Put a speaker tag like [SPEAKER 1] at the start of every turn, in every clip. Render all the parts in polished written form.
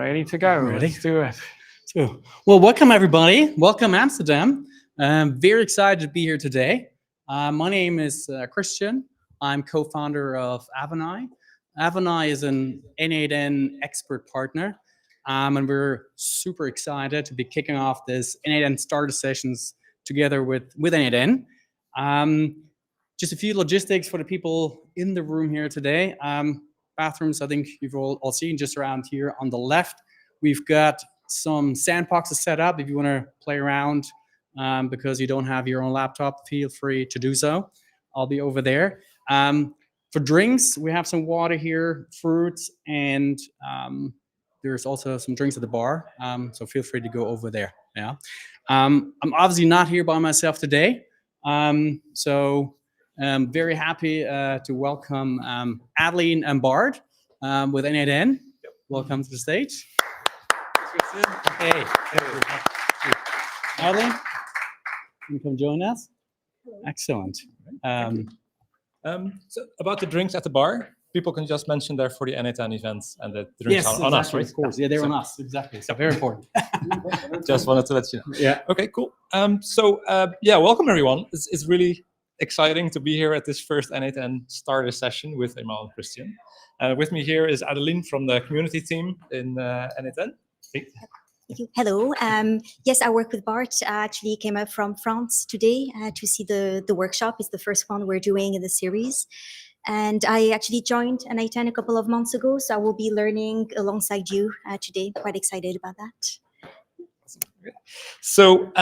[SPEAKER 1] Ready to go.
[SPEAKER 2] Ready?
[SPEAKER 1] Let's do it.
[SPEAKER 2] So, well, welcome everybody. Welcome Amsterdam. I'm very excited to be here today. My name is Christian. I'm co-founder of Avanai. Avanai is an n8n expert partner, and we're super excited to be kicking off this n8n starter sessions together with n8n. Just a few logistics for the people in the room here today. Bathrooms, I think you've all seen just around here on the left. We've got some sandboxes set up if you want to play around because you don't have your own laptop, feel free to do so. I'll be over there. For drinks, we have some water here, fruits, and there's also some drinks at the bar, so feel free to go over there. Yeah, I'm obviously not here by myself today, so I'm very happy to welcome Adeline and Bart with n8n. Welcome to the stage. Hey. Adeline, can you come join us? Excellent.
[SPEAKER 3] So about the drinks at the bar, people can just mention there for the n8n events, and the drinks
[SPEAKER 2] Yes,
[SPEAKER 3] are on us, right?
[SPEAKER 2] Of course, yeah, they're on us, exactly. So very important.
[SPEAKER 3] Just wanted to let you know.
[SPEAKER 2] Yeah.
[SPEAKER 3] Okay, cool. Welcome everyone. It's really exciting to be here at this first n8n starter session with Aemal and Christian. With me here is Adeline from the community team in n8n.
[SPEAKER 4] Thank you. Hello. Yes, I work with Bart. I actually came up from France today to see the workshop. It's the first one we're doing in the series. And I actually joined n8n a couple of months ago, so I will be learning alongside you today. Quite excited about that.
[SPEAKER 3] So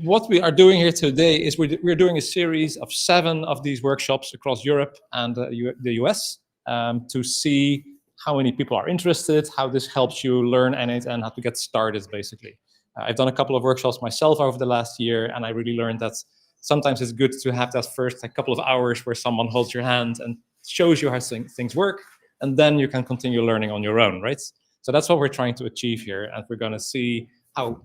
[SPEAKER 3] what we are doing here today is we're doing a series of 7 of these workshops across Europe and the US to see how many people are interested, how this helps you learn n8n, how to get started, basically. I've done a couple of workshops myself over the last year, and I really learned that sometimes it's good to have that first couple of hours where someone holds your hand and shows you how things work, and then you can continue learning on your own, right? So that's what we're trying to achieve here, and we're going to see how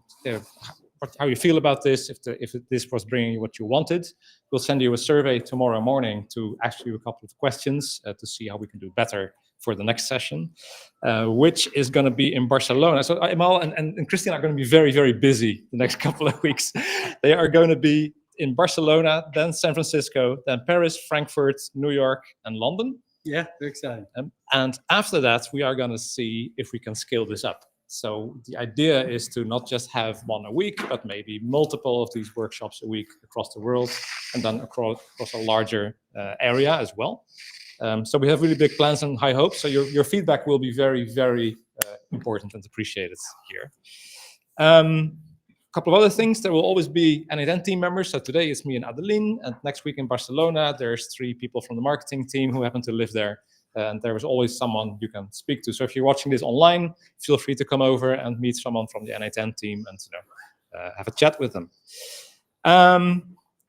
[SPEAKER 3] you feel about this, if this was bringing you what you wanted. We'll send you a survey tomorrow morning to ask you a couple of questions to see how we can do better for the next session, which is going to be in Barcelona. So Aemal and Christian are going to be very, very busy the next couple of weeks. They are going to be in Barcelona, then San Francisco, then Paris, Frankfurt, New York, and London.
[SPEAKER 2] Yeah, very exciting.
[SPEAKER 3] And after that, we are going to see if we can scale this up. So the idea is to not just have one a week, but maybe multiple of these workshops a week across the world, and then across a larger area as well. So we have really big plans and high hopes. So your feedback will be very, very important and appreciated here. A couple of other things. There will always be n8n team members. So today it's me and Adeline, and next week in Barcelona, there's 3 people from the marketing team who happen to live there. And there is always someone you can speak to. So if you're watching this online, feel free to come over and meet someone from the n8n team and have a chat with them.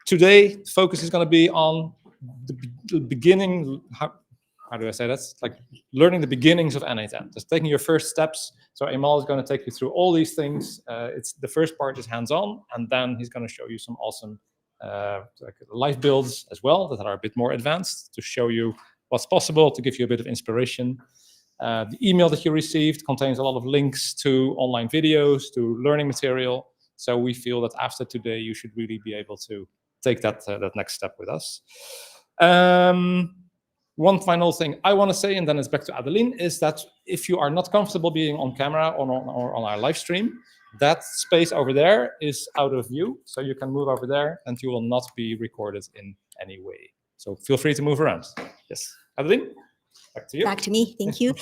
[SPEAKER 3] Today, the focus is going to be on the beginning. How do I say that? Like learning the beginnings of n8n, just taking your first steps. So Aemal is going to take you through all these things. It's the first part is hands-on, and then he's going to show you some awesome live builds as well that are a bit more advanced to show you what's possible, to give you a bit of inspiration. The email that you received contains a lot of links to online videos, to learning material. So we feel that after today, you should really be able to take that next step with us. One final thing I want to say, and then it's back to Adeline, is that if you are not comfortable being on camera or on our live stream, that space over there is out of view. So you can move over there and you will not be recorded in any way. So feel free to move around. Yes, Adeline, back to you.
[SPEAKER 4] Back to me, thank you.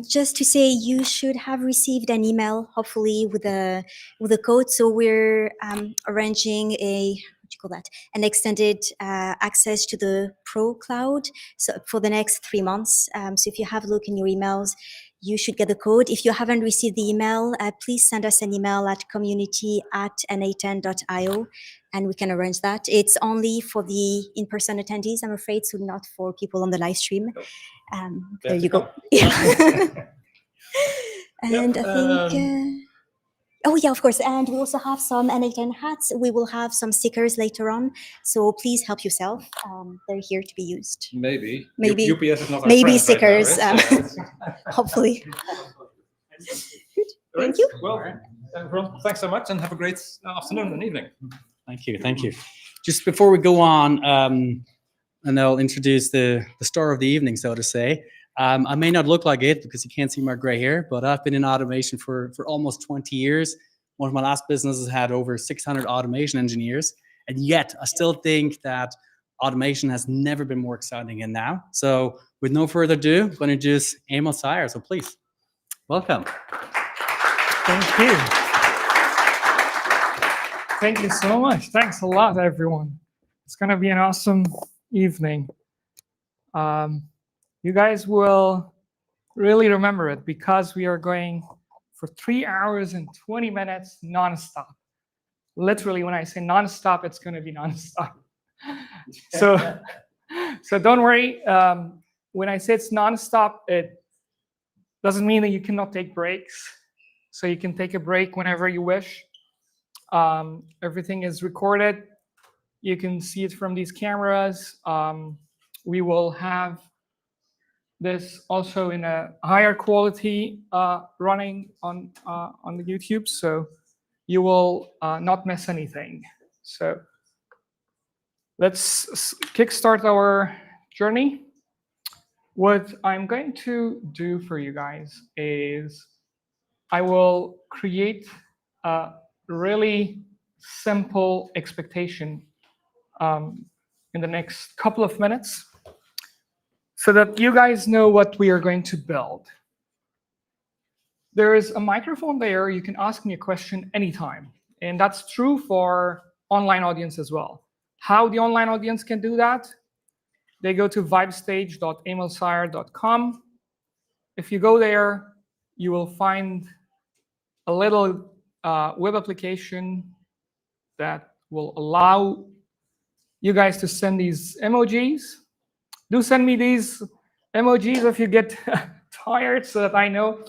[SPEAKER 4] Just to say, you should have received an email, hopefully with a code. So we're arranging an extended access to the Pro Cloud. So for the next 3 months. So if you have a look in your emails, you should get the code. If you haven't received the email, please send us an email at community@n8n.io, and we can arrange that. It's only for the in-person attendees, I'm afraid, so not for people on the live stream. There you go. And I think... Oh yeah, of course, and we also have some n8n hats. We will have some stickers later on, so please help yourself. They're here to be used.
[SPEAKER 3] Maybe.
[SPEAKER 4] Maybe.
[SPEAKER 3] UPS is not our
[SPEAKER 4] Maybe
[SPEAKER 3] friend
[SPEAKER 4] stickers,
[SPEAKER 3] right now, right?
[SPEAKER 4] hopefully. Thank you.
[SPEAKER 3] Well, everyone, thanks so much, and have a great afternoon and evening.
[SPEAKER 2] Thank you. Thank you. Just before we go on, and I'll introduce the star of the evening, so to say. I may not look like it because you can't see my gray hair, but I've been in automation for almost 20 years. One of my last businesses had over 600 automation engineers, and yet I still think that automation has never been more exciting than now. So with no further ado, I'm going to introduce Aemal Sayer. So please, welcome.
[SPEAKER 1] Thank you. Thank you so much. Thanks a lot, everyone. It's going to be an awesome evening. You guys will really remember it because we are going for 3 hours and 20 minutes nonstop. Literally, when I say nonstop, it's going to be nonstop. So don't worry. When I say it's nonstop, it doesn't mean that you cannot take breaks. So you can take a break whenever you wish. Everything is recorded. You can see it from these cameras. We will have this also in a higher quality running on the YouTube, so you will not miss anything. So let's kickstart our journey. What I'm going to do for you guys is I will create a really simple expectation in the next couple of minutes so that you guys know what we are going to build. There is a microphone there. You can ask me a question anytime. And that's true for online audience as well. How the online audience can do that? They go to vibestage.aemalsayer.com. If you go there, you will find a little web application that will allow you guys to send these emojis. Do send me these emojis if you get tired so that I know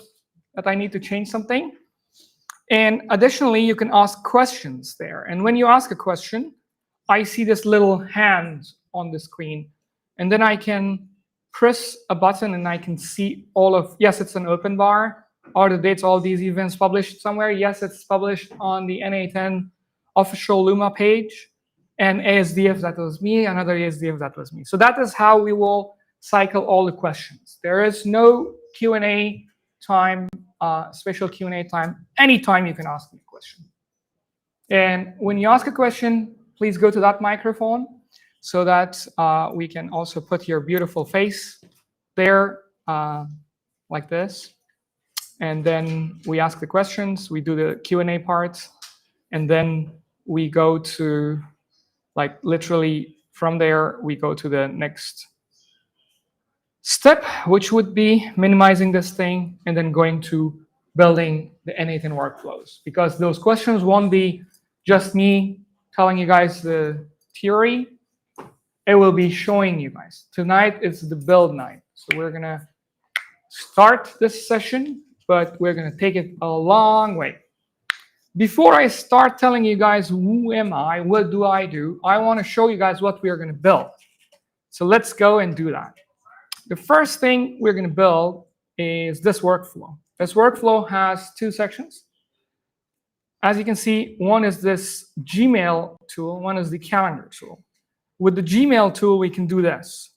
[SPEAKER 1] that I need to change something. And additionally, you can ask questions there. And when you ask a question, I see this little hand on the screen. And then I can press a button and I can see all of, yes, it's an open bar. Are the dates, all these events published somewhere? Yes, it's published on the n8n official Luma page. And ASDF, that was me, another ASDF, that was me. So that is how we will cycle all the questions. There is no Q&A time, special Q&A time. Anytime you can ask me a question. And when you ask a question, please go to that microphone so that we can also put your beautiful face there like this. And then we ask the questions, we do the Q&A part, and then we go to, like literally from there, we go to the next step, which would be minimizing this thing and then going to building the n8n workflows. Because those questions won't be just me telling you guys the theory. It will be showing you guys. Tonight is the build night. So we're going to start this session, but we're going to take it a long way. Before I start telling you guys who am I, what do, I want to show you guys what we are going to build. So let's go and do that. The first thing we're going to build is this workflow. This workflow has 2 sections. As you can see, one is this Gmail tool, one is the calendar tool. With the Gmail tool, we can do this.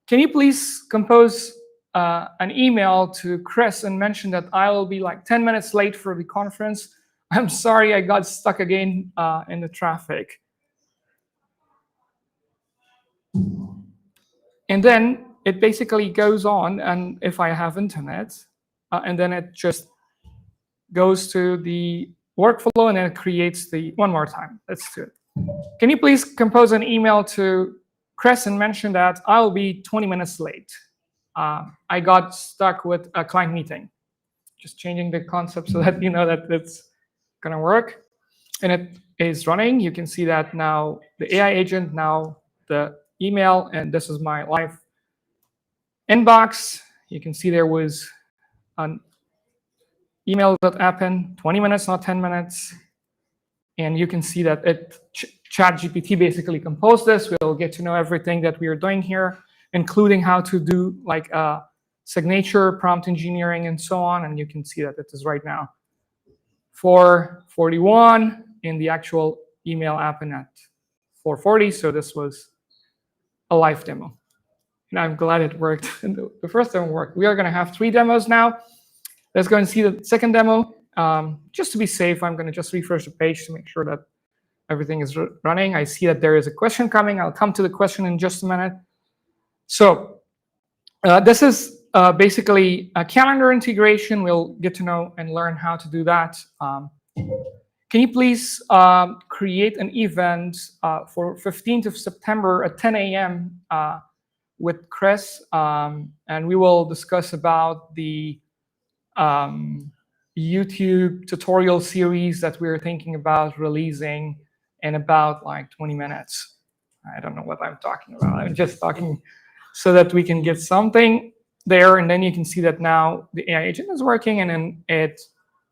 [SPEAKER 1] Can you please compose an email to Chris and mention that I will be like 10 minutes late for the conference? I'm sorry, I got stuck again in the traffic. And then it basically goes on, and if I have internet, and then it just goes to the workflow and then it creates the, one more time, let's do it. Can you please compose an email to Chris and mention that I'll be 20 minutes late? I got stuck with a client meeting. Just changing the concept so that you know that it's gonna work. And it is running. You can see that now the AI agent, now the email, and this is my live inbox. You can see there was an email that happened 20 minutes, not 10 minutes. And you can see that ChatGPT basically composed this. We'll get to know everything that we are doing here, including how to do like a signature, prompt engineering, and so on. And you can see that it is right now 4:41 in the actual email appen at 4:40. So this was a live demo. And I'm glad it worked. The first demo worked. We are going to have 3 demos now. Let's go and see the second demo. Just to be safe, I'm going to just refresh the page to make sure that everything is running. I see that there is a question coming. I'll come to the question in just a minute. So this is basically a calendar integration. We'll get to know and learn how to do that. Can you please create an event for 15th of September at 10 a.m. With Chris, and we will discuss about the YouTube tutorial series that we're thinking about releasing in about like 20 minutes. I don't know what I'm talking about. I'm just talking so that we can get something there, and then you can see that now the AI agent is working, and then it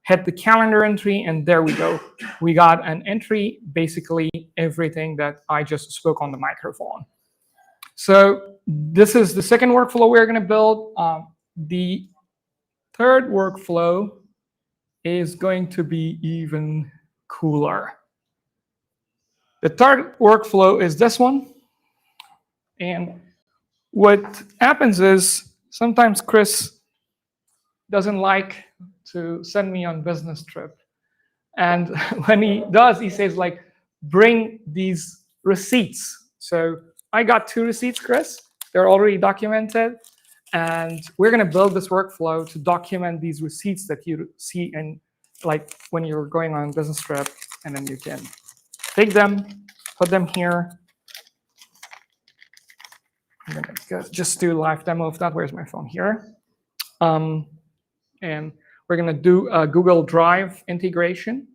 [SPEAKER 1] hit the calendar entry, and there we go. We got an entry, basically everything that I just spoke on the microphone. So this is the second workflow we're going to build. The third workflow is going to be even cooler. The third workflow is this one. And what happens is sometimes Chris doesn't like to send me on business trip. And when he does, he says, like, bring these receipts. So I got 2 receipts, Chris. They're already documented. And we're going to build this workflow to document these receipts that you see in, like, when you're going on a business trip. And then you can take them, put them here. I'm going to just do a live demo of that. Where's my phone? Here. And we're going to do a Google Drive integration.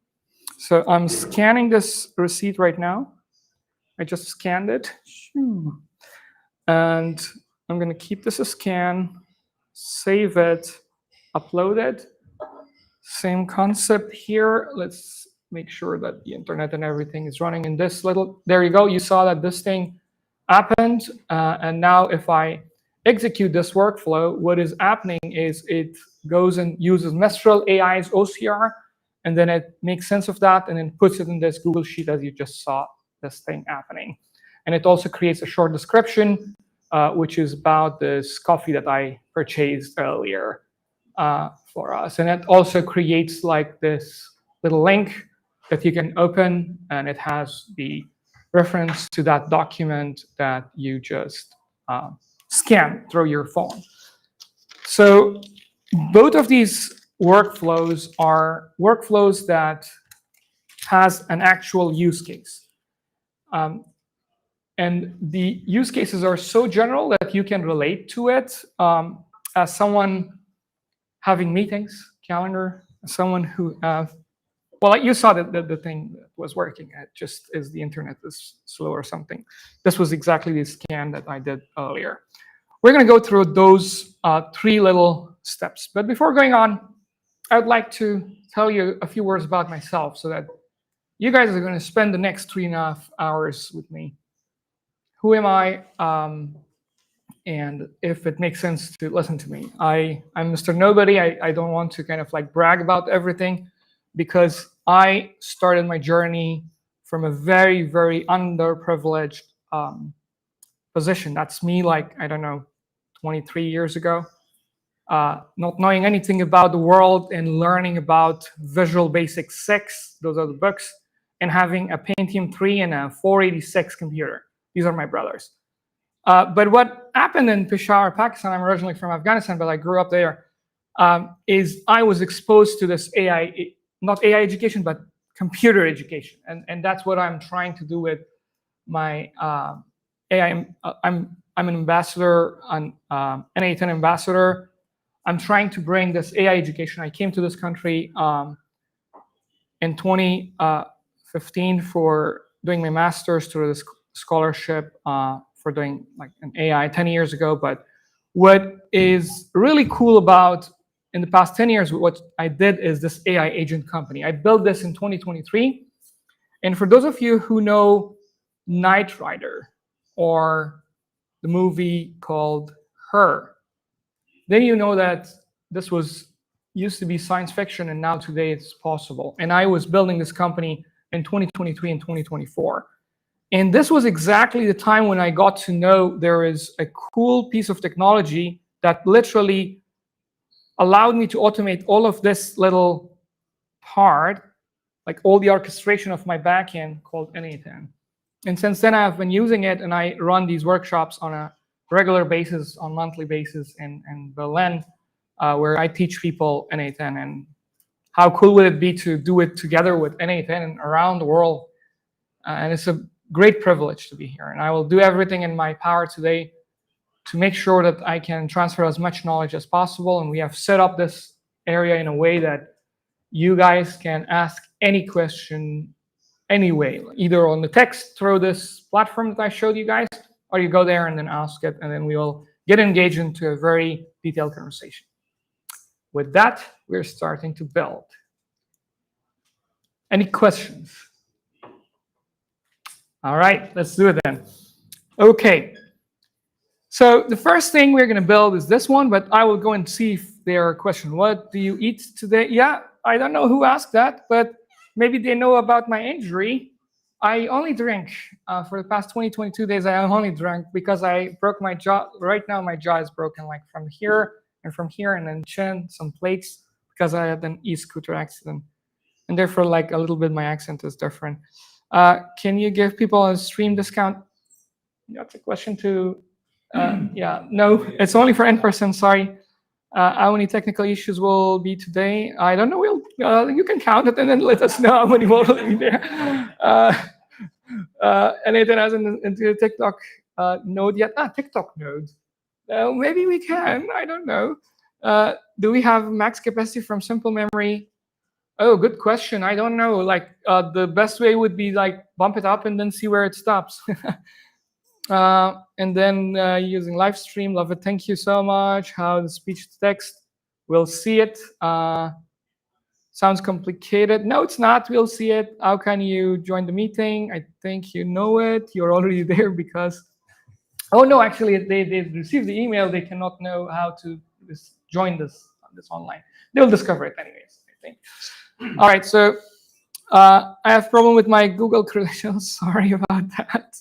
[SPEAKER 1] So I'm scanning this receipt right now. I just scanned it. And I'm going to keep this a scan, save it, upload it. Same concept here. Let's make sure that the internet and everything is running in this little. There you go. You saw that this thing happened. And now if I execute this workflow, what is happening is it goes and uses Mistral AI's OCR, and then it makes sense of that and then puts it in this Google Sheet as you just saw this thing happening. And it also creates a short description, which is about this coffee that I purchased earlier for us. And it also creates like this little link that you can open, and it has the reference to that document that you just scan through your phone. So both of these workflows are workflows that has an actual use case. And the use cases are so general that you can relate to it as someone having meetings, calendar, as someone who, well, you saw that the thing that was working. It just is the internet is slow or something. This was exactly the scan that I did earlier. We're going to go through those 3 little steps. But before going on, I would like to tell you a few words about myself so that you guys are going to spend the next 3.5 hours with me. Who am I? And if it makes sense to listen to me. I'm Mr. Nobody. I don't want to kind of like brag about everything, because I started my journey from a very, very underprivileged position. That's me, like, I don't know, 23 years ago. Not knowing anything about the world and learning about Visual Basic 6, those are the books, and having a Pentium 3 and a 486 computer. These are my brothers. But what happened in Peshawar, Pakistan, I'm originally from Afghanistan, but I grew up there, is I was exposed to this AI, not AI education, but computer education. And that's what I'm trying to do with my AI. I'm an ambassador, an n8n ambassador. I'm trying to bring this AI education. I came to this country in 2015 for doing my master's through this scholarship for doing like an AI 10 years ago. But what is really cool about in the past 10 years, what I did is this AI agent company. I built this in 2023. And for those of you who know Knight Rider or the movie called Her, then you know that this was used to be science fiction, and now today it's possible. And I was building this company in 2023 and 2024. And this was exactly the time when I got to know there is a cool piece of technology that literally allowed me to automate all of this little part, like all the orchestration of my backend, called n8n. And since then, I've been using it, and I run these workshops on a regular basis, on monthly basis in Berlin, where I teach people n8n. And how cool would it be to do it together with n8n around the world? And it's a great privilege to be here. And I will do everything in my power today to make sure that I can transfer as much knowledge as possible. And we have set up this area in a way that you guys can ask any question anyway, either on the text through this platform that I showed you guys, or you go there and then ask it, and then we will get engaged into a very detailed conversation. With that, we're starting to build. Any questions? All right, let's do it then. Okay. So the first thing we're going to build is this one, but I will go and see if there are questions. What do you eat today? Yeah, I don't know who asked that, but maybe they know about my injury. I only drink. For the past 22 days, I only drank because I broke my jaw. Right now, my jaw is broken, like from here, and then chin, some plates, because I had an e-scooter accident. And therefore, like a little bit, my accent is different. Can you give people a stream discount? That's a question to, yeah, no, it's only for in-person, sorry. How many technical issues will be today? I don't know, you can count it and then let us know how many will be there. And it hasn't into the TikTok node yet. TikTok node. Maybe we can, I don't know. Do we have max capacity from simple memory? Oh, good question. I don't know. Like the best way would be like bump it up and then see where it stops. And then using live stream, love it. Thank you so much. How the speech to text, we'll see it. Sounds complicated. No, it's not. We'll see it. How can you join the meeting? I think you know it. You're already there because, oh no, actually they received the email. They cannot know how to join this online. They'll discover it anyways, I think. All right, so I have problem with my Google credentials. Sorry about that.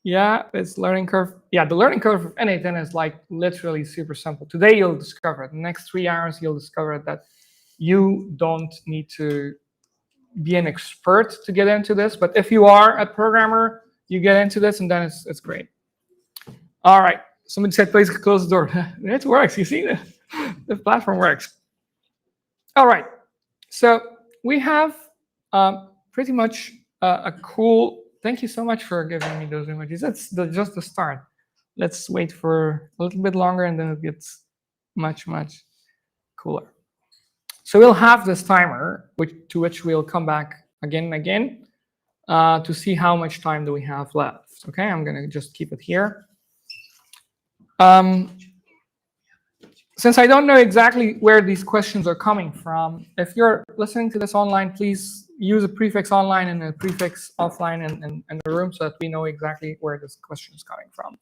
[SPEAKER 1] Yeah, it's learning curve. Yeah, the learning curve of n8n is like literally super simple. Today you'll discover it. In the next 3 hours you'll discover that you don't need to be an expert to get into this. But if you are a programmer, you get into this, and then it's great. All right, somebody said please close the door. It works. You see, the platform works. All right, so we have pretty much a cool. Thank you so much for giving me those emojis. That's just the start. Let's wait for a little bit longer, and then it gets much, much cooler. So we'll have this timer, to which we'll come back again and again to see how much time do we have left. Okay, I'm going to just keep it here. Since I don't know exactly where these questions are coming from, if you're listening to this online, please use a prefix online and a prefix offline in the room so that we know exactly where this question is coming from.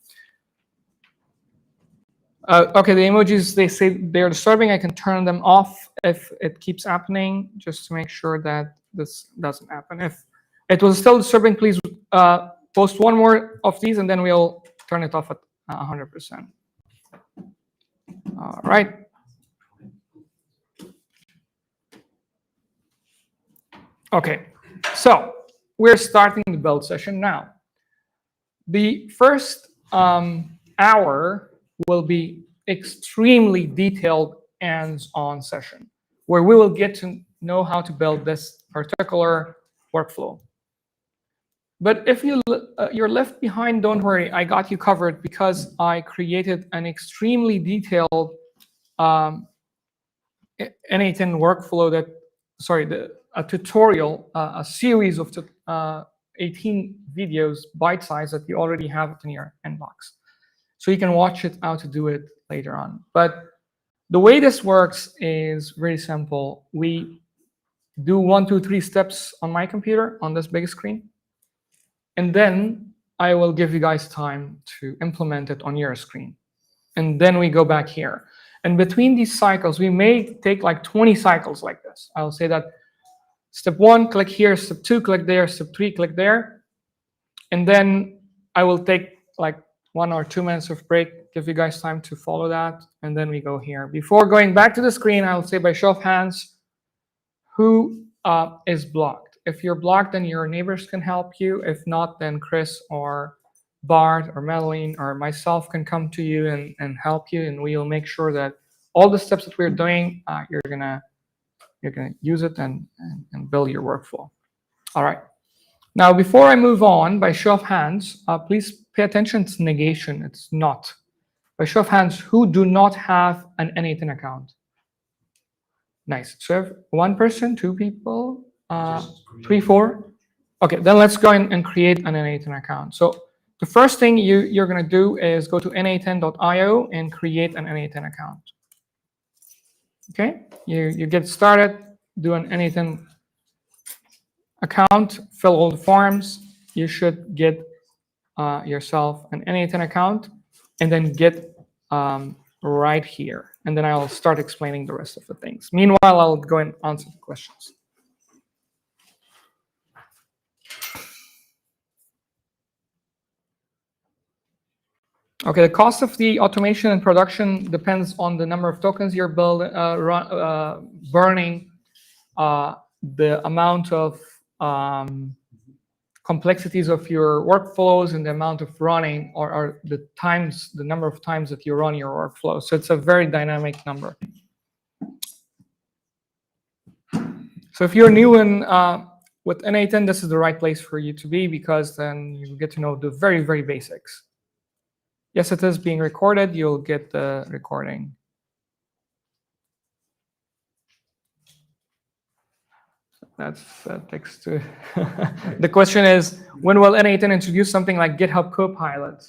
[SPEAKER 1] Okay, the emojis, they say they're disturbing. I can turn them off if it keeps happening, just to make sure that this doesn't happen. If it was still disturbing, please post one more of these, and then we'll turn it off at 100%. All right. Okay, so we're starting the build session now. The first hour will be extremely detailed hands-on session, where we will get to know how to build this particular workflow. But if you're left behind, don't worry, I got you covered, because I created an extremely detailed n8n workflow that, a tutorial, a series of 18 videos, bite-sized, that you already have in your inbox. So you can watch it, how to do it later on. But the way this works is very simple. We do 1, 2, 3 steps on my computer on this big screen. And then I will give you guys time to implement it on your screen. and then we go back here. And between these cycles, we may take like 20 cycles like this. I'll say that step 1, click here, step 2, click there, step 3, click there. And then I will take like 1 or 2 minutes of break, give you guys time to follow that, and then we go here. Before going back to the screen, I'll say by show of hands, who is blocked? If you're blocked, then your neighbors can help you. If not, then Chris or Bart or Madeline or myself can come to you and help you, and we will make sure that all the steps that we're doing, you're gonna use it and build your workflow. All right. Now, before I move on, by show of hands, please pay attention to negation. It's not. By show of hands, who do not have an n8n account? Nice. So if 1 person, 2 people, 3, 4. Okay, then let's go and create an n8n account. So the first thing you're going to do is go to n8n.io and create an n8n account. Okay, you get started, do an n8n account, fill all the forms. You should get yourself an n8n account, and then get right here. And then I'll start explaining the rest of the things. Meanwhile, I'll go and answer the questions. Okay, the cost of the automation and production depends on the number of tokens you're burning, the amount of complexities of your workflows, and the amount of running, or the number of times that you run your workflow. So it's a very dynamic number. So if you're new in with n8n, this is the right place for you to be, because then you get to know the very, very basics. Yes, it is being recorded. You'll get the recording. That's text to. The question is, when will n8n introduce something like GitHub Copilot?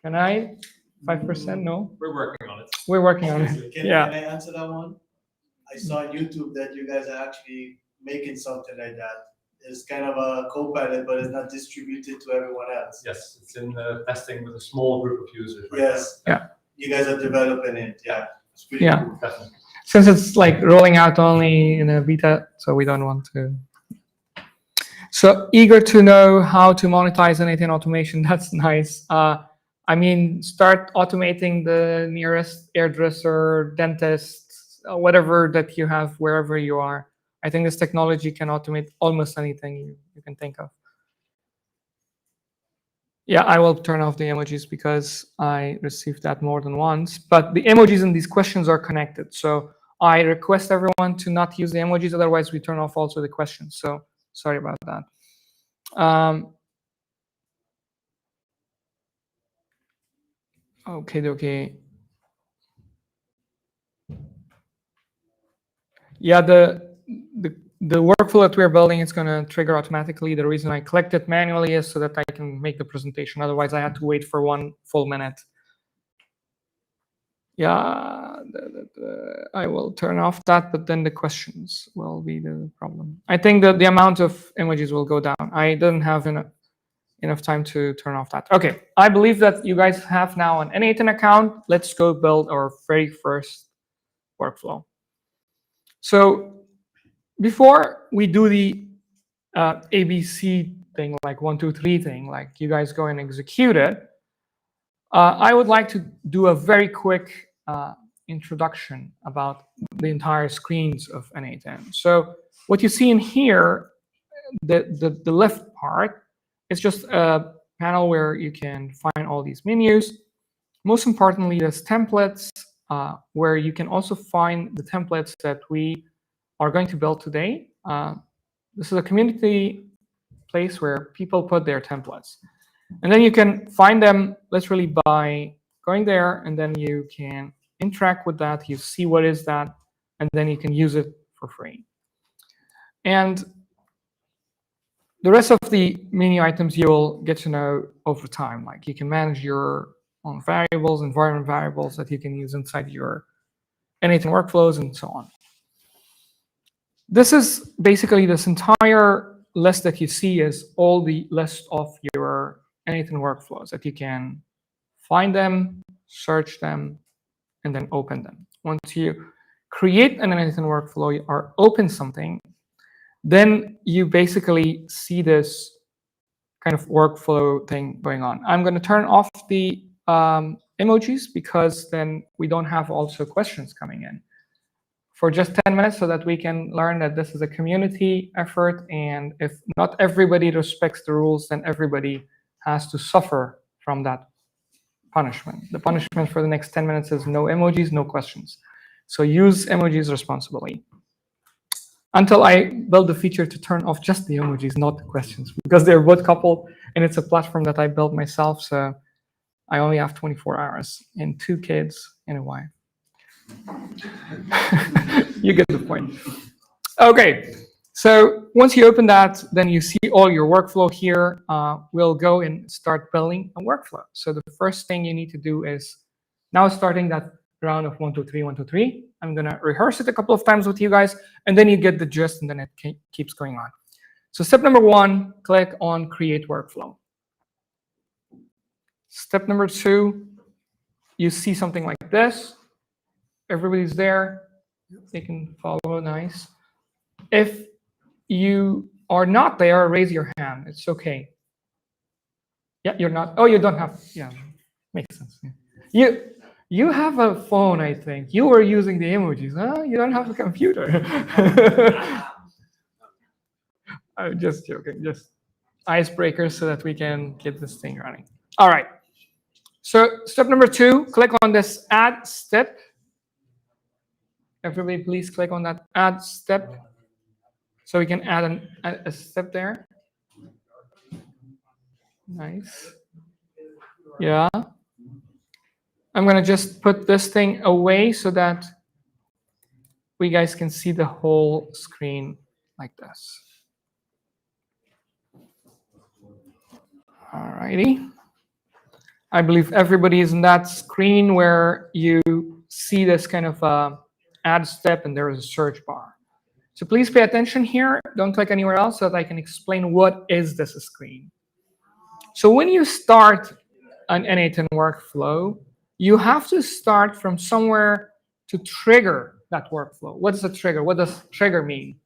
[SPEAKER 1] Can I? 5%? No?
[SPEAKER 3] We're working on it.
[SPEAKER 1] We're working on it.
[SPEAKER 5] Can
[SPEAKER 1] Yeah.
[SPEAKER 5] I answer that one? I saw on YouTube that you guys are actually making something like that. It's kind of a Copilot, but it's not distributed to everyone else.
[SPEAKER 3] Yes, it's in testing with a small group of users. Right
[SPEAKER 5] Yes.
[SPEAKER 1] Yeah.
[SPEAKER 5] You guys are developing it. Yeah. It's pretty
[SPEAKER 1] Yeah.
[SPEAKER 5] cool.
[SPEAKER 3] Definitely.
[SPEAKER 1] Since it's like rolling out only in a beta, so we don't want to. So eager to know how to monetize n8n automation. That's nice. I mean, start automating the nearest hairdresser, dentist, whatever that you have, wherever you are. I think this technology can automate almost anything you can think of. Yeah, I will turn off the emojis because I received that more than once. But the emojis in these questions are connected. So I request everyone to not use the emojis. Otherwise, we turn off also the questions. So sorry about that. Okay. Yeah, the workflow that we're building is going to trigger automatically. The reason I collect it manually is so that I can make the presentation. Otherwise, I had to wait for 1 full minute. Yeah, I will turn off that, but then the questions will be the problem. I think that the amount of images will go down. I didn't have enough time to turn off that. Okay, I believe that you guys have now an n8n account. Let's go build our very first workflow. So before we do the ABC thing, like 1, 2, 3 thing, like you guys go and execute it, I would like to do a very quick introduction about the entire screens of n8n. So what you see in here, the left part, is just a panel where you can find all these menus. Most importantly, there's templates, where you can also find the templates that we are going to build today. This is a community place where people put their templates. And then you can find them literally by going there, and then you can interact with that. You see what is that, and then you can use it for free. And the rest of the menu items you will get to know over time. Like you can manage your own variables, environment variables that you can use inside your n8n workflows, and so on. This is basically this entire list that you see is all the list of your n8n workflows that you can find them, search them, and then open them. Once you create an n8n workflow or open something, then you basically see this kind of workflow thing going on. I'm going to turn off the emojis because then we don't have also questions coming in for just 10 minutes so that we can learn that this is a community effort, and if not everybody respects the rules, then everybody has to suffer from that punishment. The punishment for the next 10 minutes is no emojis, no questions. So use emojis responsibly. Until I build the feature to turn off just the emojis, not the questions, because they're both coupled, and it's a platform that I built myself, so I only have 24 hours and 2 kids and a wife. You get the point. Okay, so once you open that, then you see all your workflow here. We'll go and start building a workflow. So the first thing you need to do is now starting that round of 1, 2, 3, 1, 2, 3. I'm going to rehearse it a couple of times with you guys, and then you get the gist, and then it keeps going on. So step number 1, click on Create Workflow. Step number 2, you see something like this. Everybody's there. They can follow. Nice. If you are not there, raise your hand. It's okay. Yeah, you're not. Oh, you don't have. Yeah, makes sense. Yeah. You have a phone, I think. You were using the emojis. Huh? You don't have a computer. I'm just joking. Just icebreakers so that we can get this thing running. All right. So step number 2, click on this Add Step. Everybody, please click on that Add Step, so we can add a step there. Nice. Yeah. I'm going to just put this thing away so that we guys can see the whole screen like this. All righty. I believe everybody is in that screen where you see this kind of add step, and there is a search bar. So please pay attention here. Don't click anywhere else so that I can explain what is this screen. So when you start an n8n workflow, you have to start from somewhere to trigger that workflow. What is a trigger? What does trigger mean?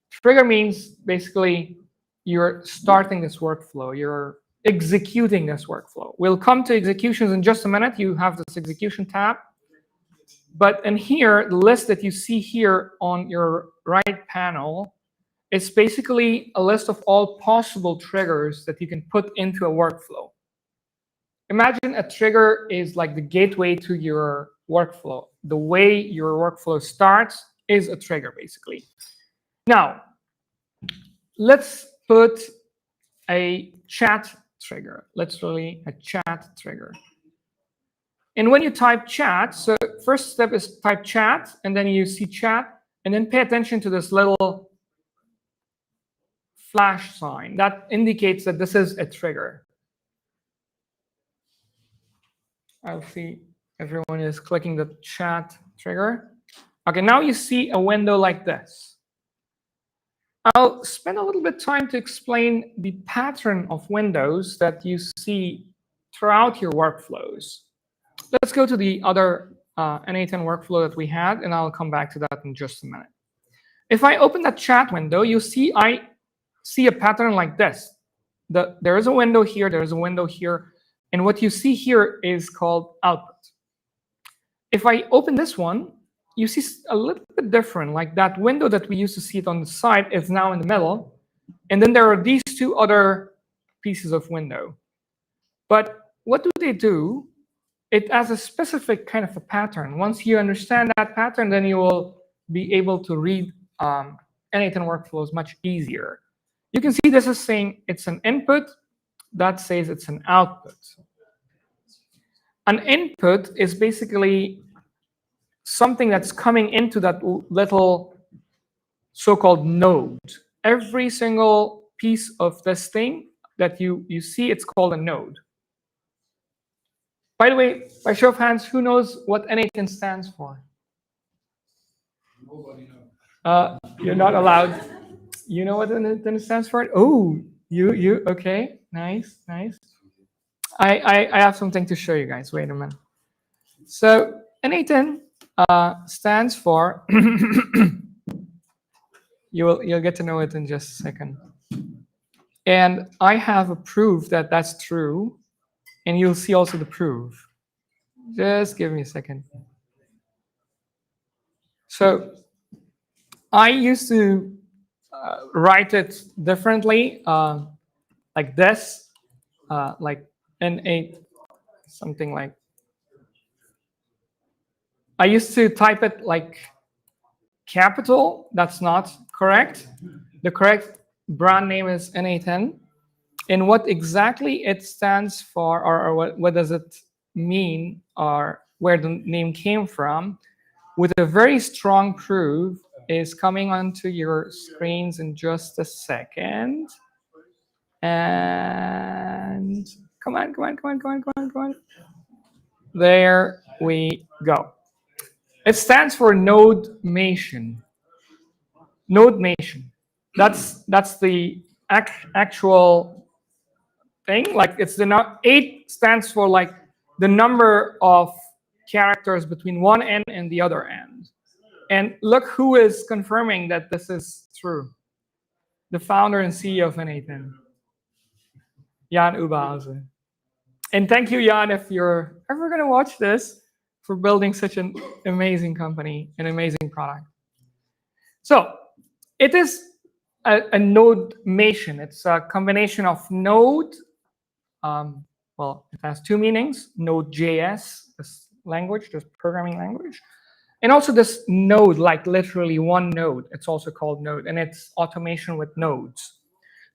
[SPEAKER 1] Trigger means basically you're starting this workflow. You're executing this workflow. We'll come to executions in just a minute. You have this execution tab. But in here, the list that you see here on your right panel is basically a list of all possible triggers that you can put into a workflow. Imagine a trigger is like the gateway to your workflow. The way your workflow starts is a trigger, basically. Now, let's put a chat trigger, literally a chat trigger. And when you type chat, so first step is type chat, and then you see chat, and then pay attention to this little flash sign. That indicates that this is a trigger. I'll see everyone is clicking the chat trigger. Okay, now you see a window like this. I'll spend a little bit of time to explain the pattern of windows that you see throughout your workflows. Let's go to the other n8n workflow that we had, and I'll come back to that in just a minute. If I open that chat window, you see I see a pattern like this. There is a window here, there is a window here, and what you see here is called output. If I open this one, you see a little bit different, like that window that we used to see it on the side is now in the middle, and then there are these 2 other pieces of window. But what do they do? It has a specific kind of a pattern. Once you understand that pattern, then you will be able to read n8n workflows much easier. You can see this is saying it's an input. That says it's an output. An input is basically something that's coming into that little so-called node. Every single piece of this thing that you see, it's called a node. By the way, by show of hands, who knows what n8n stands for? Nobody knows. You're not allowed. You know what n8n stands for? Oh, you. Okay, nice, nice. I have something to show you guys. Wait a minute. So n8n stands for you'll get to know it in just a second. And I have a proof that that's true, and you'll see also the proof. Just give me a second. So I used to write it differently, like this, like n8, something like. I used to type it like capital. That's not correct. The correct brand name is n8n. And what exactly it stands for, or what does it mean, or where the name came from, with a very strong proof, is coming onto your screens in just a second. And come on. There we go. It stands for nodemation. Nodemation. That's the actual thing. Like it's the 8 stands for like the number of characters between one end and the other end. And look who is confirming that this is true. The founder and CEO of n8n, Jan Ubehausen. And thank you, Jan, if you're ever going to watch this, for building such an amazing company, an amazing product. So it is a nodemation. It's a combination of node. Well, it has 2 meanings: Node.js, this language, this programming language, and also this node, like literally one node. It's also called node, and it's automation with nodes.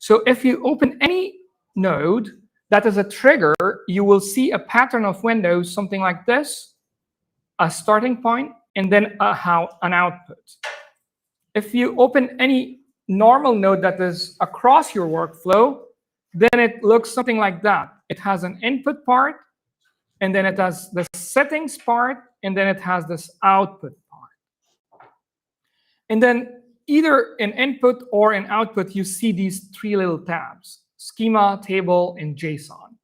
[SPEAKER 1] So if you open any node that is a trigger, you will see a pattern of windows, something like this, a starting point, and then an output. If you open any normal node that is across your workflow, then it looks something like that. It has an input part, and then it has the settings part, and then it has this output part. And then either an input or an output, you see these 3 little tabs: schema, table, and JSON.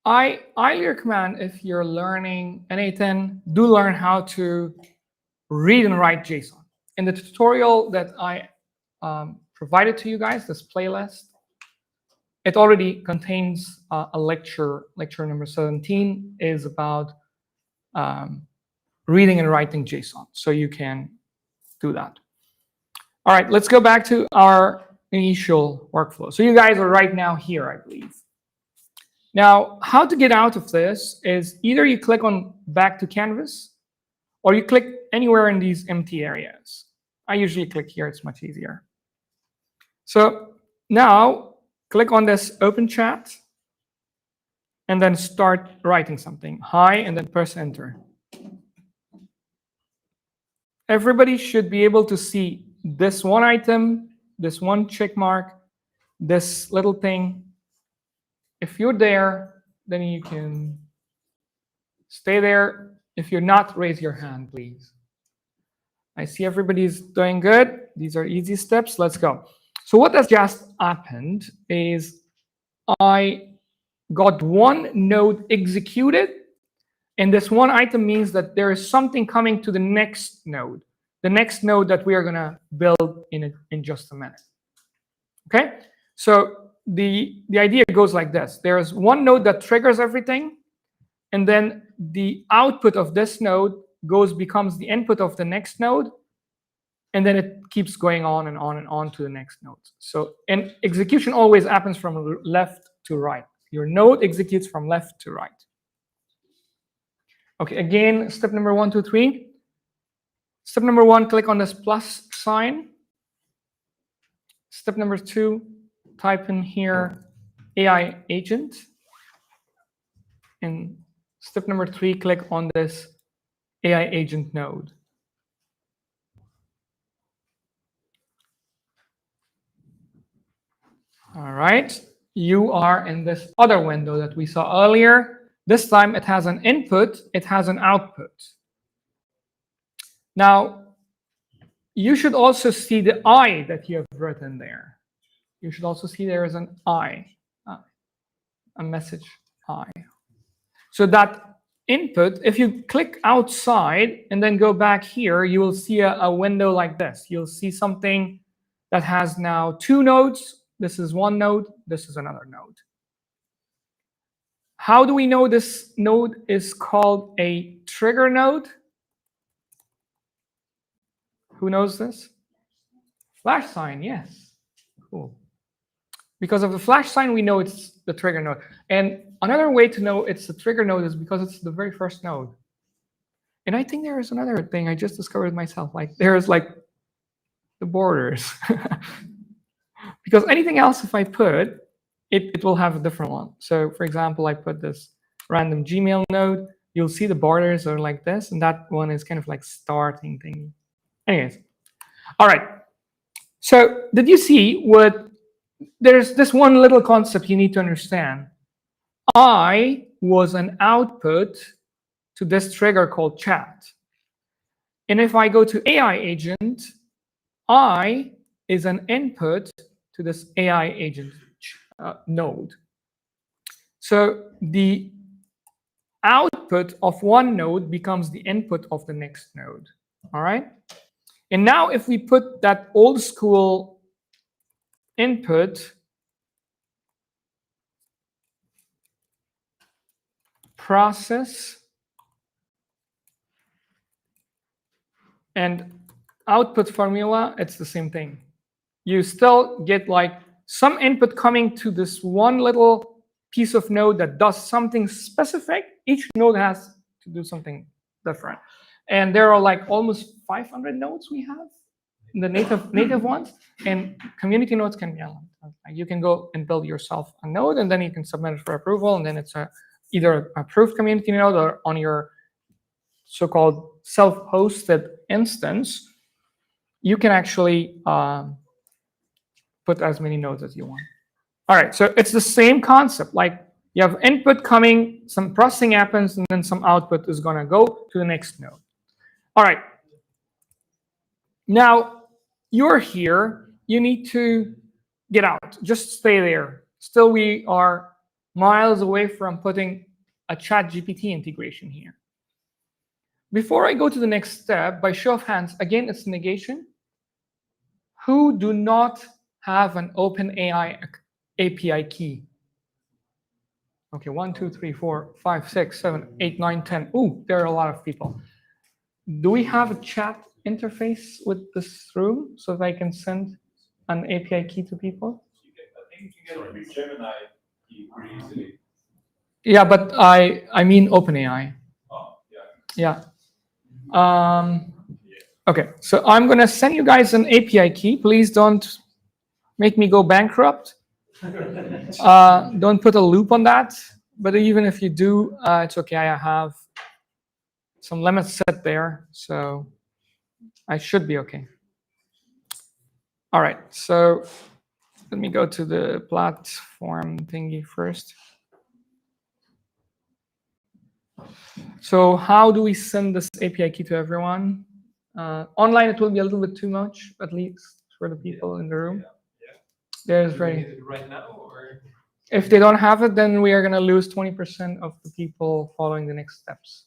[SPEAKER 1] I highly recommend, if you're learning n8n, do learn how to read and write JSON. In the tutorial that I provided to you guys, this playlist, it already contains a lecture. Lecture number 17 is about reading and writing JSON, so you can do that. All right, let's go back to our initial workflow. So you guys are right now here, I believe. Now, how to get out of this is either you click on back to canvas, or you click anywhere in these empty areas. I usually click here, it's much easier. So now click on this open chat, and then start writing something. Hi, and then press enter. Everybody should be able to see this one item, this one check mark, this little thing. If you're there, then you can stay there. If you're not, raise your hand, please. I see everybody's doing good. These are easy steps. Let's go. So what has just happened is I got one node executed, and this one item means that there is something coming to the next node that we are going to build in just a minute. Okay? So the idea goes like this. There's one node that triggers everything, and then the output of this node becomes the input of the next node, and then it keeps going on and on and on to the next node. So, and execution always happens from left to right. Your node executes from left to right. Okay, again, step number 1, 2, 3. Step number 1, click on this plus sign. Step number 2, type in here AI agent. And step number 3, click on this AI agent node. All right, you are in this other window that we saw earlier. This time it has an input, it has an output. Now, you should also see the I that you have written there. You should also see there is an I. a message I. So that input, if you click outside and then go back here, you will see a window like this. You'll see something that has now 2 nodes. This is one node. This is another node. How do we know this node is called a trigger node? Who knows this? Flash sign, yes. Cool. Because of the flash sign, we know it's the trigger node. And another way to know it's the trigger node is because it's the very first node. And I think there is another thing I just discovered myself. Like there's like the borders. Because anything else, if I put, it will have a different one. So for example, I put this random Gmail node. You'll see the borders are like this. And that one is kind of like starting thing. Anyways. All right. So did you see what? There's this one little concept you need to understand. I was an output to this trigger called chat. And if I go to AI agent, I is an input to this AI agent node. So the output of one node becomes the input of the next node. All right. And now if we put that old school input process and output formula, it's the same thing. You still get like some input coming to this one little piece of node that does something specific. Each node has to do something different. And there are like almost 500 nodes we have, the native ones, and community nodes can be unlocked. You can go and build yourself a node, and then you can submit it for approval, and then it's either an approved community node or on your so-called self-hosted instance, you can actually put as many nodes as you want. All right, so it's the same concept. Like you have input coming, some processing happens, and then some output is going to go to the next node. All right. Now, you're here. You need to get out. Just stay there. Still, we are miles away from putting a ChatGPT integration here. Before I go to the next step, by show of hands, again, it's negation. Who do not have an OpenAI API key? Okay, 1, 2, 3, 4, 5, 6, 7, 8, 9, 10. Ooh, there are a lot of people. Do we have a chat interface with this room so that I can send an API key to people?
[SPEAKER 6] I think you can get a Gemini key pretty easily.
[SPEAKER 1] Yeah, but I mean OpenAI.
[SPEAKER 6] Oh, yeah.
[SPEAKER 1] Yeah. Okay, so I'm going to send you guys an API key. Please don't make me go bankrupt. Don't put a loop on that. But even if you do, it's okay. I have some limits set there, so I should be okay. All right, so let me go to the platform thingy first. So how do we send this API key to everyone? Online, it will be a little bit too much, at least for the people in the room. There's very.
[SPEAKER 6] Right now, or?
[SPEAKER 1] If they don't have it, then we are going to lose 20% of the people following the next steps.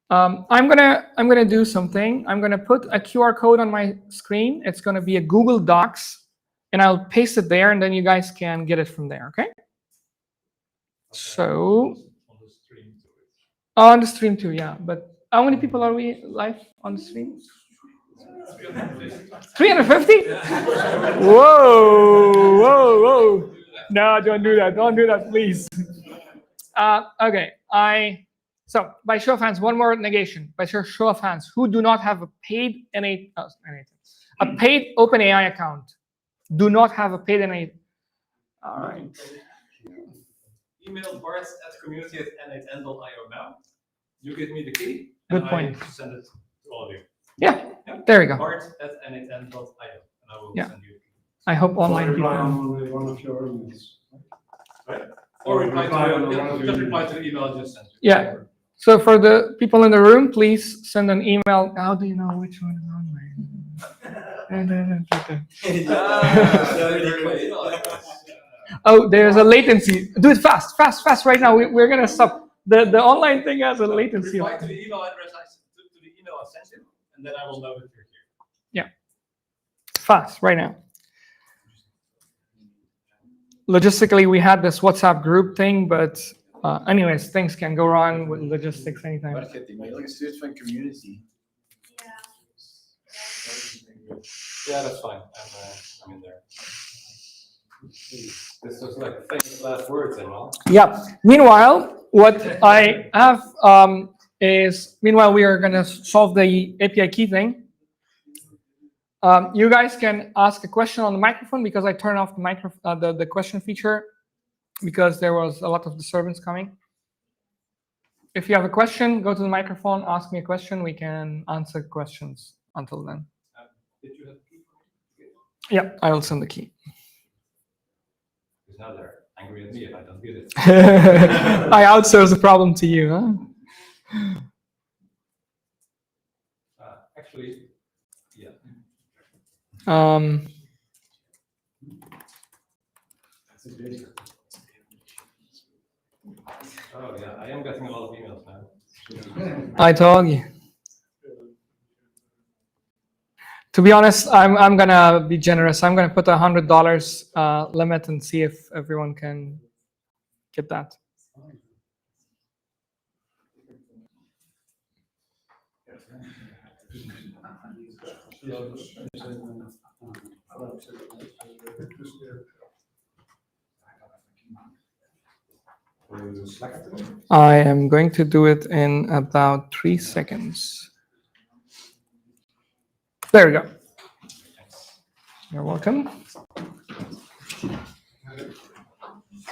[SPEAKER 1] I'm gonna do something. I'm gonna put a QR code on my screen. It's gonna be a Google Docs, and I'll paste it there, and then you guys can get it from there. Okay? So on the stream too, yeah. But how many people are we live on the stream? 350? Whoa, whoa, whoa! No, don't do that. Don't do that, please. Okay, So by show of hands, one more negation. By show of hands, who do not have a paid a paid OpenAI account? Do not have a paid n8n. All right.
[SPEAKER 6] Email bart@community@n8n.io now. You give me the key.
[SPEAKER 1] Good
[SPEAKER 6] and
[SPEAKER 1] point.
[SPEAKER 6] I send it to all of you.
[SPEAKER 1] Yeah, there we go.
[SPEAKER 6] bart@n8n.io, and I will send you the key.
[SPEAKER 1] I hope online
[SPEAKER 5] Reply
[SPEAKER 1] people.
[SPEAKER 5] on one of your emails.
[SPEAKER 6] Right? Or reply
[SPEAKER 5] reply
[SPEAKER 6] to the email I just sent you.
[SPEAKER 1] Yeah. So for the people in the room, please send an email. How do you know which one is online? Oh, there's a latency. Do it fast, fast, fast right now. We're gonna stop. The online thing has a latency.
[SPEAKER 6] Reply to the email address to the email I sent you, and then I will know that you're here.
[SPEAKER 1] Yeah. Fast right now. Logistically, we had this WhatsApp group thing, but anyways, things can go wrong with logistics anytime.
[SPEAKER 7] Waar gaat die mailing gestuurd van community?
[SPEAKER 6] Yeah, that's fine. I'm in there. This was like famous last words, Aemal.
[SPEAKER 1] Yeah. Meanwhile, what I have is, meanwhile, we are going to solve the API key thing. You guys can ask a question on the microphone because I turned off the the question feature because there was a lot of disturbance coming. If you have a question, go to the microphone, ask me a question. We can answer questions until then.
[SPEAKER 6] Did you have key?
[SPEAKER 1] Yeah, I will send the key.
[SPEAKER 6] Because now they're angry at me if I don't get it.
[SPEAKER 1] I outsource the problem to you, huh?
[SPEAKER 6] Actually, yeah. Oh yeah, I am getting a lot of emails now.
[SPEAKER 1] I told you. To be honest, I'm gonna be generous. I'm gonna put $100 limit and see if everyone can get that. I am going to do it in about 3 seconds. There we go. You're welcome.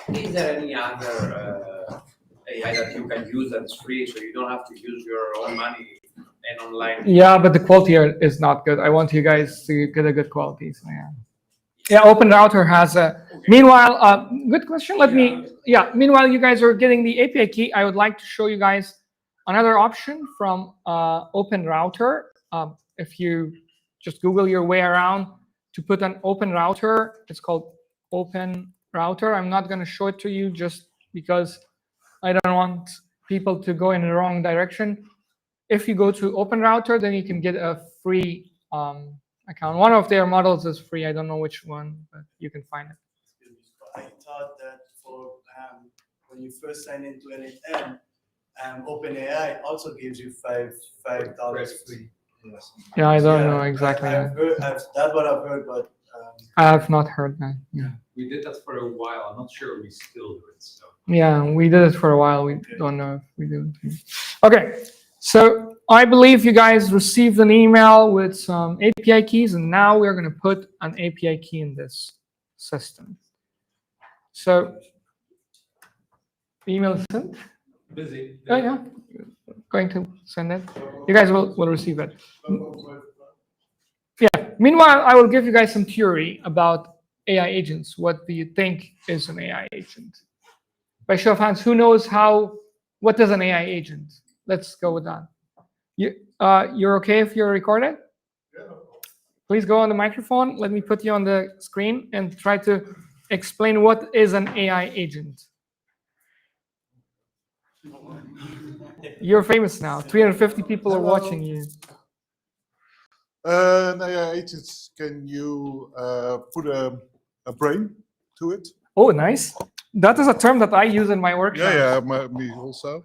[SPEAKER 8] Is there any other AI that you can use that's free, so you don't have to use your own money and online?
[SPEAKER 1] Yeah, but the quality here is not good. I want you guys to get a good quality. So yeah. Yeah, Open Router has a. Okay. Meanwhile, good question. Meanwhile, you guys are getting the API key. I would like to show you guys another option from Open Router. If you just Google your way around to put an Open Router, it's called Open Router. I'm not going to show it to you just because I don't want people to go in the wrong direction. If you go to Open Router, then you can get a free account. One of their models is free. I don't know which one, but you can find it.
[SPEAKER 5] I thought that for when you first sign into n8n, OpenAI also gives you $5 free. Yes.
[SPEAKER 1] Yeah, I don't know exactly.
[SPEAKER 5] That's what I've heard, but
[SPEAKER 1] I have not heard that. Yeah.
[SPEAKER 6] We did that for a while. I'm not sure we still do it. So.
[SPEAKER 1] Yeah, we did it for a while. We don't know if we do it. Okay, so I believe you guys received an email with some API keys, and now we're going to put an API key in this system. So, email is sent?
[SPEAKER 6] Busy.
[SPEAKER 1] Oh, yeah. Going to send it. You guys will receive it. Yeah. Meanwhile, I will give you guys some theory about AI agents. What do you think is an AI agent? By show of hands, who knows what is an AI agent? Let's go with that. You're okay if you're recorded? Yeah. Please go on the microphone. Let me put you on the screen and try to explain what is an AI agent. You're famous now. 350 people are watching you.
[SPEAKER 9] An AI agent, can you put a brain to it?
[SPEAKER 1] Oh, nice. That is a term that I use in my workshop.
[SPEAKER 9] Yeah, me also.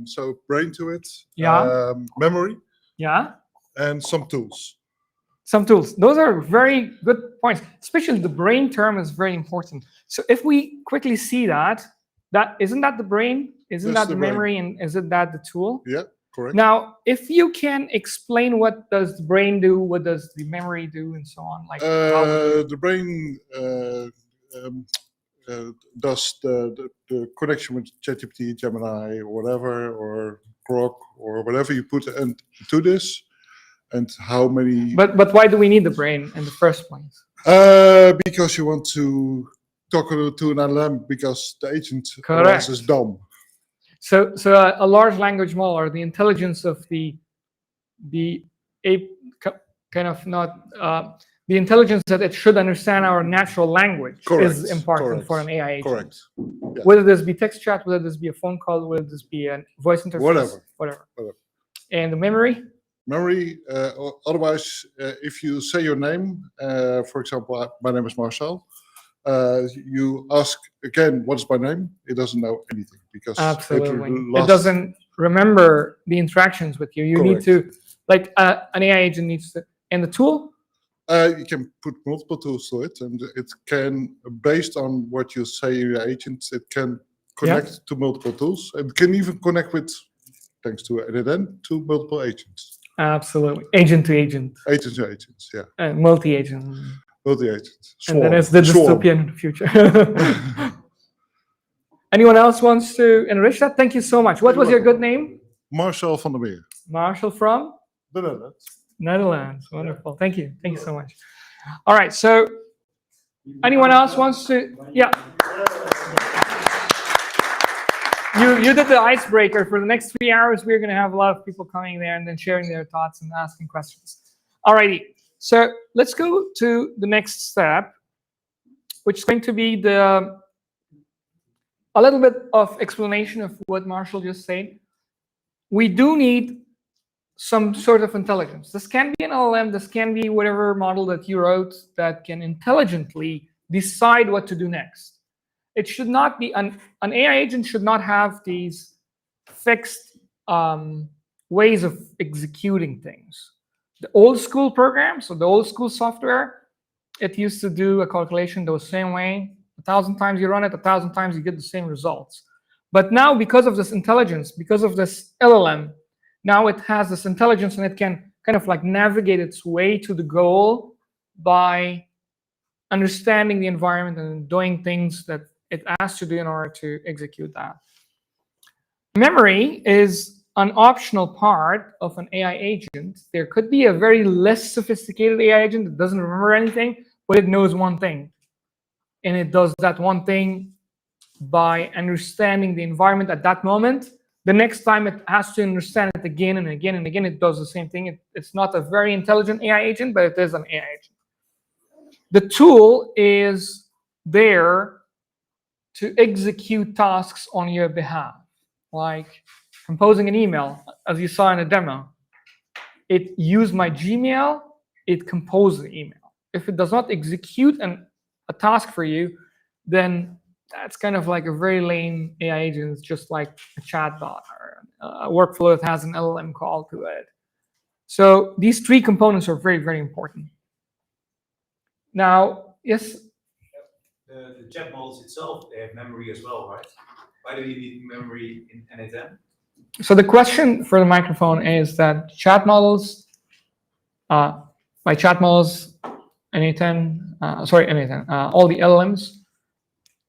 [SPEAKER 9] So brain to it.
[SPEAKER 1] Yeah.
[SPEAKER 9] Memory.
[SPEAKER 1] Yeah.
[SPEAKER 9] And some tools.
[SPEAKER 1] Some tools. Those are very good points. Especially the brain term is very important. So if we quickly see that isn't that the brain? Isn't that the memory? And isn't that the tool?
[SPEAKER 9] Yeah, correct.
[SPEAKER 1] Now, if you can explain what does the brain do, what does the memory do, and so on, like
[SPEAKER 9] the brain does the connection with ChatGPT, Gemini, or whatever, or Grok, or whatever you put into this, and how many.
[SPEAKER 1] But why do we need the brain in the first place?
[SPEAKER 9] Because you want to talk to an LLM because the agent is dumb.
[SPEAKER 1] So a large language model, or the intelligence of the kind of not the intelligence that it should understand our natural language
[SPEAKER 9] Correct,
[SPEAKER 1] is important for an
[SPEAKER 9] correct,
[SPEAKER 1] AI agent.
[SPEAKER 9] Correct. Yeah.
[SPEAKER 1] Whether this be text chat, whether this be a phone call, whether this be a voice interface,
[SPEAKER 9] Whatever.
[SPEAKER 1] And the memory?
[SPEAKER 9] Memory, otherwise, if you say your name, for example, my name is Marcel, you ask again, what's my name? It doesn't know anything because
[SPEAKER 1] Absolutely.
[SPEAKER 9] it
[SPEAKER 1] It doesn't remember the interactions with you. You need to, like an AI agent needs to, and the tool?
[SPEAKER 9] You can put multiple tools to it, and it can, based on what you say in your agents, it can connect to multiple tools. It can even connect with, thanks to n8n, to multiple agents.
[SPEAKER 1] Absolutely. Agent to agent.
[SPEAKER 9] Agent to agents, yeah.
[SPEAKER 1] And multi-agent.
[SPEAKER 9] Multi-agent.
[SPEAKER 1] And then it's the dystopian future. Anyone else wants to enrich that? Thank you so much. What was your good name?
[SPEAKER 9] Marcel van der Meer.
[SPEAKER 1] Marshall from?
[SPEAKER 9] The Netherlands.
[SPEAKER 1] Netherlands. Wonderful. Thank you. Thank you so much. All right. So anyone else wants to? Yeah. You did the icebreaker. For the next 3 hours, we're going to have a lot of people coming there and then sharing their thoughts and asking questions. All righty. So let's go to the next step, which is going to be a little bit of explanation of what Marshall just said. We do need some sort of intelligence. This can be an LLM, this can be whatever model that you wrote that can intelligently decide what to do next. It should not be, an AI agent should not have these fixed ways of executing things. The old school programs, or the old school software, it used to do a calculation the same way. 1,000 times you run it, 1,000 times you get the same results. But now, because of this intelligence, because of this LLM, now it has this intelligence and it can kind of like navigate its way to the goal by understanding the environment and doing things that it asks to do in order to execute that. Memory is an optional part of an AI agent. There could be a very less sophisticated AI agent that doesn't remember anything, but it knows one thing. And it does that one thing by understanding the environment at that moment. The next time it has to understand it again and again and again, it does the same thing. It's not a very intelligent AI agent, but it is an AI agent. The tool is there to execute tasks on your behalf, like composing an email, as you saw in a demo. It used my Gmail, it composed the email. If it does not execute a task for you, then that's kind of like a very lame AI agent. It's just like a chatbot or a workflow that has an LLM call to it. So these three components are very, very important. Now, yes?
[SPEAKER 6] The chat models itself, they have memory as well, right? Why do you need memory in n8n?
[SPEAKER 1] So the question for the microphone is that chat models, by chat models, n8n, all the LLMs,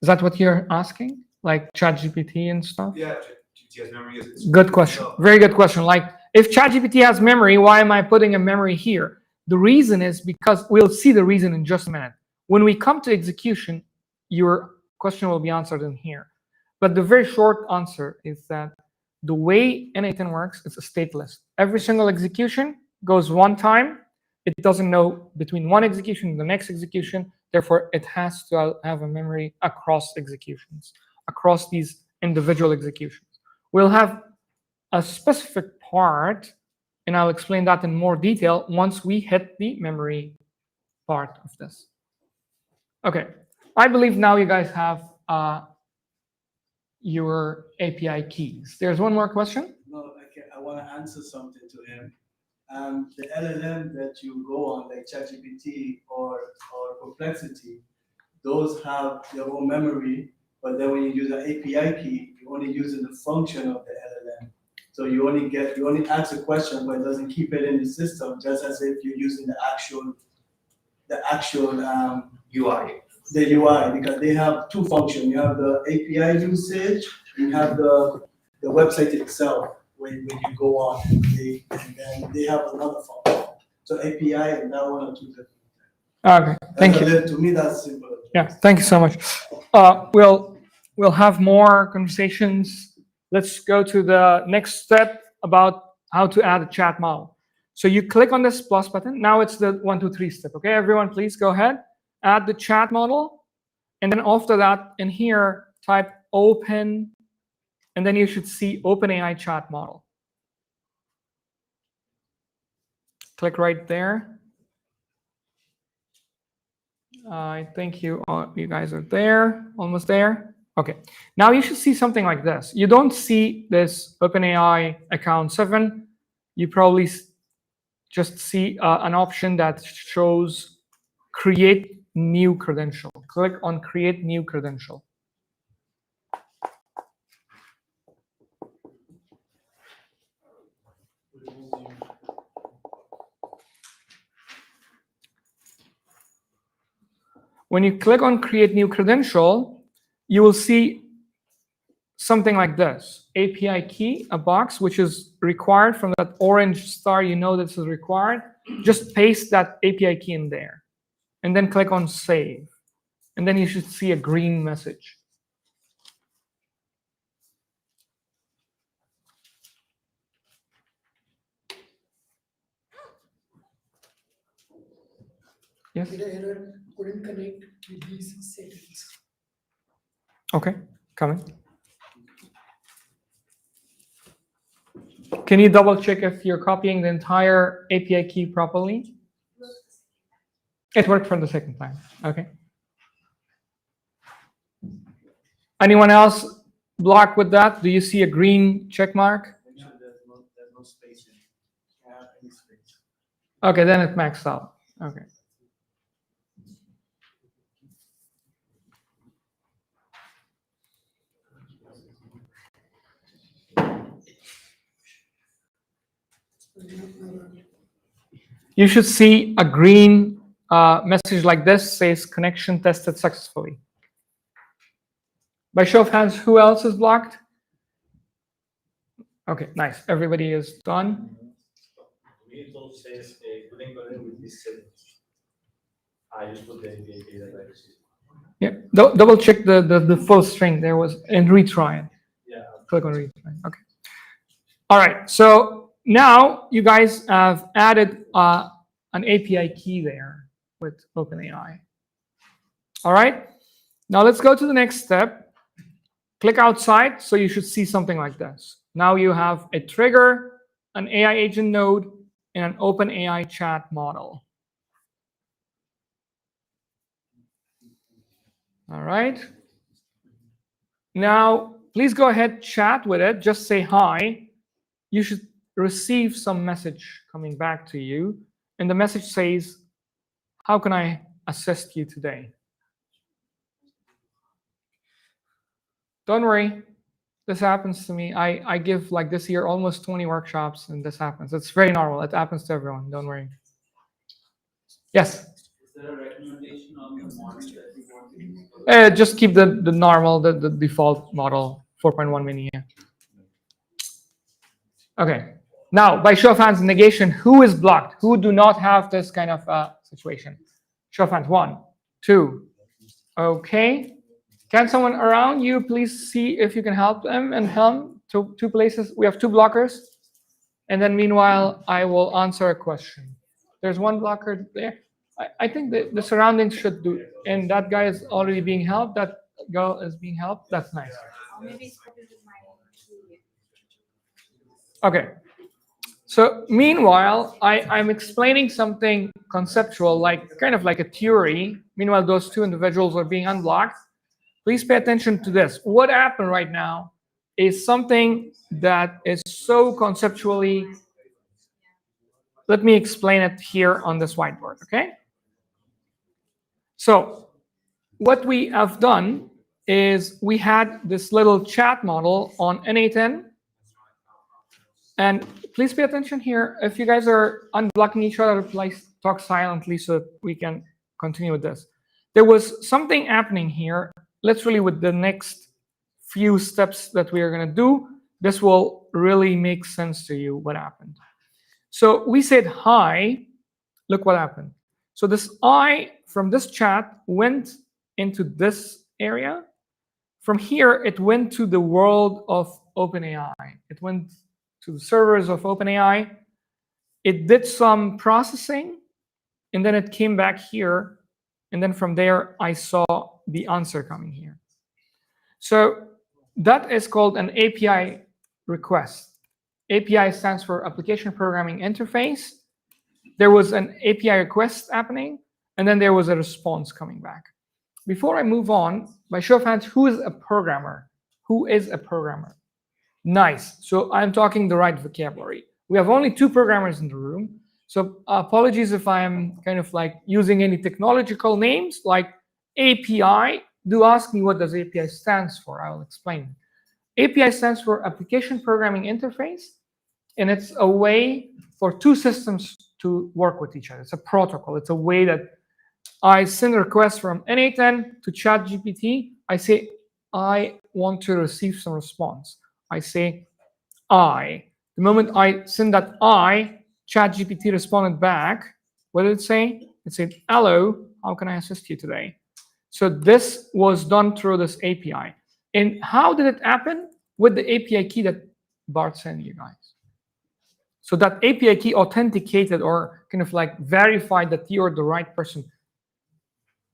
[SPEAKER 1] is that what you're asking? Like ChatGPT and stuff?
[SPEAKER 6] Yeah, ChatGPT has memory.
[SPEAKER 1] Good question. Very good question. Like, if ChatGPT has memory, why am I putting a memory here? The reason is because we'll see the reason in just a minute. When we come to execution, your question will be answered in here. But the very short answer is that the way n8n works is a stateless. Every single execution goes one time. It doesn't know between one execution and the next execution. Therefore, it has to have a memory across executions, across these individual executions. We'll have a specific part, and I'll explain that in more detail once we hit the memory part of this. Okay, I believe now you guys have your API keys. There's one more question?
[SPEAKER 5] No, I want to answer something to him. The LLM that you go on, like ChatGPT or Perplexity, those have their own memory, but then when you use an API key, you're only using the function of the LLM. So you only ask a question, but it doesn't keep it in the system, just as if you're using the actual UI. The UI, because they have two functions. You have the API usage, and you have the website itself. When you go on, and then they have another function. So API and that one are two different things.
[SPEAKER 1] Okay, thank you.
[SPEAKER 5] To me, that's simple.
[SPEAKER 1] Yeah, thank you so much. We'll have more conversations. Let's go to the next step about how to add a chat model. So you click on this plus button. Now it's the 1, 2, 3 step. Okay, everyone, please go ahead. Add the chat model. And then after that, in here, type open. And then you should see OpenAI chat model. Click right there. I think you guys are there, almost there. Okay, now you should see something like this. You don't see this OpenAI account 7. You probably just see an option that shows create new credential. Click on create new credential. When you click on create new credential, you will see something like this. API key, a box which is required from that orange star. You know this is required. Just paste that API key in there. And then click on save. And then you should see a green message. Yes?
[SPEAKER 10] Error, couldn't connect with these settings.
[SPEAKER 1] Okay, coming. Can you double check if you're copying the entire API key properly? It worked for the second time. Okay. Anyone else blocked with that? Do you see a green check mark?
[SPEAKER 5] There's no space in it. Can't have any space.
[SPEAKER 1] Okay, then it maxed out. Okay. You should see a green message like this, says connection tested successfully. By show of hands, who else is blocked? Okay, nice. Everybody is done.
[SPEAKER 6] To me, it also says couldn't connect with this settings. I just put the API key that I received.
[SPEAKER 1] Yeah, double check the full string. There was, and retry it.
[SPEAKER 6] Yeah.
[SPEAKER 1] Click on retry. Okay. All right. So now you guys have added an API key there with OpenAI. All right. Now let's go to the next step. Click outside. So you should see something like this. Now you have a trigger, an AI agent node, and an OpenAI chat model. All right. Now, please go ahead, chat with it. Just say hi. You should receive some message coming back to you. And the message says, how can I assist you today? Don't worry. This happens to me. I give, like this year, almost 20 workshops, and this happens. It's very normal. It happens to everyone. Don't worry. Yes?
[SPEAKER 11] Is there a recommendation on the model that you want to use?
[SPEAKER 1] Just keep the normal, the default model, 4.1 mini. Yeah. Okay. Now, by show of hands, negation, who is blocked? Who do not have this kind of situation? Show of hands. 1, 2. Okay. Can someone around you please see if you can help them and help two places? We have 2 blockers. And then meanwhile, I will answer a question. There's 1 blocker there. I think the surroundings should do. And that guy is already being helped. That girl is being helped. That's nice. Okay. So meanwhile, I'm explaining something conceptual, like kind of like a theory. Meanwhile, those 2 individuals are being unblocked. Please pay attention to this. What happened right now is something that is so conceptually. Let me explain it here on this whiteboard, okay? So what we have done is we had this little chat model on n8n. And please pay attention here. If you guys are unblocking each other, please talk silently so that we can continue with this. There was something happening here. Literally with the next few steps that we are going to do, this will really make sense to you what happened. So we said hi. Look what happened. So this I from this chat went into this area. From here, it went to the world of OpenAI. It went to the servers of OpenAI. It did some processing, and then it came back here. And then from there, I saw the answer coming here. So that is called an API request. API stands for Application Programming Interface. There was an API request happening, and then there was a response coming back. Before I move on, by show of hands, who is a programmer? Who is a programmer? Nice. So I'm talking the right vocabulary. We have only 2 programmers in the room. So apologies if I'm kind of like using any technological names like API. Do ask me what does API stands for. I will explain. API stands for Application Programming Interface, and it's a way for 2 systems to work with each other. It's a protocol. It's a way that I send a request from n8n to ChatGPT. I say, I want to receive some response. I say, I. The moment I send that ChatGPT responded back. What did it say? It said, hello, how can I assist you today? So this was done through this API. And how did it happen? With the API key that Bart sent you guys. So that API key authenticated or kind of like verified that you're the right person,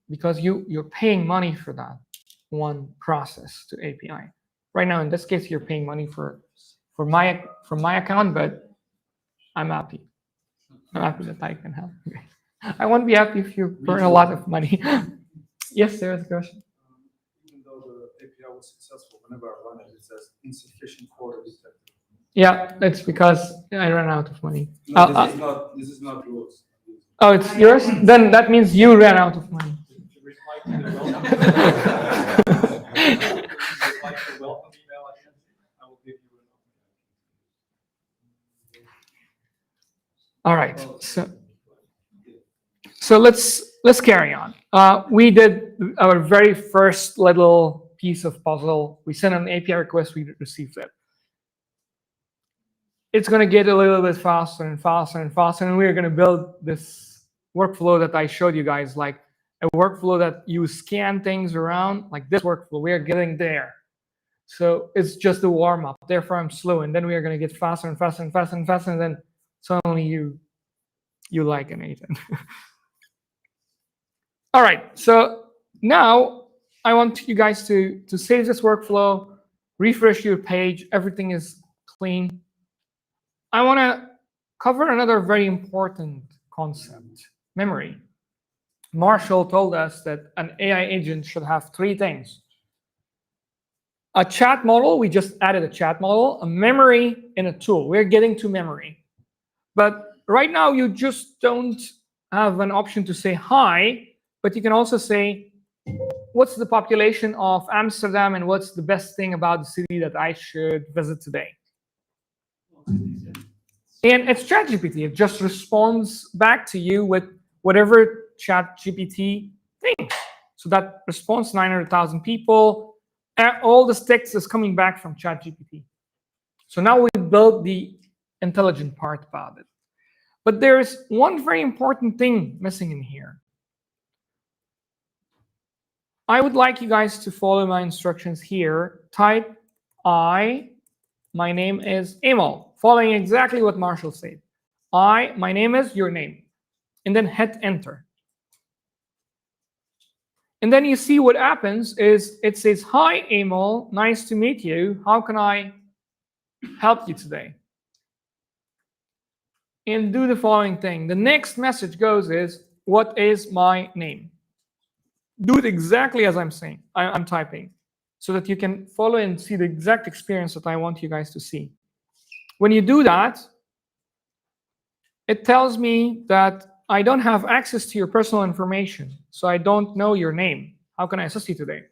[SPEAKER 1] because you're paying money for that one process to API. Right now, in this case, you're paying money for my account, but I'm happy. I'm happy that I can help. I won't be happy if you burn a lot of money. Yes, there is a question.
[SPEAKER 7] Even though the API was successful, whenever I run it, it says insufficient quota detected.
[SPEAKER 1] Yeah, that's because I ran out of money.
[SPEAKER 7] No, this is not yours.
[SPEAKER 1] Oh, it's yours? Then that means you ran out of money. All right, so let's carry on. We did our very first little piece of puzzle. We sent an API request, we received it. It's going to get a little bit faster and faster and faster, and we're going to build this workflow that I showed you guys, like a workflow that you scan things around, like this workflow. We are getting there. So it's just a warm-up. Therefore, I'm slow, and then we are going to get faster and faster and faster and faster, and then suddenly you like an 8n. All right, so now I want you guys to save this workflow, refresh your page, everything is clean. I want to cover another very important concept, memory. Marshall told us that an AI agent should have 3 things. A chat model, we just added a chat model, a memory, and a tool. We're getting to memory. But right now, you just don't have an option to say hi, but you can also say, what's the population of Amsterdam and what's the best thing about the city that I should visit today? And it's ChatGPT. It just responds back to you with whatever ChatGPT thinks. So that response, 900,000 people, all this text is coming back from ChatGPT. So now we built the intelligent part about it. But there's one very important thing missing in here. I would like you guys to follow my instructions here. Type my name is Aemal, following exactly what Marshall said. My name is your name. And then hit enter. And then you see what happens is it says, hi, Aemal, nice to meet you. How can I help you today? And do the following thing. The next message goes is, what is my name? Do it exactly as I'm saying, I'm typing, so that you can follow and see the exact experience that I want you guys to see. When you do that, it tells me that I don't have access to your personal information, so I don't know your name. How can I assist you today?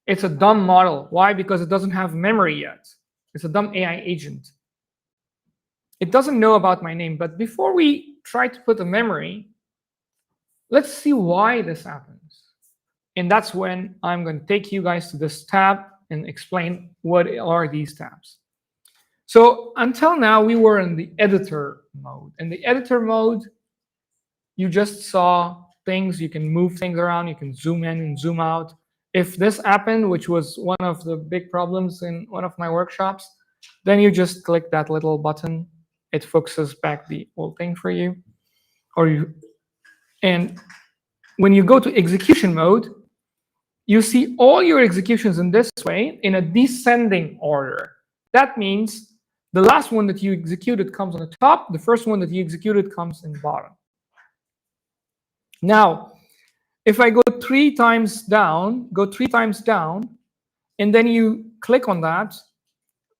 [SPEAKER 1] It's a dumb model. Why? Because it doesn't have memory yet. It's a dumb AI agent. It doesn't know about my name, but before we try to put a memory, let's see why this happens. And that's when I'm going to take you guys to this tab and explain what are these tabs. So until now, we were in the editor mode. In the editor mode, you just saw things. You can move things around. You can zoom in and zoom out. If this happened, which was one of the big problems in one of my workshops, then you just click that little button it focuses back the whole thing for you. And when you go to execution mode, you see all your executions in this way in a descending order. That means the last one that you executed comes on the top, the first one that you executed comes in the bottom. Now, if I go 3 times down, and then you click on that,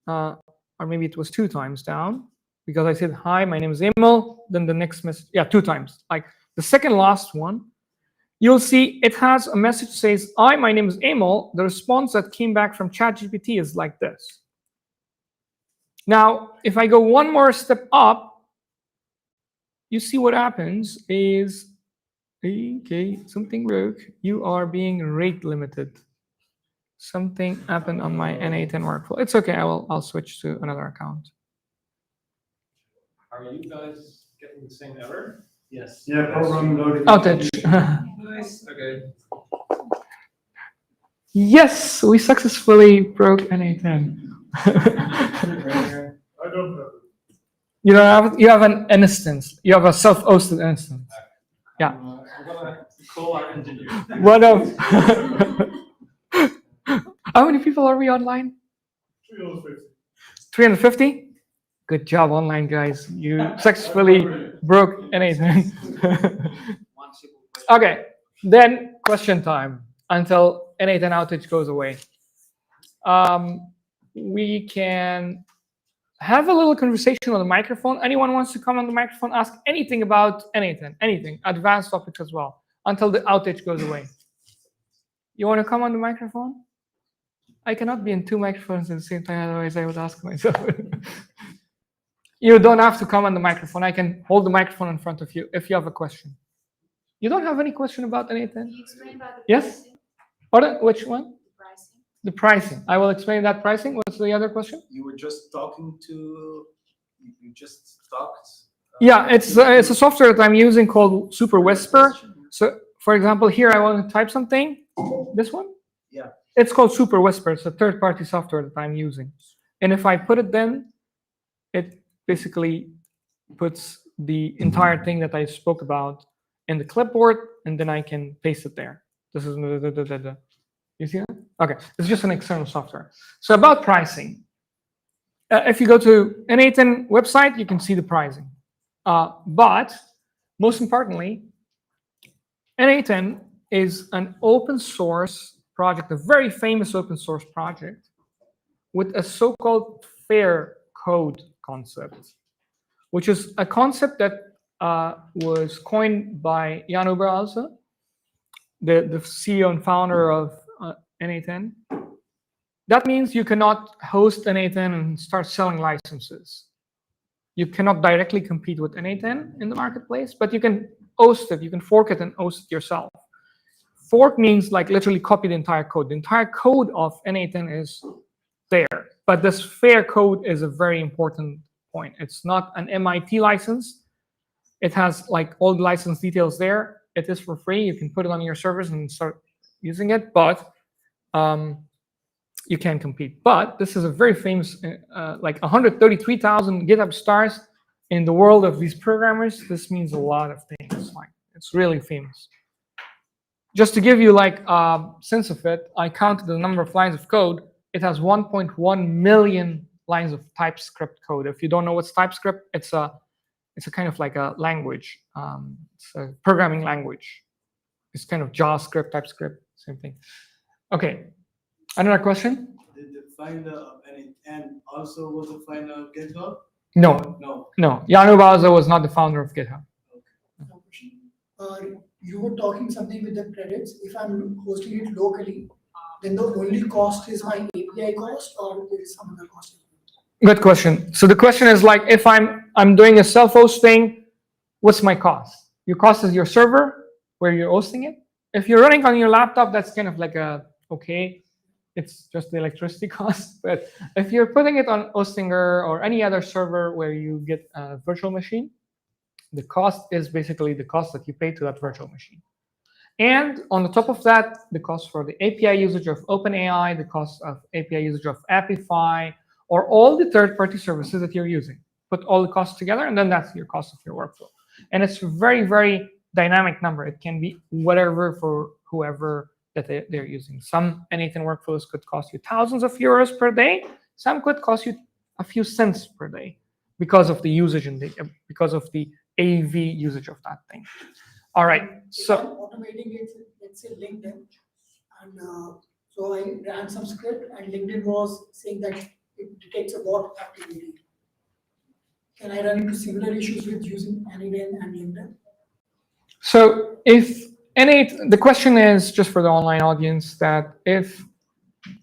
[SPEAKER 1] or maybe it was 2 times down, because I said, hi, my name is Aemal, then the next message, yeah, 2 times. Like the second last one, you'll see it has a message that says, hi, my name is Aemal. The response that came back from ChatGPT is like this. Now, if I go one more step up, you see what happens is, okay, something broke. You are being rate limited. Something happened on my n8n workflow. It's okay, I'll switch to another account.
[SPEAKER 3] Are you guys getting the same error?
[SPEAKER 5] Yes. Yeah, program loading.
[SPEAKER 1] Outage.
[SPEAKER 3] Nice. Okay.
[SPEAKER 1] Yes, we successfully broke n8n.
[SPEAKER 5] I don't know.
[SPEAKER 1] You have an instance. You have a self-hosted instance. Yeah.
[SPEAKER 3] I'm gonna call our engineer.
[SPEAKER 1] One of. How many people are we online?
[SPEAKER 5] 350.
[SPEAKER 1] 350? Good job online, guys. You successfully broke n8n. Okay, then question time until n8n outage goes away. We can have a little conversation on the microphone. Anyone wants to come on the microphone, ask anything about n8n, anything, advanced topics as well, until the outage goes away. You want to come on the microphone? I cannot be in 2 microphones at the same time, otherwise I would ask myself. You don't have to come on the microphone. I can hold the microphone in front of you if you have a question. You don't have any question about n8n? Yes? What? Which one? The pricing. I will explain that pricing. What's the other question?
[SPEAKER 7] You were just talking to, you just talked.
[SPEAKER 1] Yeah, it's a software that I'm using called Super Whisper. So, for example, here I want to type something. This one?
[SPEAKER 7] Yeah.
[SPEAKER 1] It's called Super Whisper. It's a third-party software that I'm using. And if I put it then, it basically puts the entire thing that I spoke about in the clipboard, and then I can paste it there. This is you see that? Okay, it's just an external software. So about pricing, if you go to n8n website, you can see the pricing. But most importantly, n8n is an open source project, a very famous open source project with a so-called fair code concept, which is a concept that was coined by Jan Oberhauser, the CEO and founder of n8n. That means you cannot host n8n and start selling licenses. You cannot directly compete with n8n in the marketplace, but you can host it. You can fork it and host it yourself. Fork means like literally copy the entire code. The entire code of n8n is there, but this fair code is a very important point. It's not an MIT license. It has like all the license details there. It is for free. You can put it on your servers and start using it, but you can compete. But this is a very famous, like 133,000 GitHub stars in the world of these programmers. This means a lot of things. Like it's really famous. Just to give you like a sense of it, I counted the number of lines of code. It has 1.1 million lines of TypeScript code. If you don't know what's TypeScript, it's a kind of like a language. It's a programming language. It's kind of JavaScript, TypeScript, same thing. Okay, another question?
[SPEAKER 5] Did the finder of n8n also was a finder of GitHub?
[SPEAKER 1] No.
[SPEAKER 5] No.
[SPEAKER 1] No, Jan Oberhauser was not the founder of GitHub.
[SPEAKER 10] You were talking something with the credits. If I'm hosting it locally, then the only cost is my API cost, or there is some other cost?
[SPEAKER 1] Good question. So the question is like, if I'm doing a self-hosting, what's my cost? Your cost is your server, where you're hosting it. If you're running on your laptop, that's kind of like okay, it's just the electricity cost. But if you're putting it on Hostinger or any other server where you get a virtual machine, the cost is basically the cost that you pay to that virtual machine. And on the top of that, the cost for the API usage of OpenAI, the cost of API usage of Apify, or all the third-party services that you're using. put all the costs together, and then that's your cost of your workflow. And it's a very, very dynamic number. It can be whatever for whoever that they're using. Some n8n workflows could cost you thousands of euros per day. Some could cost you a few cents per day because of the usage and because of the AV usage of that thing. All right, so
[SPEAKER 10] I'm automating it, let's say LinkedIn, and so I ran some script, and LinkedIn was saying that it detects a bot activity. Can I run into similar issues with using n8n and LinkedIn?
[SPEAKER 1] So if n8, the question is just for the online audience that if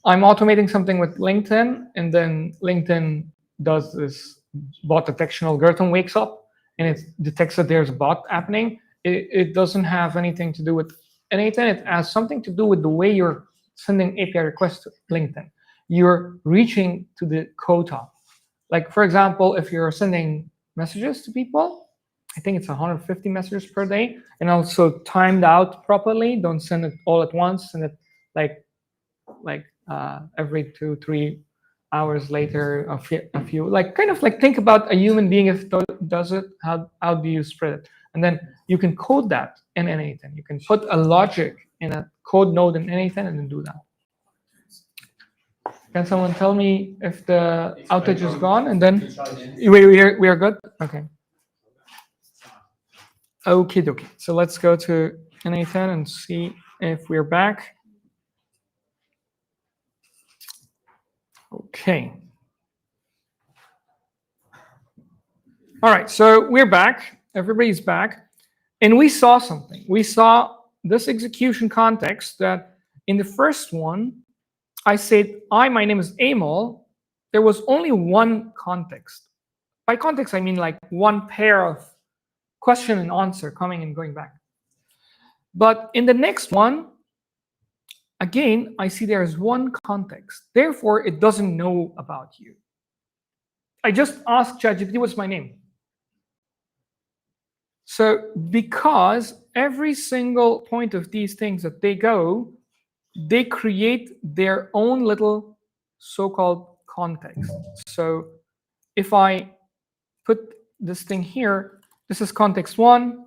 [SPEAKER 1] I'm automating something with LinkedIn and then LinkedIn does this bot detection algorithm, wakes up and it detects that there's a bot happening, it doesn't have anything to do with n8n. It has something to do with the way you're sending API requests to LinkedIn. You're reaching to the quota. Like, for example, if you're sending messages to people, I think it's 150 messages per day, and also timed out properly. Don't send it all at once. Send it like every 2-3 hours later, a few. Like, kind of like think about a human being if does it. How do you spread it? And then you can code that in n8n. You can put a logic in a code node in n8n and then do that. Can someone tell me if the outage is gone? And then we are good. Okay. Okay, dokie. So let's go to n8n and see if we're back. Okay. All right, so we're back. Everybody's back. And we saw something. We saw this execution context that in the first one, I said, my name is Aemal. There was only one context. By context, I mean like one pair of question and answer coming and going back. But in the next one, again, I see there is one context. Therefore, it doesn't know about you. I just asked ChatGPT, what's my name? So because every single point of these things that they go, they create their own little so-called context. So if I put this thing here, this is context 1.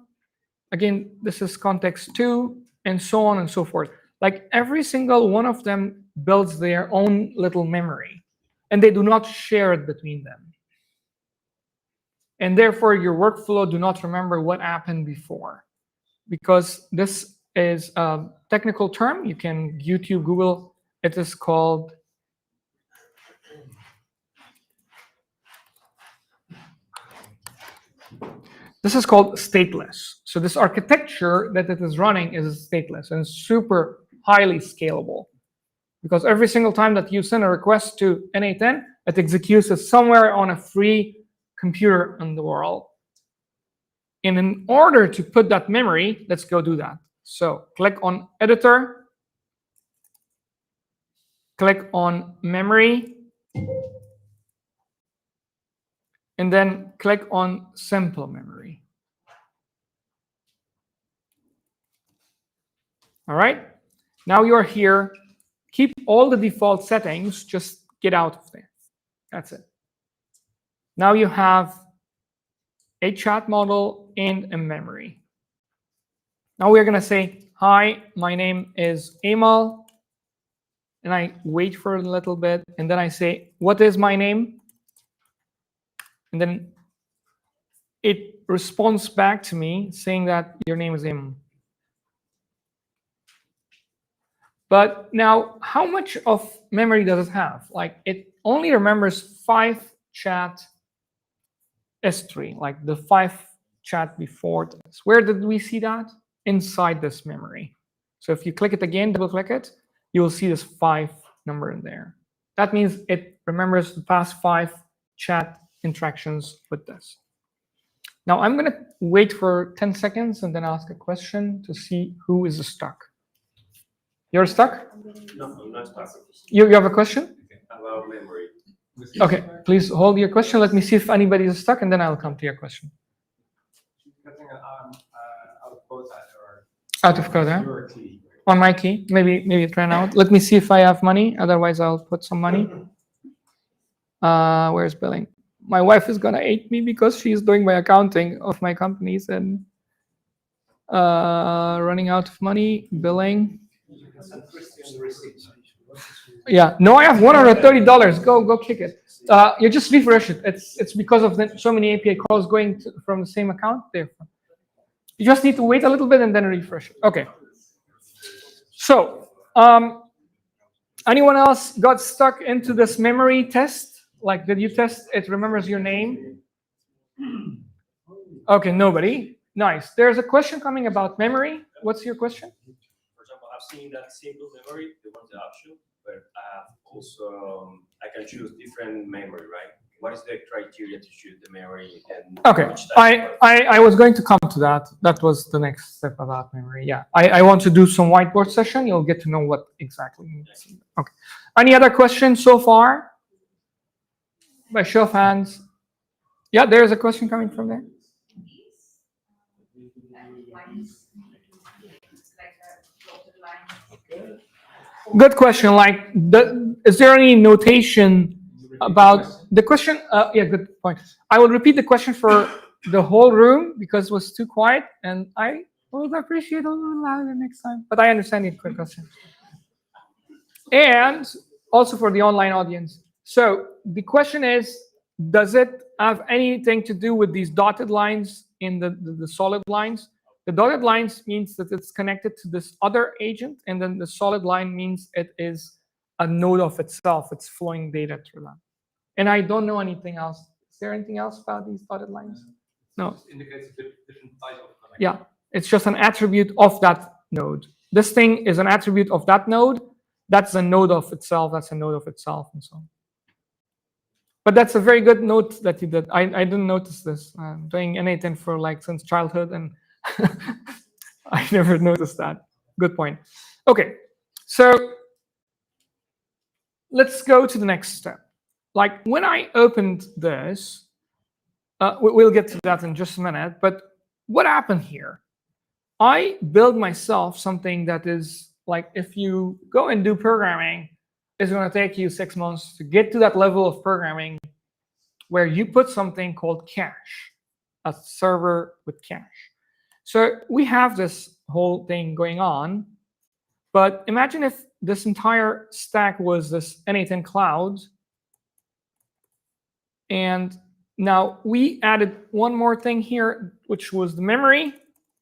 [SPEAKER 1] Again, this is context 2, and so on and so forth. Like every single one of them builds their own little memory, and they do not share it between them. And therefore, your workflow do not remember what happened before, because this is a technical term. You can YouTube, Google. It is called stateless. So this architecture that it is running is stateless and super highly scalable, because every single time that you send a request to n8n, it executes it somewhere on a free computer in the world. And in order to put that memory, let's go do that. So click on editor, click on memory, and then click on simple memory. All right, now you're here. Keep all the default settings, just get out of there. That's it. Now you have a chat model and a memory. Now we're going to say, hi, my name is Aemal. And I wait for a little bit. And then I say, what is my name? And then it responds back to me saying that your name is Aemal. But now, how much of memory does it have? Like, it only remembers 5 chat history, like the 5 chat before this. Where did we see that? Inside this memory. So if you click it again, double click it, you will see this 5 number in there. That means it remembers the past 5 chat interactions with this. Now I'm going to wait for 10 seconds and then ask a question to see who is stuck. You're stuck?
[SPEAKER 8] No, I'm not stuck.
[SPEAKER 1] You have a question?
[SPEAKER 8] About memory.
[SPEAKER 1] Okay, please hold your question. Let me see if anybody is stuck, and then I'll come to your question. Out of quota. On my key. Maybe it ran out. Let me see if I have money. Otherwise, I'll put some money. Where's billing? my wife is gonna hate me because she's doing my accounting of my companies and running out of money, billing. Yeah, no, I have $130. Go kick it. You just refresh it. It's because of so many API calls going from the same account. There, you just need to wait a little bit and then refresh it. Okay. So, anyone else got stuck into this memory test? Like, did you test it remembers your name? Okay, nobody. Nice. There's a question coming about memory. What's your question?
[SPEAKER 12] For example, I've seen that simple memory, the one that option, but I have also I can choose different memory, right? What is the criteria to choose the memory? And
[SPEAKER 1] Okay,
[SPEAKER 12] which type
[SPEAKER 1] I was going to come to that. That was the next step about memory. Yeah, I want to do some whiteboard session. You'll get to know what exactly means. Okay. Any other questions so far? By show of hands. Yeah, there's a question coming from there. Good question. Like, is there any notation about the question? Yeah, good point. I will repeat the question for the whole room because it was too quiet, and I would appreciate a little louder next time. But I understand the question. And also for the online audience. So the question is, does it have anything to do with these dotted lines in the solid lines? The dotted lines means that it's connected to this other agent, and then the solid line means it is a node of itself. It's flowing data through that. And I don't know anything else. Is there anything else about these dotted lines? No.
[SPEAKER 7] It indicates a different type of connection.
[SPEAKER 1] Yeah, it's just an attribute of that node. This thing is an attribute of that node. That's a node of itself. That's a node of itself, and so on. But that's a very good note that you did. I didn't notice this. I'm doing n8n for like since childhood, and I never noticed that. Good point. Okay, so let's go to the next step. Like when I opened this, we'll get to that in just a minute, but what happened here? I built myself something that is like, if you go and do programming, it's going to take you 6 months to get to that level of programming where you put something called cache, a server with cache. So we have this whole thing going on, but imagine if this entire stack was this n8n cloud, and now we added one more thing here, which was the memory,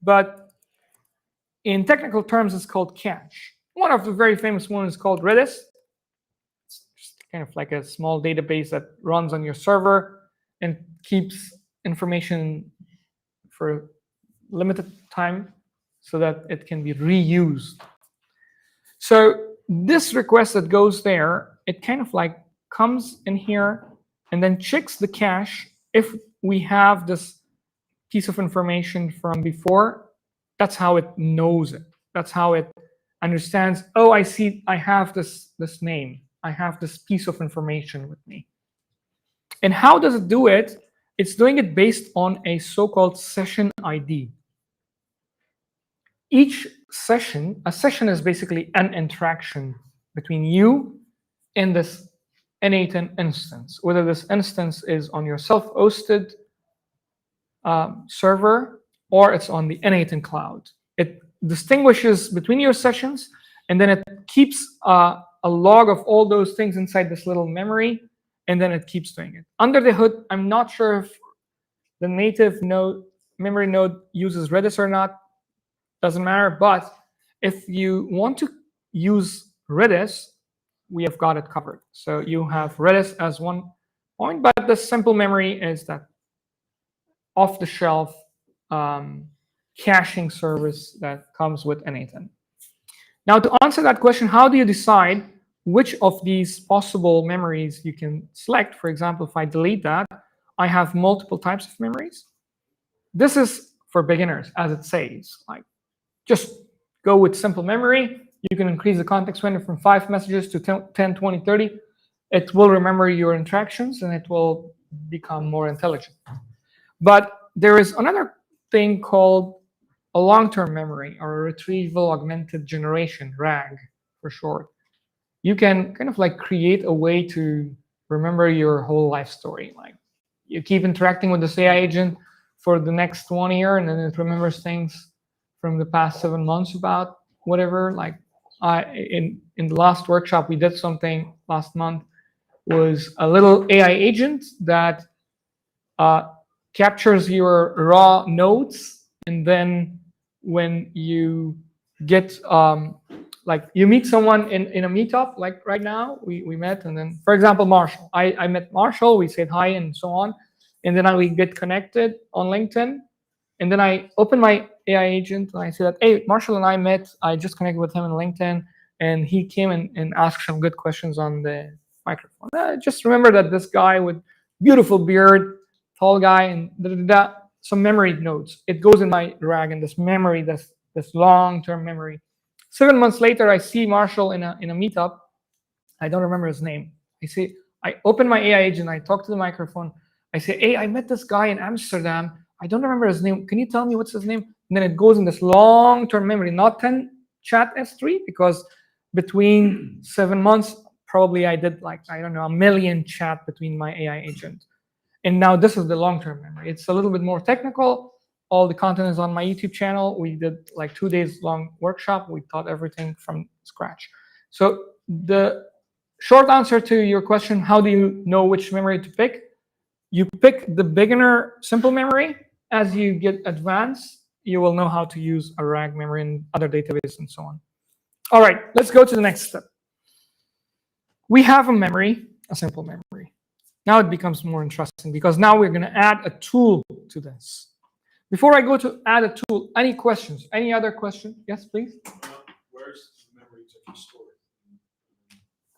[SPEAKER 1] but in technical terms, it's called cache. One of the very famous ones is called Redis. It's just kind of like a small database that runs on your server and keeps information for limited time so that it can be reused. So this request that goes there, it kind of like comes in here and then checks the cache if we have this piece of information from before. That's how it knows it. That's how it understands, oh, I see, I have this name. I have this piece of information with me. And how does it do it? It's doing it based on a so-called session ID. Each session, a session is basically an interaction between you and this n8n instance, whether this instance is on your self-hosted server or it's on the n8n cloud. It distinguishes between your sessions, and then it keeps a log of all those things inside this little memory, and then it keeps doing it. Under the hood, I'm not sure if the native node, memory node uses Redis or not. Doesn't matter, but if you want to use Redis, we have got it covered. So you have Redis as one point, but the simple memory is that off-the-shelf caching service that comes with n8n. Now, to answer that question, how do you decide which of these possible memories you can select? For example, if I delete that, I have multiple types of memories. This is for beginners, as it says. Like, just go with simple memory. You can increase the context window from 5 messages to 10, 20, 30. It will remember your interactions, and it will become more intelligent. But there is another thing called a long-term memory, or a retrieval augmented generation, RAG for short. You can kind of like create a way to remember your whole life story. Like, you keep interacting with this AI agent for the next 1 year, and then it remembers things from the past 7 months about whatever. Like in the last workshop, we did something last month, was a little AI agent that captures your raw notes, and then when you get like you meet someone in a meetup, like right now we met, and then for example Marshall, I met Marshall, we said hi and so on, and then we get connected on LinkedIn, and then I open my AI agent and I say that, hey, Marshall and I met, I just connected with him on LinkedIn, and he came and asked some good questions on the microphone. Just remember that this guy with beautiful beard, tall guy, and some memory nodes. It goes in my RAG, and this memory, this long-term memory. 7 months later, I see Marshall in a meetup. I don't remember his name. I open my AI agent, I talk to the microphone. I say, hey, I met this guy in Amsterdam. I don't remember his name. Can you tell me what's his name? And then it goes in this long-term memory, not 10 chat S3, because between 7 months, probably I did like, I don't know, 1 million chat between my AI agent. And now this is the long-term memory. It's a little bit more technical. All the content is on my YouTube channel. We did like 2 days long workshop. We taught everything from scratch. So the short answer to your question, how do you know which memory to pick? You pick the beginner simple memory. As you get advanced, you will know how to use a RAG memory and other databases and so on. All right, let's go to the next step. We have a memory, a simple memory. Now it becomes more interesting because now we're going to add a tool to this. Before I go to add a tool, any questions? Any other question? Yes, please.
[SPEAKER 7] Where's the memory to be stored?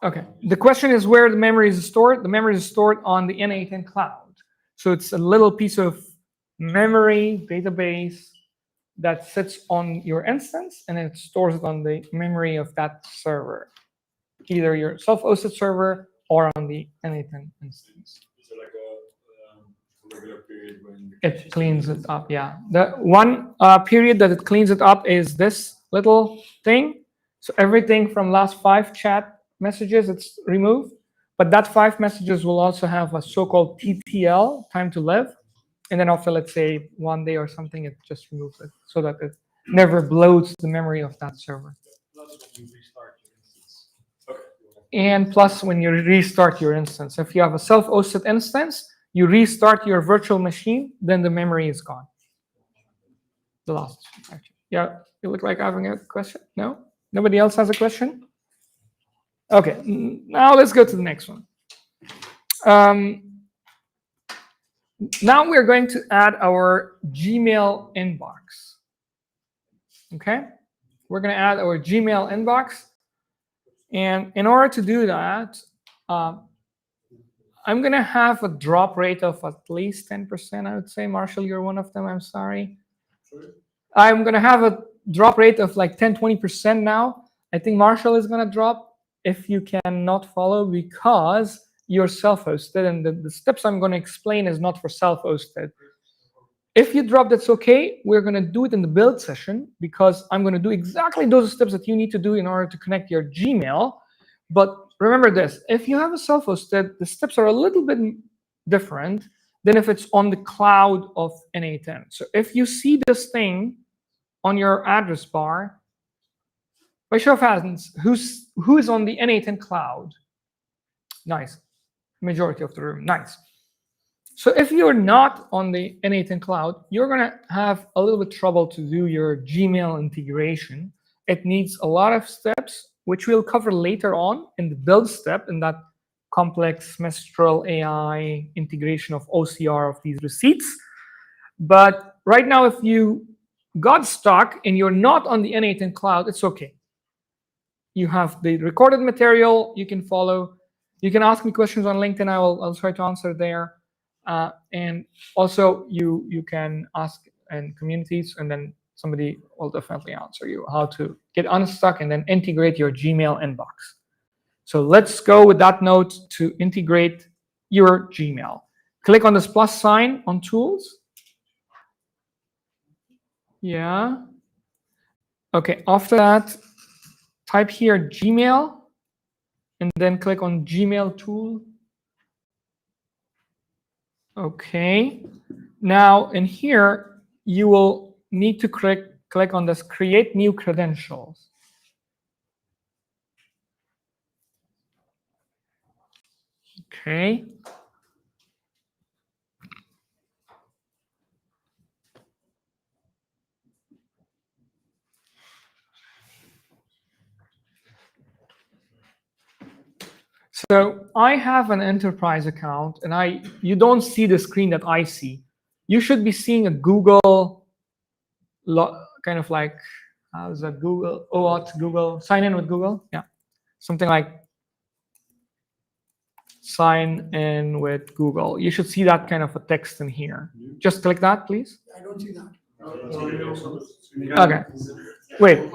[SPEAKER 1] Okay. The question is where the memory is stored. The memory is stored on the n8n cloud. So it's a little piece of memory database that sits on your instance, and it stores it on the memory of that server, either your self-hosted server or on the n8n instance.
[SPEAKER 7] Is there like a regular period when
[SPEAKER 1] it cleans it up? Yeah. The one period that it cleans it up is this little thing. So everything from last 5 chat messages, it's removed. But that 5 messages will also have a so-called TTL, time to live. And then after, let's say, 1 day or something, it just removes it so that it never bloats the memory of that server. And plus, when you restart your instance, if you have a self-hosted instance, you restart your virtual machine, then the memory is gone. The last, actually. Yeah, you look like having a question. No? Nobody else has a question? Okay, now let's go to the next one. Now we're going to add our Gmail inbox. Okay? We're going to add our Gmail inbox. And in order to do that, I'm going to have a drop rate of at least 10%, I would say. Marshall, you're one of them. I'm sorry. I'm going to have a drop rate of like 10-20% now. I think Marshall is going to drop if you cannot follow because you're self-hosted. And the steps I'm going to explain is not for self-hosted. If you drop, that's okay. We're going to do it in the build session because I'm going to do exactly those steps that you need to do in order to connect your Gmail. But remember this, if you have a self-hosted, the steps are a little bit different than if it's on the cloud of n8n. So if you see this thing on your address bar, by show of hands, who is on the n8n cloud? Nice. Majority of the room. Nice. So if you're not on the n8n cloud, you're going to have a little bit trouble to do your Gmail integration. It needs a lot of steps, which we'll cover later on in the build step, in that complex Mistral AI integration of OCR of these receipts. But right now, if you got stuck and you're not on the n8n cloud, it's okay. You have the recorded material you can follow. You can ask me questions on LinkedIn. I'll try to answer there. And also you can ask in communities, and then somebody will definitely answer you how to get unstuck and then integrate your Gmail inbox. So let's go with that note to integrate your Gmail. Click on this plus sign on tools. Yeah. Okay, after that, type here Gmail and then click on Gmail tool. Okay. Now in here, you will need to click on this create new credentials. Okay. So I have an enterprise account, and you don't see the screen that I see. You should be seeing a Google kind of like, how's that, Google OAuth, Google sign in with Google, yeah, something like sign in with Google. You should see that kind of a text in here. Just click that, please.
[SPEAKER 10] I don't see that.
[SPEAKER 1] Okay. Wait.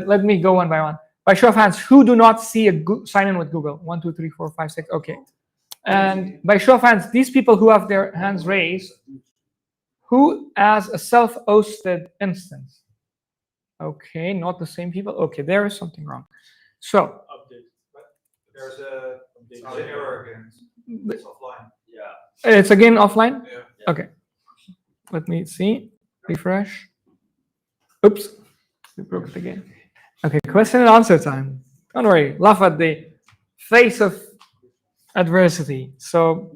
[SPEAKER 1] Let me go one by one. By show of hands, who do not see a sign in with Google? 1, 2, 3, 4, 5, 6. Okay. And by show of hands, these people who have their hands raised, who has a self-hosted instance? Okay, not the same people. Okay, there is something wrong. So
[SPEAKER 6] There's a error again. It's offline.
[SPEAKER 12] Yeah.
[SPEAKER 1] it's again offline?
[SPEAKER 6] Yeah.
[SPEAKER 1] Okay. Let me see. Refresh. Oops. We broke it again. Okay, question and answer time. Don't worry. Laugh at the face of adversity. So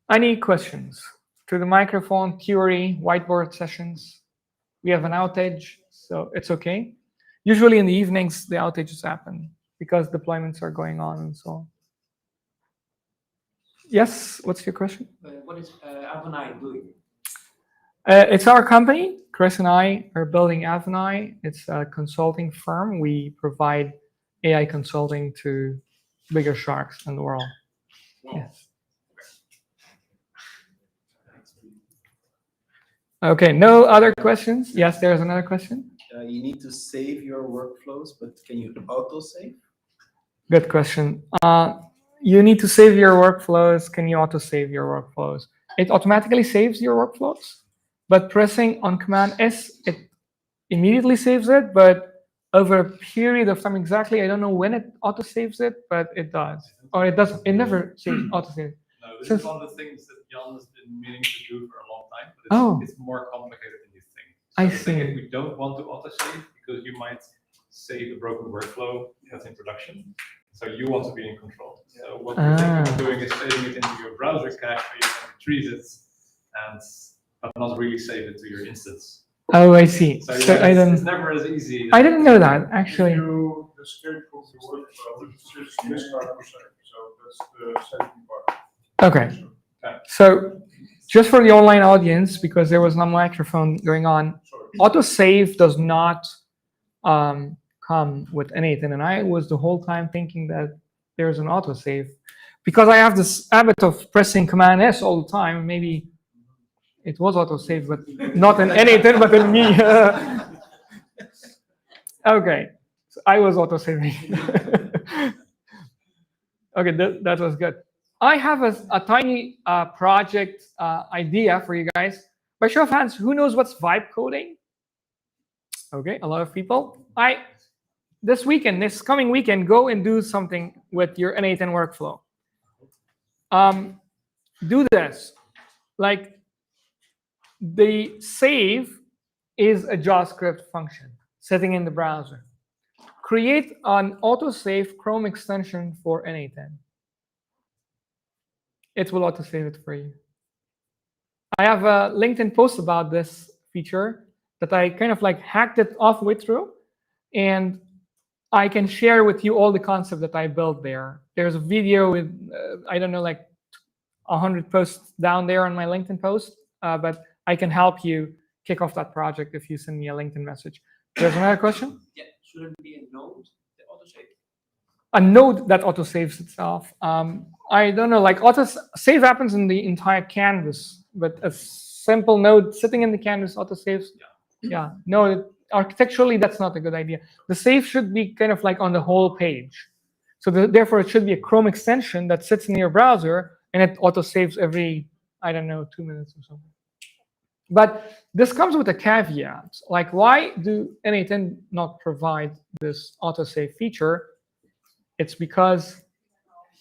[SPEAKER 1] I need questions. To the microphone, Curie, whiteboard sessions. We have an outage, so it's okay. Usually in the evenings, the outages happen because deployments are going on and so on. Yes, what's your question?
[SPEAKER 8] What is Avanai doing?
[SPEAKER 1] It's our company. Chris and I are building Avanai. It's a consulting firm. We provide AI consulting to bigger sharks in the world. Yes. Okay, no other questions? Yes, there's another question.
[SPEAKER 11] You need to save your workflows, but can you auto-save?
[SPEAKER 1] Good question. You need to save your workflows. Can you auto-save your workflows? It automatically saves your workflows, but pressing on Command S, it immediately saves it, but over a period of time, exactly, I don't know when it auto-saves it, but it does. Or it doesn't. It never saves auto-save.
[SPEAKER 3] No, this is one of the things that Jan has been meaning to do for a long time, but it's more complicated than you think. So
[SPEAKER 1] I
[SPEAKER 3] the thing is,
[SPEAKER 1] see.
[SPEAKER 3] we don't want to auto-save because you might save a broken workflow that's in production. So you want to be in control. So what we're thinking of doing is saving it into your browser cache where you can retrieve it, but not really save it to your instance.
[SPEAKER 1] Oh, I see.
[SPEAKER 3] So,
[SPEAKER 1] So
[SPEAKER 3] it's never as easy.
[SPEAKER 1] I didn't know that, actually.
[SPEAKER 7] If you escape from the workflow, it's just discard per second. So that's the safety part.
[SPEAKER 1] Okay. So just for the online audience, because there was no microphone going on, autosave does not come with n8n, and I was the whole time thinking that there's an autosave. Because I have this habit of pressing Command S all the time, maybe it was autosave, but not in n8n, but in me. Okay, so I was autosaving. Okay, that was good. I have a tiny project idea for you guys. By show of hands, who knows what's vibe coding? Okay, a lot of people. This coming weekend, go and do something with your n8n workflow. Do this. Like, the save is a JavaScript function sitting in the browser. Create an autosave Chrome extension for n8n. It will autosave it for you. I have a LinkedIn post about this feature that I kind of like hacked it halfway through, and I can share with you all the concept that I built there. There's a video with, I don't know, like 100 posts down there on my LinkedIn post, but I can help you kick off that project if you send me a LinkedIn message. There's another question?
[SPEAKER 8] Yeah, shouldn't it be a node that autosave?
[SPEAKER 1] A node that autosaves itself. I don't know, like autosave happens in the entire canvas, but a simple node sitting in the canvas autosaves. Yeah, no, architecturally, that's not a good idea. The save should be kind of like on the whole page. So therefore, it should be a Chrome extension that sits in your browser and it autosaves every, I don't know, 2 minutes or something. But this comes with a caveat. Like, why do n8n not provide this autosave feature? It's because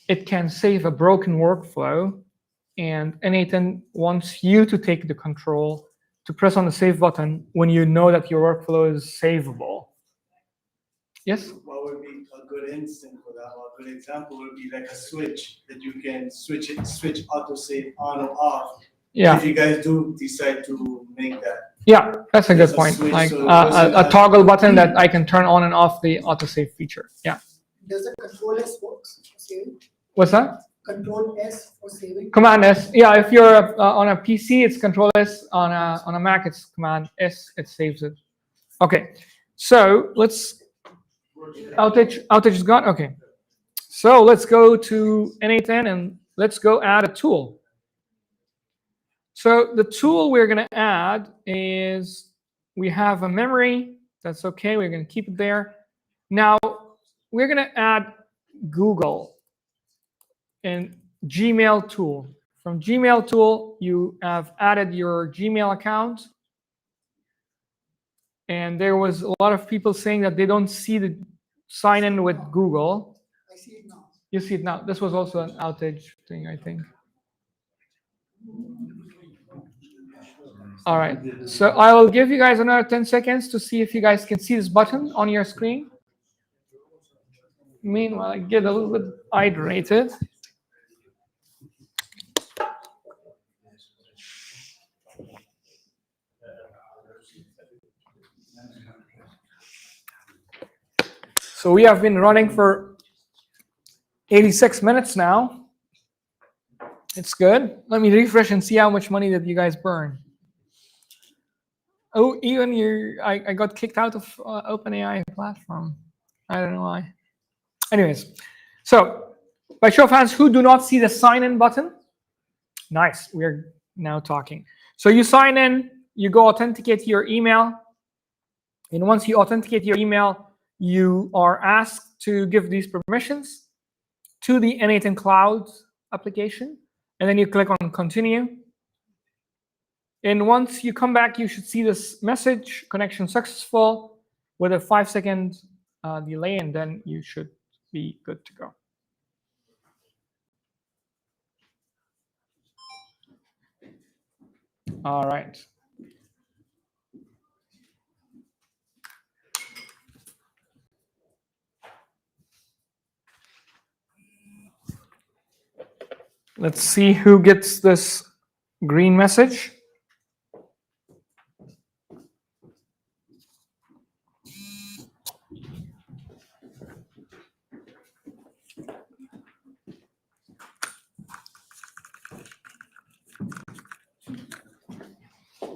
[SPEAKER 1] it can save a broken workflow and n8n wants you to take the control to press on the save button when you know that your workflow is savable. Yes?
[SPEAKER 5] What would be a good instant for that, or a good example would be like a switch that you can switch autosave on or off.
[SPEAKER 1] Yeah.
[SPEAKER 5] If you guys do decide to make that.
[SPEAKER 1] Yeah, that's a good
[SPEAKER 5] There's a
[SPEAKER 1] point.
[SPEAKER 5] switch,
[SPEAKER 1] Like
[SPEAKER 5] so the person
[SPEAKER 1] a
[SPEAKER 5] has-
[SPEAKER 1] toggle button that I can turn on and off the autosave feature. Yeah.
[SPEAKER 10] Does the control S works for saving?
[SPEAKER 1] What's that?
[SPEAKER 10] Control S for saving?
[SPEAKER 1] Command S. Yeah, if you're on a PC, it's Control S. On a Mac, it's Command S. It saves it. Okay. So let's outage is gone. Okay. So let's go to n8n and let's go add a tool. So the tool we're going to add is we have a memory. That's okay. We're going to keep it there. Now we're going to add Google and Gmail tool. From Gmail tool, you have added your Gmail account. And there was a lot of people saying that they don't see the sign in with Google.
[SPEAKER 10] I see it now.
[SPEAKER 1] You see it now. This was also an outage thing, I think. All right. So I will give you guys another 10 seconds to see if you guys can see this button on your screen. Meanwhile, I get a little bit hydrated. So we have been running for 86 minutes now. It's good. Let me refresh and see how much money did you guys burn. Oh, even I got kicked out of OpenAI platform. I don't know why. Anyways, so by show of hands, who do not see the sign in button? Nice, we're now talking. So you sign in, you go authenticate your email. And once you authenticate your email, you are asked to give these permissions to the n8n Cloud application. And then you click on continue. And once you come back, you should see this message, connection successful, with a 5-second delay, and then you should be good to go. All right. Let's see who gets this green message.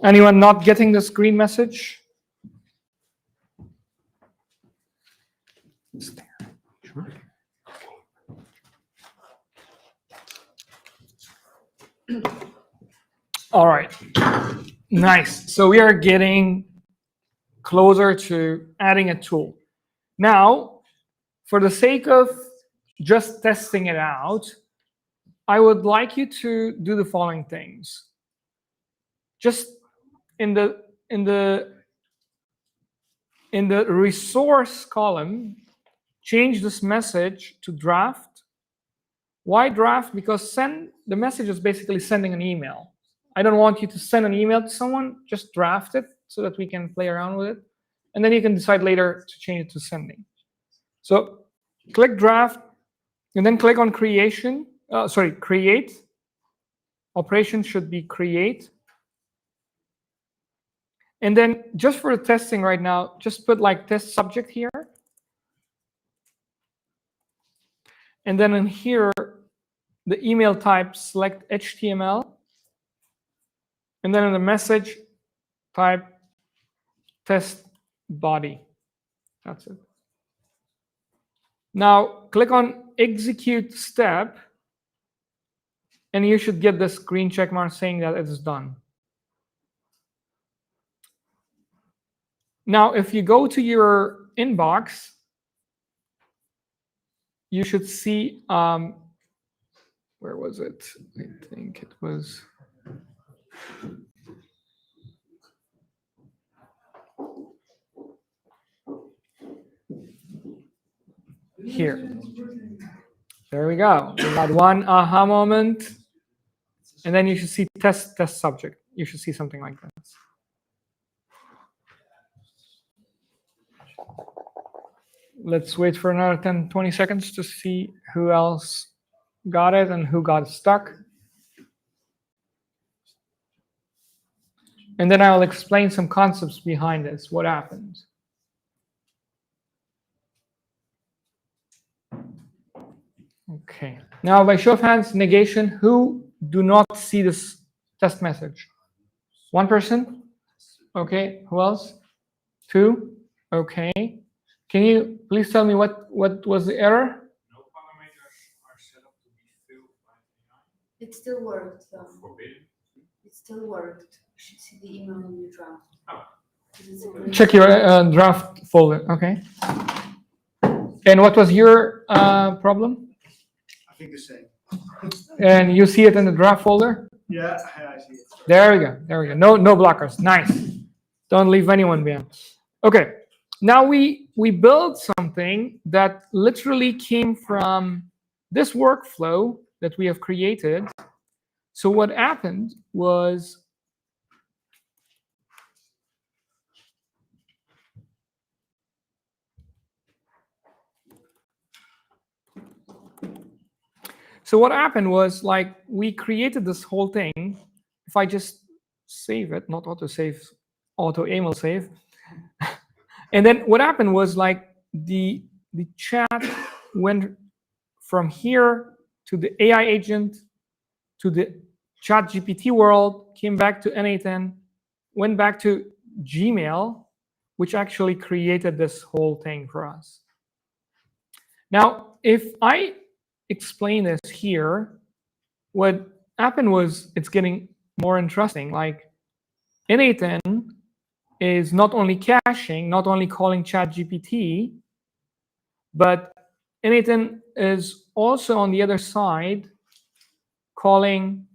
[SPEAKER 1] Anyone not getting this green message? All right, nice. So we are getting closer to adding a tool. Now, for the sake of just testing it out, I would like you to do the following things. Just in the resource column, change this message to draft. Why draft? Because the message is basically sending an email. I don't want you to send an email to someone, just draft it so that we can play around with it. And then you can decide later to change it to sending. So click draft, and then click on create. Operation should be create. And then just for the testing right now, just put like test subject here. And then in here, the email type, select HTML. And then in the message, type test body. That's it. Now click on execute step. And you should get this green check mark saying that it is done. Now, if you go to your inbox, you should see, where was it? I think it was here. There we go. We got one aha moment. And then you should see test subject. You should see something like this. Let's wait for another 10, 20 seconds to see who else got it and who got stuck. And then I'll explain some concepts behind this, what happened. Okay. Now, by show of hands, negation, who do not see this test message? One person? Okay. Who else? Two? Okay. Can you please tell me what was the error?
[SPEAKER 7] No parameters are set up to be filled by AI.
[SPEAKER 13] It still worked.
[SPEAKER 7] Forbidden.
[SPEAKER 13] It still worked. You should see the email in your draft.
[SPEAKER 7] Oh.
[SPEAKER 1] Check your draft folder. Okay. And what was your problem?
[SPEAKER 5] I think the same.
[SPEAKER 1] And you see it in the draft folder?
[SPEAKER 5] Yeah, I see it.
[SPEAKER 1] There we go. There we go. No blockers. Nice. Don't leave anyone behind. Okay. Now we build something that literally came from this workflow that we have created. So what happened was like we created this whole thing. If I just save it, not auto-save, auto-Aemal save. And then what happened was like the chat went from here to the AI agent to the chat GPT world, came back to n8n, went back to Gmail, which actually created this whole thing for us. Now, if I explain this here, what happened was it's getting more interesting. Like n8n is not only caching, not only calling ChatGPT, but n8n is also on the other side calling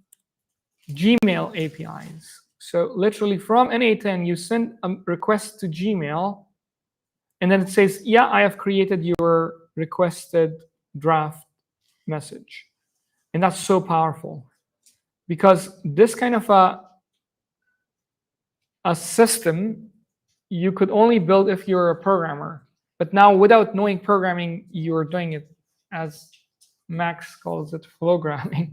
[SPEAKER 1] Gmail APIs. So literally from n8n, you send a request to Gmail, and then it says, yeah, I have created your requested draft message. And that's so powerful because this kind of a system you could only build if you're a programmer. But now without knowing programming, you're doing it, as Max calls it, flowgramming.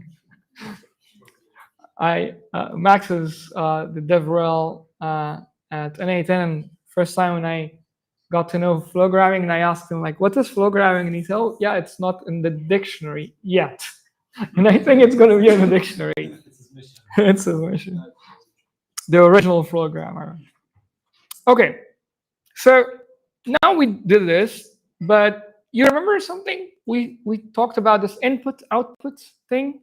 [SPEAKER 1] Max is the DevRel at n8n. First time when I got to know flowgramming, and I asked him, like, what is flowgramming? And he said, oh, yeah, it's not in the dictionary yet. And I think it's going to be in the dictionary. It's his mission. The original flowgrammer. Okay, so now we did this, but you remember something? We talked about this input-output thing.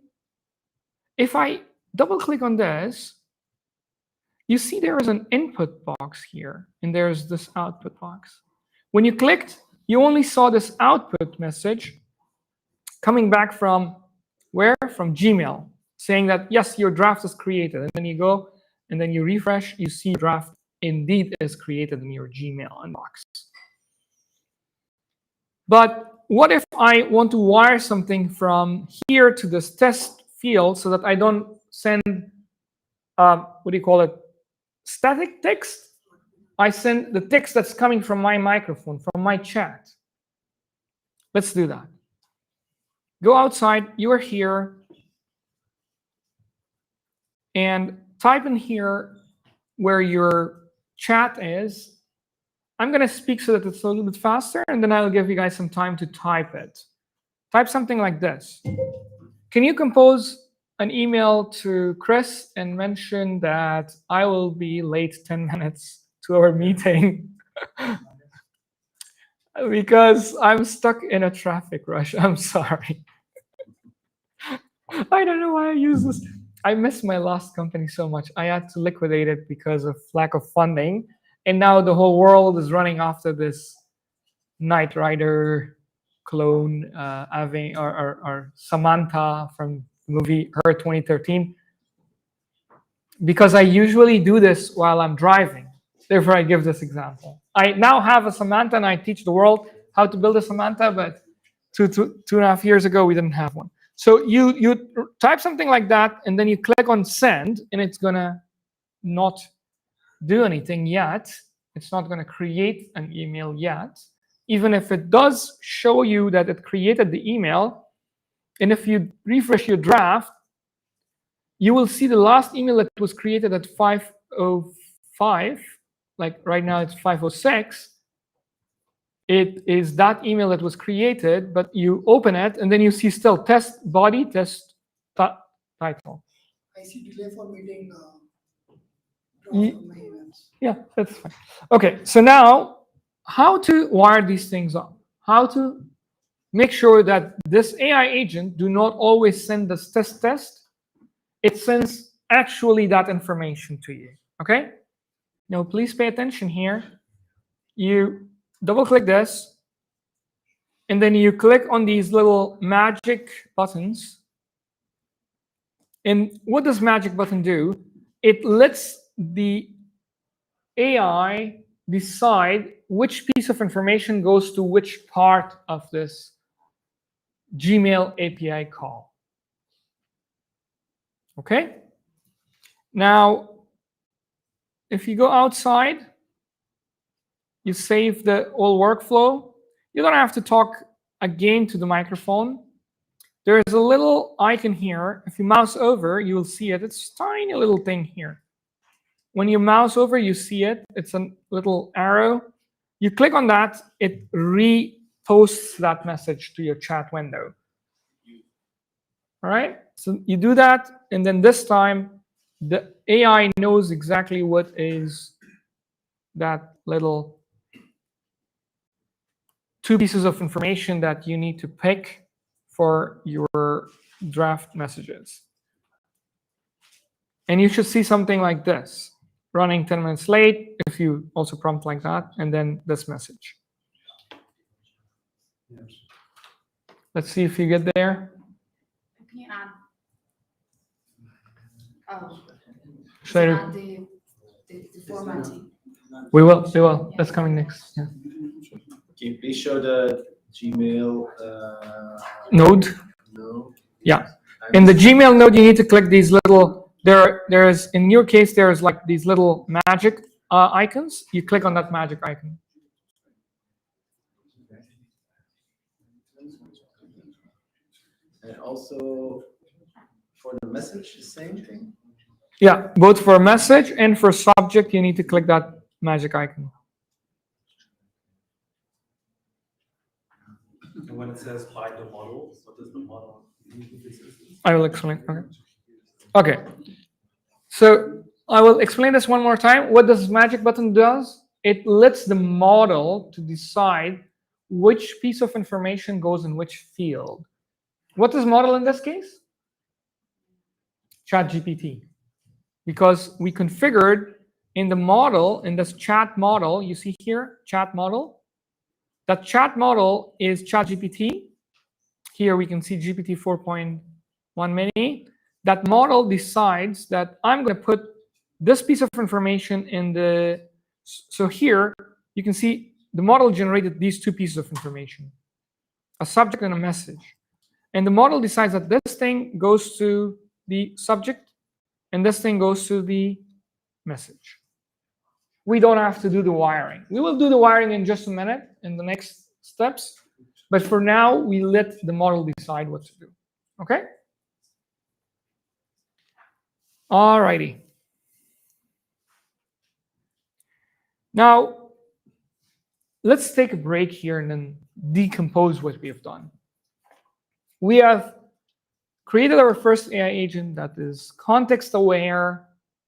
[SPEAKER 1] If I double-click on this, you see there is an input box here, and there's this output box. When you clicked, you only saw this output message coming back from where? From Gmail, saying that, yes, your draft is created. And then you go, and then you refresh, you see draft indeed is created in your Gmail inbox. But what if I want to wire something from here to this test field so that I don't send, what do you call it, static text? I send the text that's coming from my microphone, from my chat. Let's do that. Go outside, you are here, and type in here where your chat is. I'm going to speak so that it's a little bit faster, and then I'll give you guys some time to type it. Type something like this. Can you compose an email to Chris and mention that I will be late 10 minutes to our meeting because I'm stuck in a traffic rush. I'm sorry. I don't know why I use this. I miss my last company so much. I had to liquidate it because of lack of funding. And now the whole world is running after this Knight Rider clone, or Samantha from the movie Her 2013. Because I usually do this while I'm driving. Therefore, I give this example. I now have a Samantha, and I teach the world how to build a Samantha, but two and a half years ago, we didn't have one. So you type something like that, and then you click on send, and it's gonna not do anything yet. It's not gonna create an email yet, even if it does show you that it created the email. And if you refresh your draft, you will see the last email that was created at 5:05. Like right now, it's 5:06. It is that email that was created, but you open it, and then you see still test body, test title.
[SPEAKER 10] I see delay for meeting.
[SPEAKER 1] Yeah, that's fine. Okay, so now how to wire these things up? How to make sure that this AI agent do not always send this test. It sends actually that information to you, okay? Now, please pay attention here. You double click this, and then you click on these little magic buttons. And what does magic button do? It lets the AI decide which piece of information goes to which part of this Gmail API call. Okay? Now, if you go outside, you save the whole workflow. You don't have to talk again to the microphone. There is a little icon here. If you mouse over, you will see it. It's a tiny little thing here. When you mouse over, you see it. It's a little arrow. You click on that, it reposts that message to your chat window. All right? So you do that, and then this time, the AI knows exactly what is that little 2 pieces of information that you need to pick for your draft messages. And you should see something like this, running 10 minutes late, if you also prompt like that, and then this message. Let's see if you get there.
[SPEAKER 13] Can you add? Oh.
[SPEAKER 1] Should I
[SPEAKER 13] Add the formatting.
[SPEAKER 1] We will. That's coming next. Yeah.
[SPEAKER 11] Can you please show the Gmail
[SPEAKER 1] node?
[SPEAKER 11] No.
[SPEAKER 1] Yeah. In the Gmail node, you need to click these little. There's in your case, there's like these little magic icons. You click on that magic icon.
[SPEAKER 11] And also for the message, the same thing?
[SPEAKER 1] Yeah, both for message and for subject, you need to click that magic icon.
[SPEAKER 14] And when it says by the model, what does the model mean?
[SPEAKER 1] I will explain. Okay. Okay. So I will explain this one more time. What this magic button does, it lets the model to decide which piece of information goes in which field. What is model in this case? ChatGPT. Because we configured in the model, in this chat model, you see here, chat model. That chat model is ChatGPT. Here we can see GPT 4.1 mini. That model decides that I'm going to put this piece of information in the... So here, you can see the model generated these 2 pieces of information, a subject and a message. And the model decides that this thing goes to the subject, and this thing goes to the message. We don't have to do the wiring. We will do the wiring in just a minute in the next steps. But for now, we let the model decide what to do. Okay? All righty. Now, let's take a break here and then decompose what we have done. We have created our first AI agent that is context aware,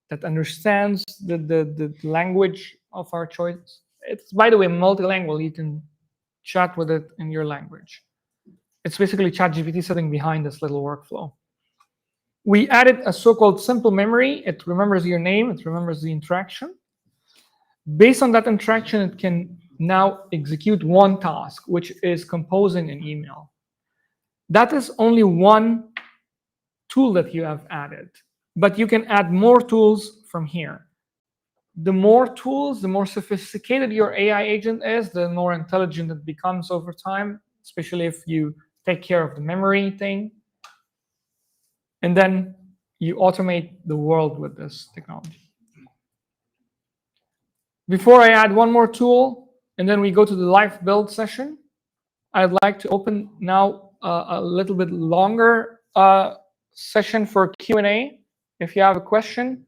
[SPEAKER 1] that understands the language of our choice. It's, by the way, multilingual. You can chat with it in your language. It's basically ChatGPT sitting behind this little workflow. We added a so-called simple memory. It remembers your name. It remembers the interaction. Based on that interaction, it can now execute one task, which is composing an email. That is only one tool that you have added, but you can add more tools from here. The more tools, the more sophisticated your AI agent is, the more intelligent it becomes over time, especially if you take care of the memory thing. and then you automate the world with this technology. Before I add one more tool, and then we go to the live build session, I'd like to open now a little bit longer session for Q&A. If you have a question,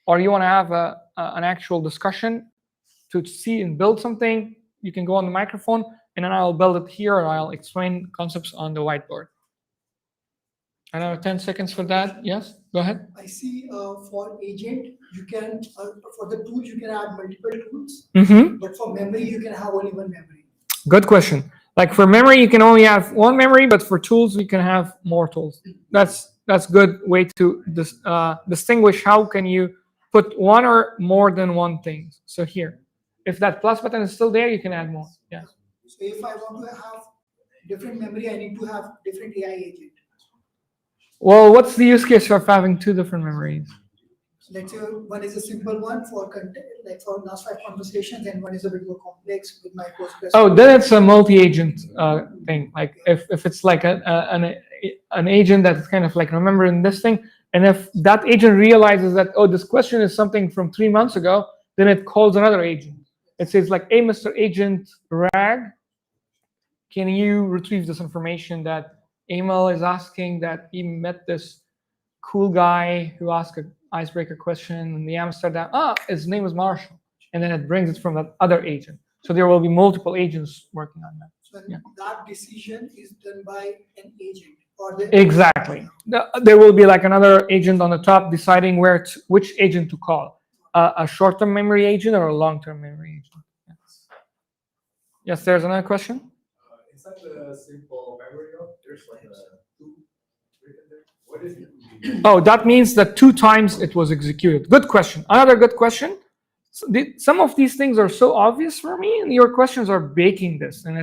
[SPEAKER 1] or you want to have an actual discussion to see and build something, you can go on the microphone, and then I'll build it here, or I'll explain concepts on the whiteboard. I have 10 seconds for that. Yes, go ahead.
[SPEAKER 10] I see for agent, you can, for the tools, you can have multiple tools, but for memory, you can have only one memory.
[SPEAKER 1] Good question. Like for memory, you can only have one memory, but for tools, you can have more tools. That's good way to distinguish how can you put one or more than one thing. So here, if that plus button is still there, you can add more. Yeah.
[SPEAKER 10] So if I want to have different memory, I need to have different AI agent.
[SPEAKER 1] Well, what's the use case of having two different memories?
[SPEAKER 10] Let's say one is a simple one for content, like for last 5 conversations, and one is a bit more complex with my Postgres.
[SPEAKER 1] Oh, then it's a multi-agent thing. Like if it's like an agent that's kind of like remembering this thing, and if that agent realizes that, oh, this question is something from 3 months ago, then it calls another agent. It says like, hey, Mr. Agent Rag, can you retrieve this information that Aemal is asking that he met this cool guy who asked an icebreaker question in the Amsterdam. His name is Marshall. And then it brings it from that other agent. So there will be multiple agents working on that.
[SPEAKER 10] So that decision is done by an agent. Or
[SPEAKER 1] Exactly. There will be like another agent on the top deciding which agent to call. A short-term memory agent or a long-term memory agent. Yes, there's another question?
[SPEAKER 14] Is that a simple memory? There's like a 2 written there. What is it?
[SPEAKER 1] Oh, that means that 2 times it was executed. Good question. Another good question. So some of these things are so obvious for me, and your questions are baking this, and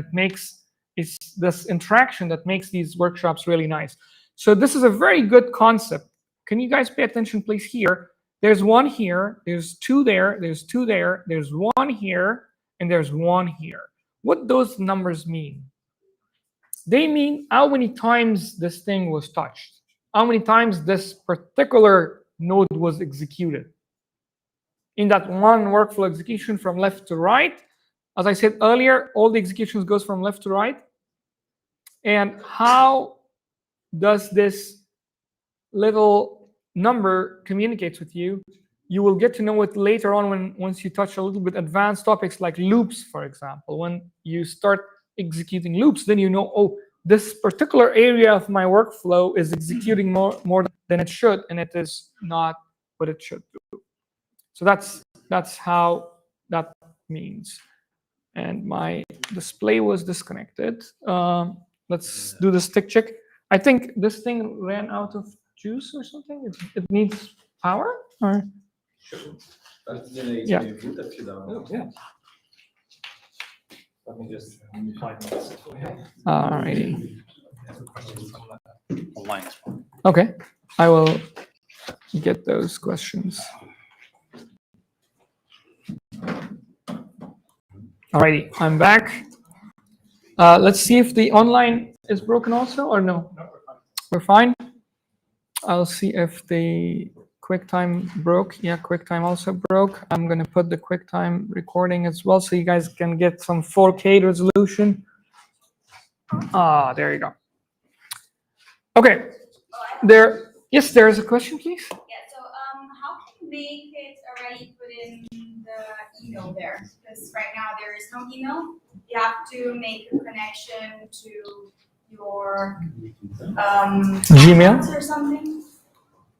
[SPEAKER 1] it's this interaction that makes these workshops really nice. So this is a very good concept. Can you guys pay attention, please? Here, there's 1 here, there's 2 there, there's 2 there, there's 1 here, and there's 1 here. What those numbers mean? They mean how many times this thing was touched, how many times this particular node was executed. In that one workflow execution from left to right, as I said earlier, all the executions goes from left to right. And how does this little number communicates with you? You will get to know it later on once you touch a little bit advanced topics like loops, for example. When you start executing loops, then you know, oh, this particular area of my workflow is executing more than it should, and it is not what it should do. So that's how that means. And my display was disconnected. Let's do the stick check. I think this thing ran out of juice or something. It needs power, or yeah.
[SPEAKER 14] Let me just 5 minutes.
[SPEAKER 1] Alrighty. Okay, I will get those questions. Alrighty, I'm back. Let's see if the online is broken also, or no? We're fine. I'll see if the QuickTime broke. Yeah, QuickTime also broke. I'm gonna put the QuickTime recording as well, so you guys can get some 4K resolution. There you go. Okay. Yes, there is a question, please.
[SPEAKER 13] Yeah. So, how can you make it already put in the email there? Because right now there is no email. You have to make a connection to your
[SPEAKER 1] Gmail
[SPEAKER 13] or something.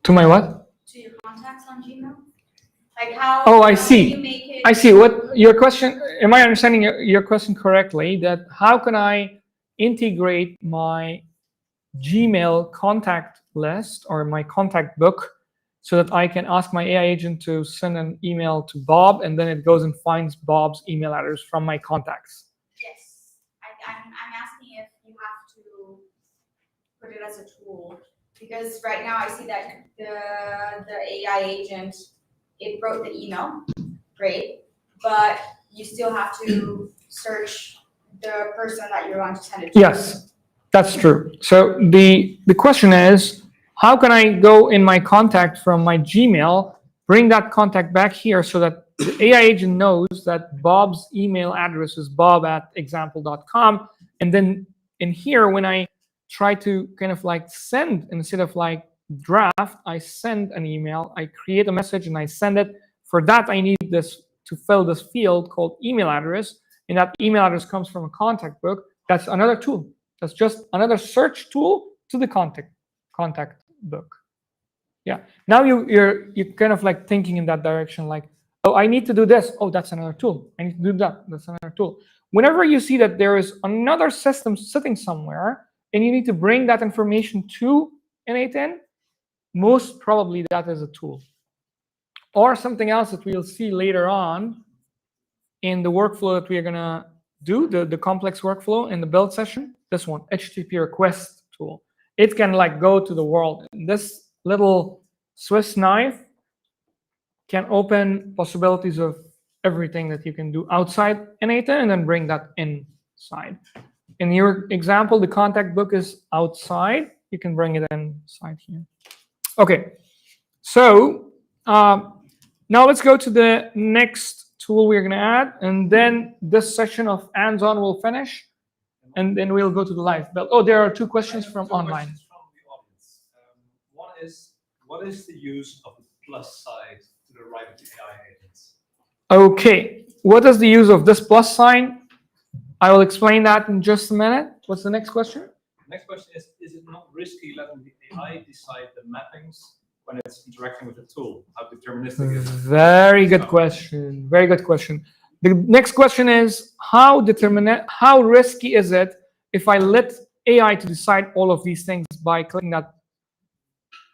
[SPEAKER 1] To my what?
[SPEAKER 13] To your contacts on Gmail. Like how?
[SPEAKER 1] Oh, I
[SPEAKER 13] how
[SPEAKER 1] see.
[SPEAKER 13] You make it
[SPEAKER 1] I see. What your question? Am I understanding your question correctly? That how can I integrate my Gmail contact list or my contact book so that I can ask my AI agent to send an email to Bob, and then it goes and finds Bob's email address from my contacts?
[SPEAKER 13] Yes, I'm asking if you have to put it as a tool, because right now I see that the AI agent, it wrote the email, great, but you still have to search the person that you want to send it to.
[SPEAKER 1] Yes, that's true. So the question is, how can I go in my contact from my Gmail, bring that contact back here so that the AI agent knows that Bob's email address is bob@example.com. And then in here, when I try to kind of like send, instead of like draft, I send an email, I create a message and I send it. For that, I need this to fill this field called email address. And that email address comes from a contact book. That's another tool. That's just another search tool to the contact book. Yeah. Now you're kind of like thinking in that direction, like, oh, I need to do this. Oh, that's another tool. I need to do that. That's another tool. Whenever you see that there is another system sitting somewhere and you need to bring that information to n8n, most probably that is a tool. Or something else that we'll see later on in the workflow that we are going to do, the complex workflow in the build session. This one, HTTP request tool. It can like go to the world. And this little Swiss knife can open possibilities of everything that you can do outside n8n and then bring that inside. In your example, the contact book is outside. You can bring it inside here. Okay, so now let's go to the next tool we're going to add, and then this session of hands-on will finish, and then we'll go to the live build. Oh, there are two questions from online.
[SPEAKER 3] Questions from the audience. One is, what is the use of the plus sign to the right of the AI agents?
[SPEAKER 1] Okay, what is the use of this plus sign? I will explain that in just a minute. What's the next question?
[SPEAKER 3] Next question is it not risky letting the AI decide the mappings when it's interacting with the tool? How deterministic is it?
[SPEAKER 1] Very good question. Very good question. The next question is, how risky is it if I let AI to decide all of these things by clicking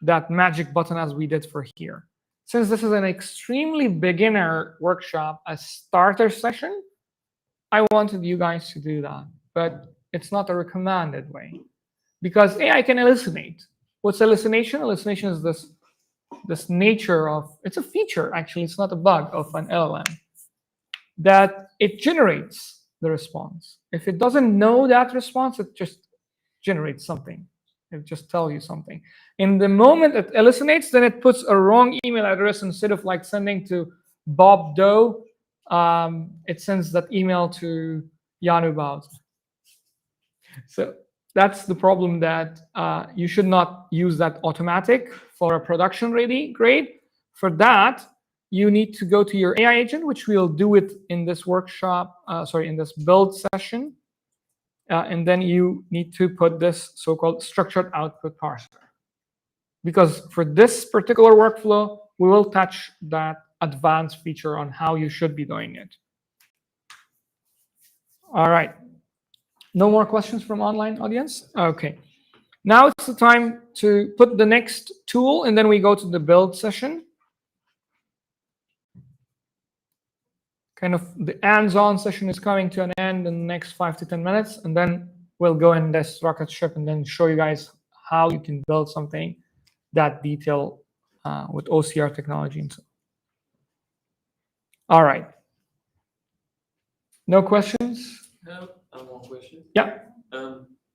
[SPEAKER 1] that magic button as we did for here? Since this is an extremely beginner workshop, a starter session, I wanted you guys to do that, but it's not a recommended way because AI can hallucinate. What's hallucination? Hallucination is this nature of, it's a feature actually, it's not a bug of an LLM, that it generates the response. If it doesn't know that response, it just generates something. It just tells you something. In the moment it hallucinates, then it puts a wrong email address. Instead of like sending to Bob Doe, it sends that email to Janu Bout. So that's the problem, that you should not use that automatic for a production ready grade. For that, you need to go to your AI agent, which we'll do it in this workshop, in this build session. And then you need to put this so-called structured output parser. Because for this particular workflow, we will touch that advanced feature on how you should be doing it. All right. No more questions from online audience? Okay. Now it's the time to put the next tool, and then we go to the build session. Kind of the hands-on session is coming to an end in the next 5 to 10 minutes, and then we'll go in this rocket ship and then show you guys how you can build something that detailed with OCR technology and so on. All right. No questions?
[SPEAKER 11] I have one question.
[SPEAKER 1] Yeah.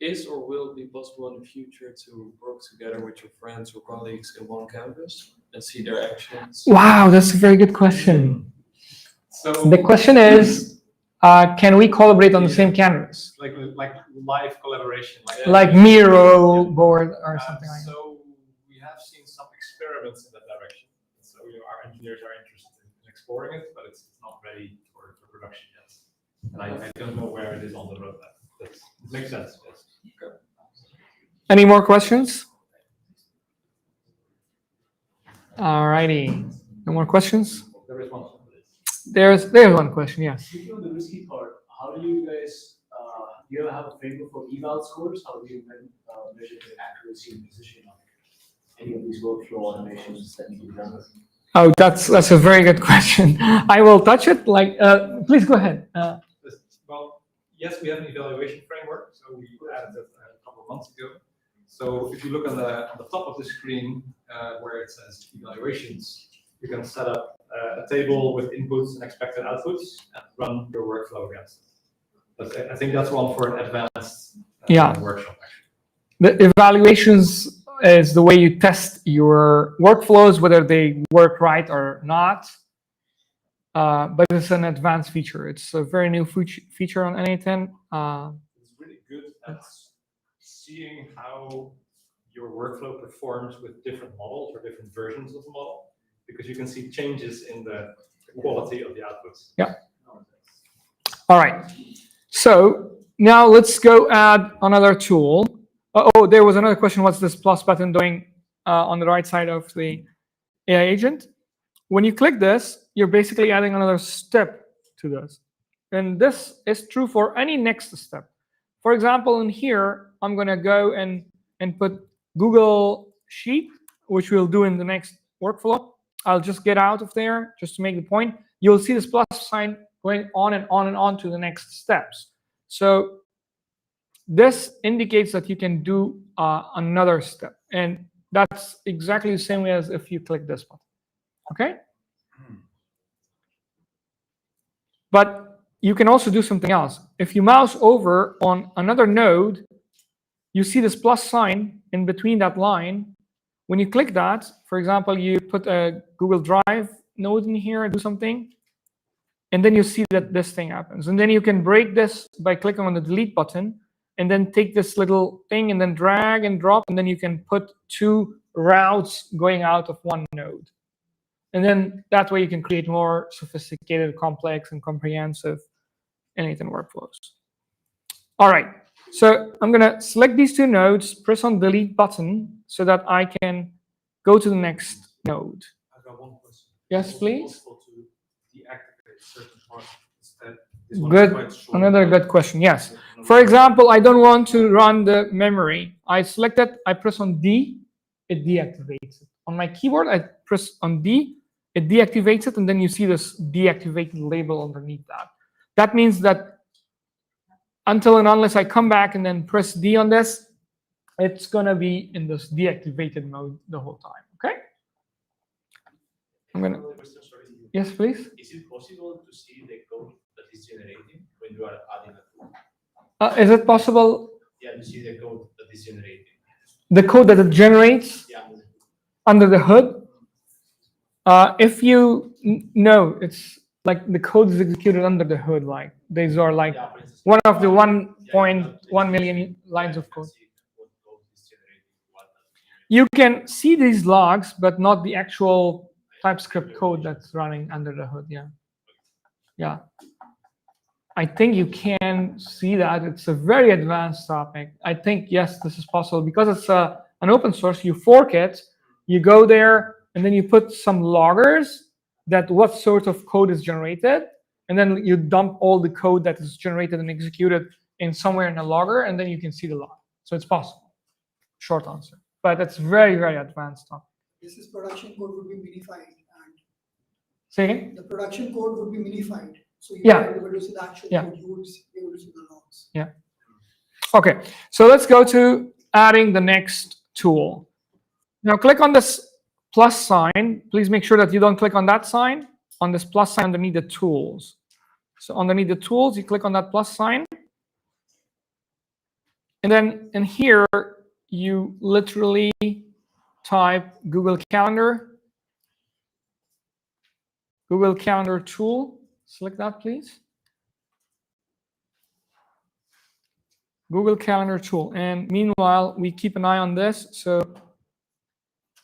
[SPEAKER 11] Is or will it be possible in the future to work together with your friends or colleagues in one canvas and see their actions?
[SPEAKER 1] Wow, that's a very good question.
[SPEAKER 3] So
[SPEAKER 1] the question is, can we collaborate on the same canvas?
[SPEAKER 3] Like live collaboration.
[SPEAKER 1] Like Miro board or something like that.
[SPEAKER 3] So we have seen some experiments in that direction. So our engineers are interested in exploring it, but it's not ready for production yet. And I don't know where it is on the roadmap. It makes sense. Yes. Okay.
[SPEAKER 1] Any more questions? All righty. No more questions?
[SPEAKER 3] There is one.
[SPEAKER 1] There's one question, yes.
[SPEAKER 15] Speaking of the risky part, how do you guys, do you have a framework for eval scores? How do you measure the accuracy and precision of any of these workflow automations that need to be done?
[SPEAKER 1] Oh, that's a very good question. I will touch it. Like, please go ahead.
[SPEAKER 3] Well, yes, we have an evaluation framework. So we added it a couple of months ago. So if you look on the top of the screen where it says evaluations, you can set up a table with inputs and expected outputs and run your workflow against it. But I think that's one for an advanced workshop.
[SPEAKER 1] The evaluations is the way you test your workflows, whether they work right or not. But it's an advanced feature. It's a very new feature on n8n.
[SPEAKER 3] It's really good at seeing how your workflow performs with different models or different versions of the model, because you can see changes in the quality of the outputs.
[SPEAKER 1] Yeah. All right. So now let's go add another tool. Oh, there was another question. What's this plus button doing on the right side of the AI agent? When you click this, you're basically adding another step to this. And this is true for any next step. For example, in here, I'm going to go and put Google Sheet, which we'll do in the next workflow. I'll just get out of there just to make the point. You'll see this plus sign going on and on and on to the next steps. So this indicates that you can do another step. And that's exactly the same way as if you click this button. Okay? But you can also do something else. If you mouse over on another node, you see this plus sign in between that line. When you click that, for example, you put a Google Drive node in here, do something, and then you see that this thing happens. And then you can break this by clicking on the delete button, and then take this little thing and then drag and drop, and then you can put two routes going out of one node. And then that way you can create more sophisticated, complex, and comprehensive n8n workflows. All right, so I'm going to select these two nodes, press on delete button so that I can go to the next node.
[SPEAKER 6] I've got one question.
[SPEAKER 1] Yes, please.
[SPEAKER 6] Is it possible to deactivate certain parts instead?
[SPEAKER 1] Good. Another good question. Yes. For example, I don't want to run the memory. I select it, I press on D, it deactivates it. On my keyboard, I press on D, it deactivates it, and then you see this deactivated label underneath that. That means that until and unless I come back and then press D on this, it's going to be in this deactivated mode the whole time. Okay? I'm going to. Yes, please.
[SPEAKER 15] Is it possible to see the code that is generating when you are adding a tool?
[SPEAKER 1] Is it possible?
[SPEAKER 15] Yeah, to see the code that is generating.
[SPEAKER 1] The code that it generates under the hood? If you know, it's like the code is executed under the hood. Like these are like one of the 1.1 million lines of code. You can see these logs, but not the actual TypeScript code that's running under the hood. Yeah. Yeah. I think you can see that. It's a very advanced topic. I think, yes, this is possible because it's an open source. You fork it, you go there, and then you put some loggers that what sort of code is generated, and then you dump all the code that is generated and executed in somewhere in a logger, and then you can see the log. So it's possible. Short answer. But it's very, very advanced topic.
[SPEAKER 10] This is production code would be minified. And
[SPEAKER 1] say again?
[SPEAKER 10] The production code would be minified. So you
[SPEAKER 1] Yeah.
[SPEAKER 10] are able to see the actual
[SPEAKER 1] Yeah.
[SPEAKER 10] code, you would be able to see the logs.
[SPEAKER 1] Yeah. Okay, so let's go to adding the next tool. Now click on this plus sign. Please make sure that you don't click on that sign, on this plus sign underneath the tools. So underneath the tools, you click on that plus sign. And then in here, you literally type Google Calendar tool. Select that, please. Google Calendar tool. And meanwhile, we keep an eye on this. So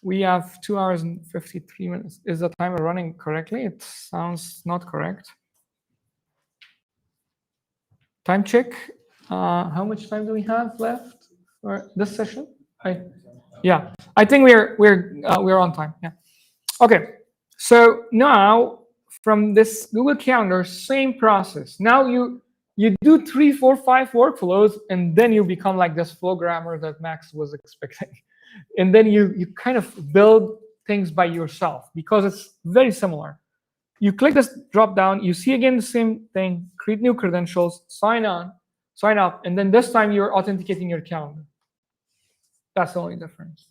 [SPEAKER 1] we have 2 hours and 53 minutes. Is the timer running correctly? It sounds not correct. Time check. How much time do we have left for this session? Yeah, I think we're on time. Yeah. Okay. So now from this Google Calendar, same process. Now you do 3, 4, 5 workflows, and then you become like this programmer that Max was expecting. And then you kind of build things by yourself because it's very similar. You click this drop down, you see again the same thing, create new credentials, sign up, and then this time you're authenticating your calendar. That's the only difference.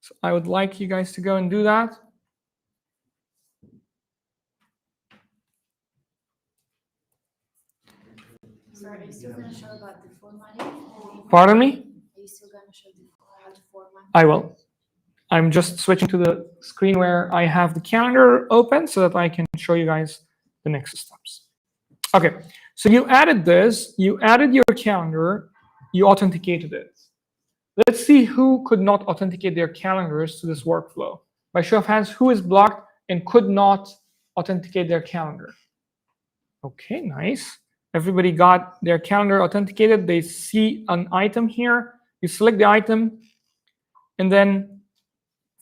[SPEAKER 1] So I would like you guys to go and do that.
[SPEAKER 13] Sorry, are you still going to show about the formatting?
[SPEAKER 1] Pardon me?
[SPEAKER 13] Are you still going to show how to format?
[SPEAKER 1] I will. I'm just switching to the screen where I have the calendar open so that I can show you guys the next steps. Okay, so you added this, you added your calendar, you authenticated it. Let's see who could not authenticate their calendars to this workflow. By show of hands, who is blocked and could not authenticate their calendar? Okay, nice. Everybody got their calendar authenticated. They see an item here. You select the item, and then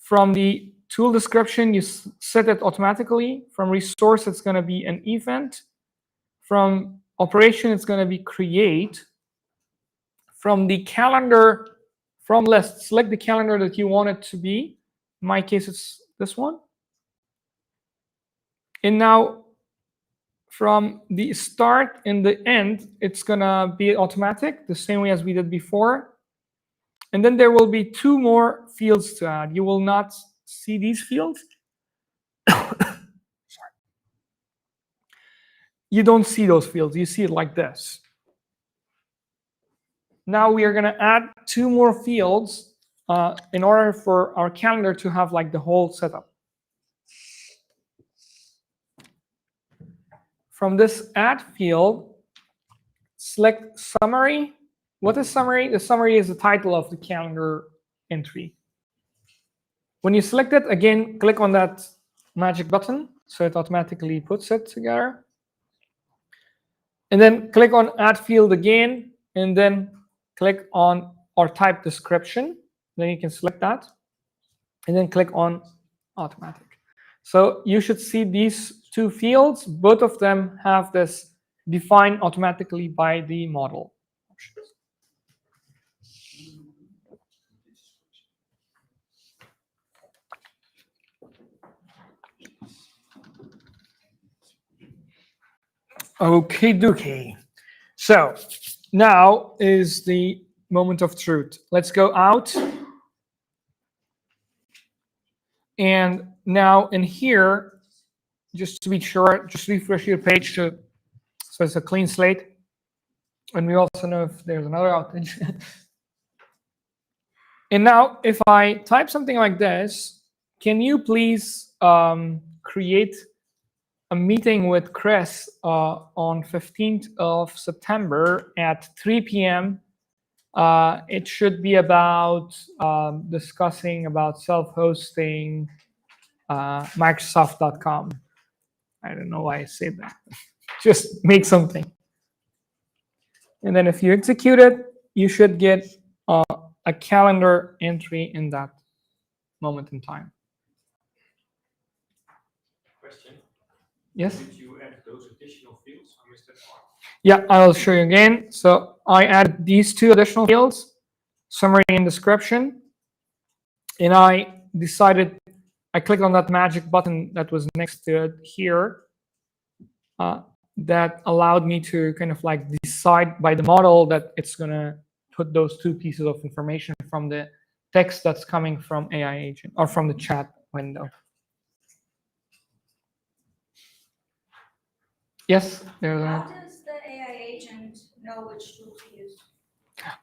[SPEAKER 1] from the tool description, you set it automatically. From resource, it's going to be an event. From operation, it's going to be create. From the calendar, from list, select the calendar that you want it to be. In my case, it's this one. And now, from the start and the end, it's going to be automatic, the same way as we did before. And then there will be 2 more fields to add. You will not see these fields. Sorry. You don't see those fields. You see it like this. Now we are going to add 2 more fields in order for our calendar to have like the whole setup. From this add field, select summary. What is summary? The summary is the title of the calendar entry. When you select it, again, click on that magic button so it automatically puts it together. And then click on add field again, and then click on or type description. Then you can select that, and then click on automatic. So you should see these 2 fields. Both of them have this defined automatically by the model. Okay, dookie. So now is the moment of truth. Let's go out. And now in here, just to be sure, just refresh your page so it's a clean slate. And we also know if there's another outage. And now if I type something like this, can you please create a meeting with Chris on 15th of September at 3 p.m. It should be about discussing about self-hosting Microsoft.com. I don't know why I said that. Just make something. And then if you execute it, you should get a calendar entry in that moment in time.
[SPEAKER 12] Question.
[SPEAKER 1] Yes?
[SPEAKER 12] Did you add those additional fields? I missed that part.
[SPEAKER 1] Yeah, I'll show you again. So I added these 2 additional fields, summary and description. And I decided, I clicked on that magic button that was next to it here. That allowed me to kind of like decide by the model that it's going to put those 2 pieces of information from the text that's coming from AI agent or from the chat window. Yes? There's
[SPEAKER 13] How does the AI agent know which tool to use?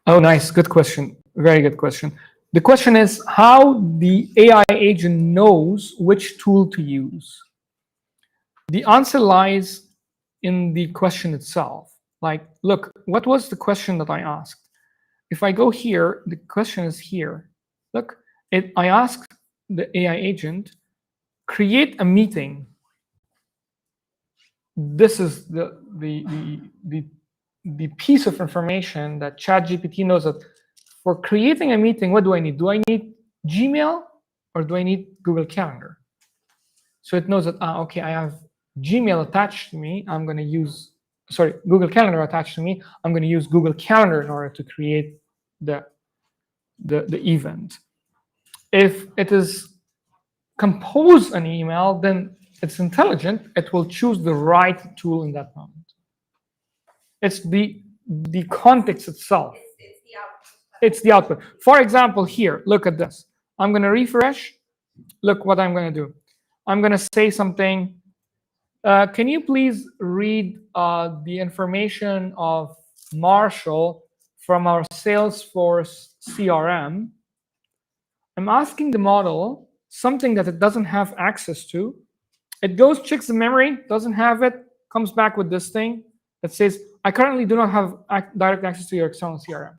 [SPEAKER 1] Oh, nice. Good question. Very good question. The question is how the AI agent knows which tool to use. The answer lies in the question itself. Like, look, what was the question that I asked? If I go here, the question is here. Look, I asked the AI agent, create a meeting. This is the piece of information that ChatGPT knows that for creating a meeting, what do I need? Do I need Gmail or do I need Google Calendar? So it knows that, okay, I have Gmail attached to me. I'm going to use, sorry, Google Calendar attached to me. I'm going to use Google Calendar in order to create the event. If it is compose an email, then it's intelligent. It will choose the right tool in that moment. It's the context itself. It's the output. For example, here, look at this. I'm going to refresh. Look what I'm going to do. I'm going to say something. Can you please read the information of Marshall from our Salesforce CRM I'm asking the model something that it doesn't have access to. It goes, checks the memory, doesn't have it, comes back with this thing that says, I currently do not have direct access to your external CRM.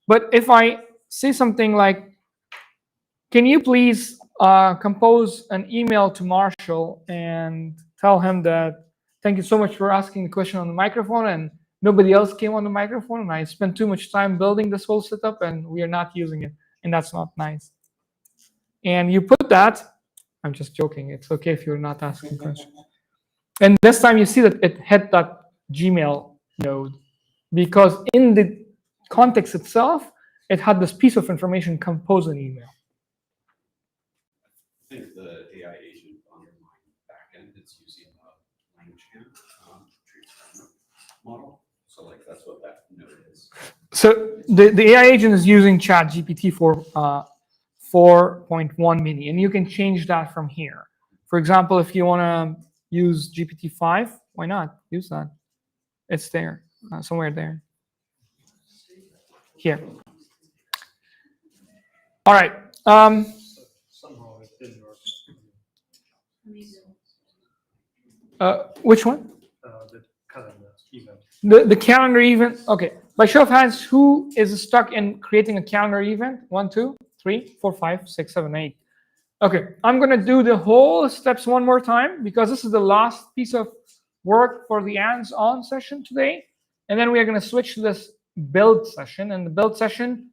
[SPEAKER 1] But if I say something like, can you please compose an email to Marshall and tell him that, thank you so much for asking the question on the microphone, and nobody else came on the microphone, and I spent too much time building this whole setup, and we are not using it, and that's not nice. And you put that, I'm just joking, it's okay if you're not asking questions. And this time you see that it hit that Gmail node, because in the context itself, it had this piece of information compose an email.
[SPEAKER 16] I think the AI agent on your backend is using a language treatment model. So like that's what that node is.
[SPEAKER 1] So the AI agent is using ChatGPT for 4.1 mini, and you can change that from here. For example, if you want to use GPT-5, why not use that? It's there, somewhere there. Here. All right.
[SPEAKER 7] Somehow it didn't work.
[SPEAKER 1] Which one?
[SPEAKER 7] The calendar event.
[SPEAKER 1] The calendar event. Okay. By show of hands, who is stuck in creating a calendar event? 1, 2, 3, 4, 5, 6, 7, 8. Okay. I'm going to do the whole steps one more time because this is the last piece of work for the hands-on session today. And then we are going to switch to this build session. And the build session,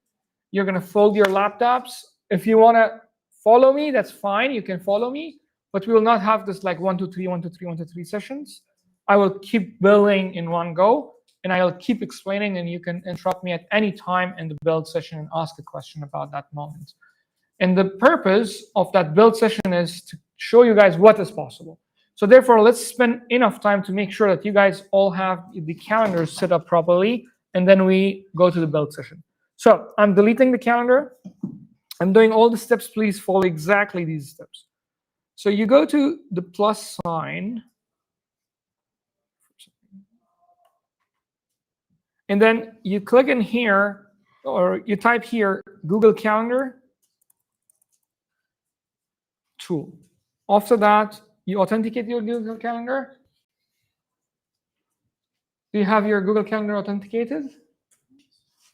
[SPEAKER 1] you're going to fold your laptops. If you want to follow me, that's fine. You can follow me. But we will not have this like 1, 2, 3, 1, 2, 3, 1, 2, 3 sessions. I will keep building in one go. And I'll keep explaining. And you can interrupt me at any time in the build session and ask a question about that moment. And the purpose of that build session is to show you guys what is possible. So therefore, let's spend enough time to make sure that you guys all have the calendars set up properly, and then we go to the build session. So I'm deleting the calendar. I'm doing all the steps. Please follow exactly these steps. So you go to the plus sign, and then you click in here, or you type here, Google Calendar tool. After that, you authenticate your Google Calendar. Do you have your Google Calendar authenticated?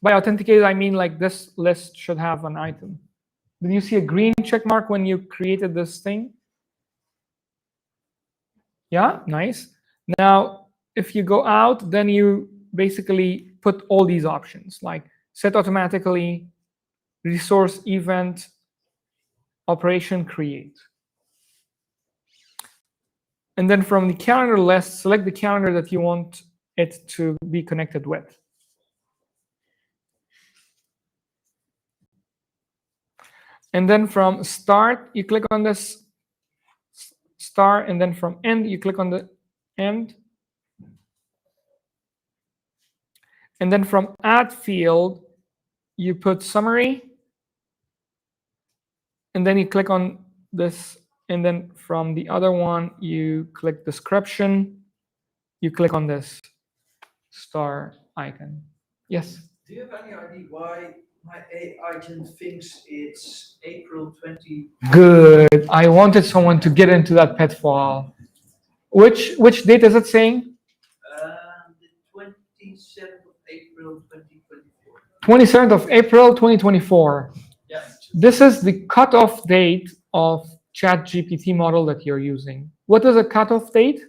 [SPEAKER 1] By authenticated, I mean like this list should have an item. Did you see a green check mark when you created this thing? Yeah, nice. Now, if you go out, then you basically put all these options like set automatically, resource event, operation create. And then from the calendar list, select the calendar that you want it to be connected with. And then from start, you click on this start, and then from end, you click on the end. And then from add field, you put summary. And then you click on this. And then from the other one, you click description. You click on this star icon. Yes?
[SPEAKER 17] Do you have any idea why my AI agent thinks it's April 20?
[SPEAKER 1] Good. I wanted someone to get into that pitfall. Which date is it saying?
[SPEAKER 17] The 27th of April 2024.
[SPEAKER 1] 27th of April 2024.
[SPEAKER 17] Yes.
[SPEAKER 1] This is the cutoff date of ChatGPT model that you're using. What is a cutoff date?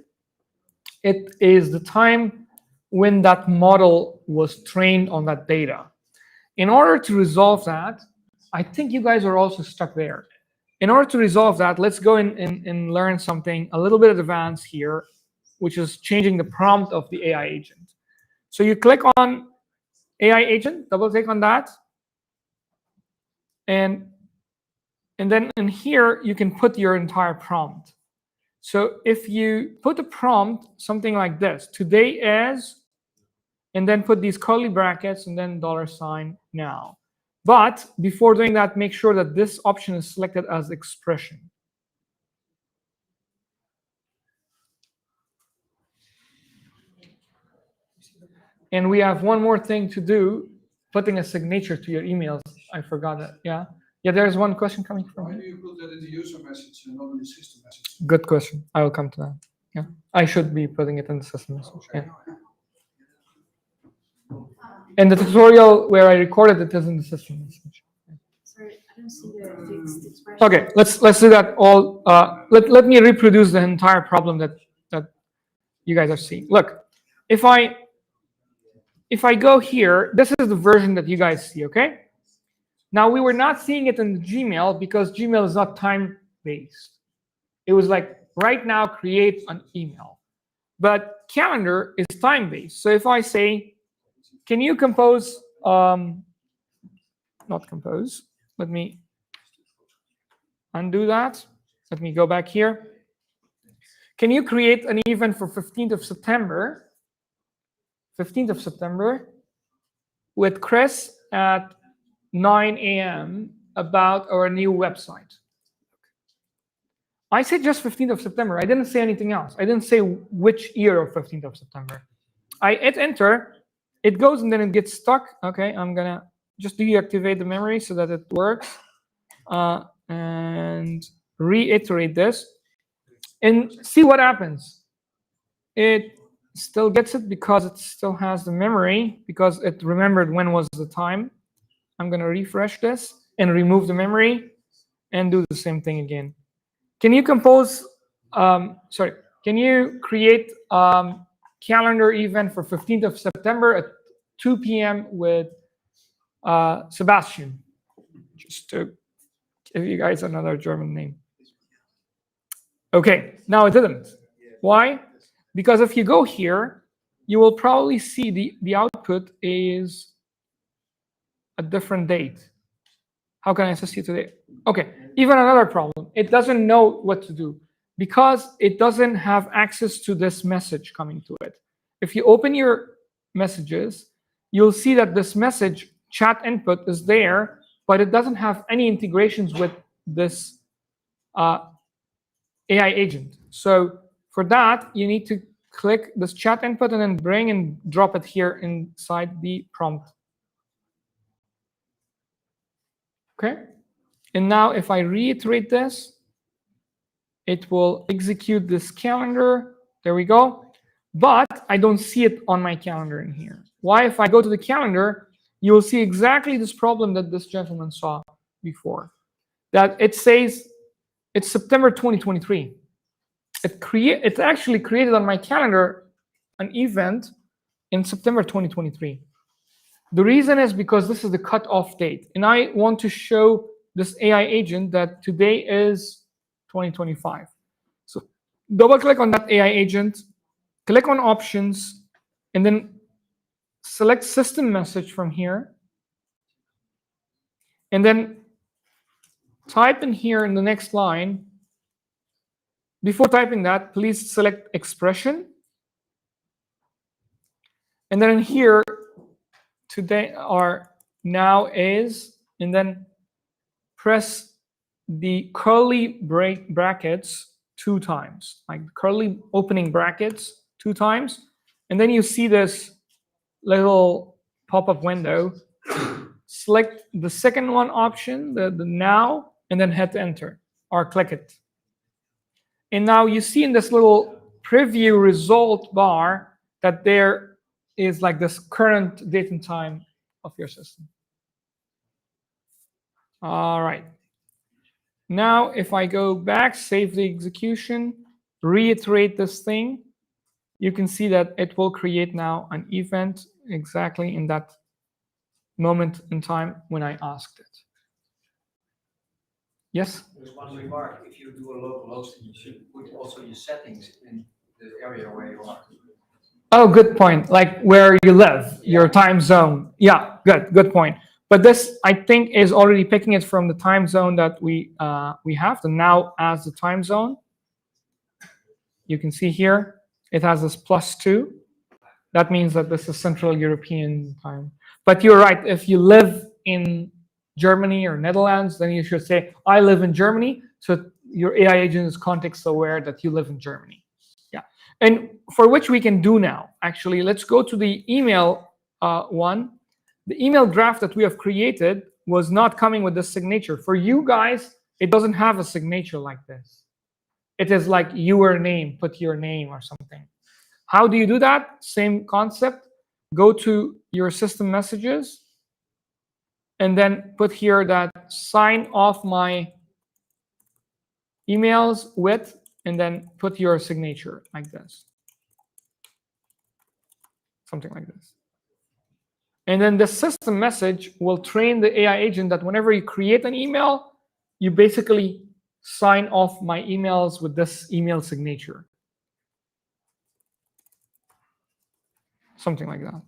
[SPEAKER 1] It is the time when that model was trained on that data. In order to resolve that, I think you guys are also stuck there. In order to resolve that, let's go and learn something a little bit advanced here, which is changing the prompt of the AI agent. So you click on AI agent, double click on that. And then in here, you can put your entire prompt. So if you put a prompt, something like this, today is, and then put these curly brackets and then $ now. But before doing that, make sure that this option is selected as expression. And we have one more thing to do, putting a signature to your emails. I forgot that, yeah. Yeah, there's one question coming from
[SPEAKER 7] Why
[SPEAKER 1] here.
[SPEAKER 7] do you put that in the user message and not in the system message?
[SPEAKER 1] Good question. I will come to that. Yeah, I should be putting it in the system message. Yeah. And the tutorial where I recorded it is in the system message.
[SPEAKER 18] Sorry, I don't see the fixed expression.
[SPEAKER 1] Okay, let's do that all. Let me reproduce the entire problem that you guys are seeing. Look, if I go here, this is the version that you guys see. Okay. Now we were not seeing it in Gmail because Gmail is not time-based. It was like right now create an email, but calendar is time-based. So if I say, can you compose? Not compose. Let me undo that. Let me go back here. Can you create an event for 15th of September? 15th of September with Chris at 9 a.m. about our new website. I said just 15th of September. I didn't say anything else. I didn't say which year of 15th of September. I hit enter. It goes and then it gets stuck. Okay, I'm going to just deactivate the memory so that it works. And reiterate this. And see what happens. It still gets it because it still has the memory, because it remembered when was the time. I'm going to refresh this and remove the memory and do the same thing again. Can you compose, can you create calendar event for 15th of September at 2 p.m. with Sebastian? Just to give you guys another German name. Okay, now it didn't. Why? Because if you go here, you will probably see the output is a different date. How can I assist you today? Okay, even another problem. It doesn't know what to do because it doesn't have access to this message coming to it. If you open your messages, you'll see that this message chat input is there, but it doesn't have any integrations with this AI agent. So for that, you need to click this chat input and then bring and drop it here inside the prompt. Okay. And now if I reiterate this, it will execute this calendar. There we go. But I don't see it on my calendar in here. Why? If I go to the calendar, you will see exactly this problem that this gentleman saw before. That it says it's September 2023. It actually created on my calendar an event in September 2023. The reason is because this is the cutoff date. And I want to show this AI agent that today is 2025. So double click on that AI agent, click on options, and then select system message from here. And then type in here in the next line. Before typing that, please select expression. And then in here, today or now is, and then press the curly brackets 2 times, like curly opening brackets 2 times. And then you see this little pop-up window. Select the second one option, the now, and then hit enter or click it. And now you see in this little preview result bar that there is like this current date and time of your system. All right. Now, if I go back, save the execution, reiterate this thing, you can see that it will create now an event exactly in that moment in time when I asked it. Yes?
[SPEAKER 8] There's one remark. If you do a local hosting, you should put also your settings in the area where you are.
[SPEAKER 1] Oh, good point. Like where you live, your time zone. Yeah, good point. But this, I think, is already picking it from the time zone that we have. The now as the time zone. You can see here, it has this +2. That means that this is Central European time. But you're right. If you live in Germany or Netherlands, then you should say, I live in Germany. So your AI agent is context aware that you live in Germany. Yeah. And for which we can do now, actually, let's go to the email one. The email draft that we have created was not coming with the signature. For you guys, it doesn't have a signature like this. It is like your name, put your name or something. How do you do that? Same concept. Go to your system messages and then put here that sign off my emails with, and then put your signature like this. Something like this. And then the system message will train the AI agent that whenever you create an email, you basically sign off my emails with this email signature. Something like that.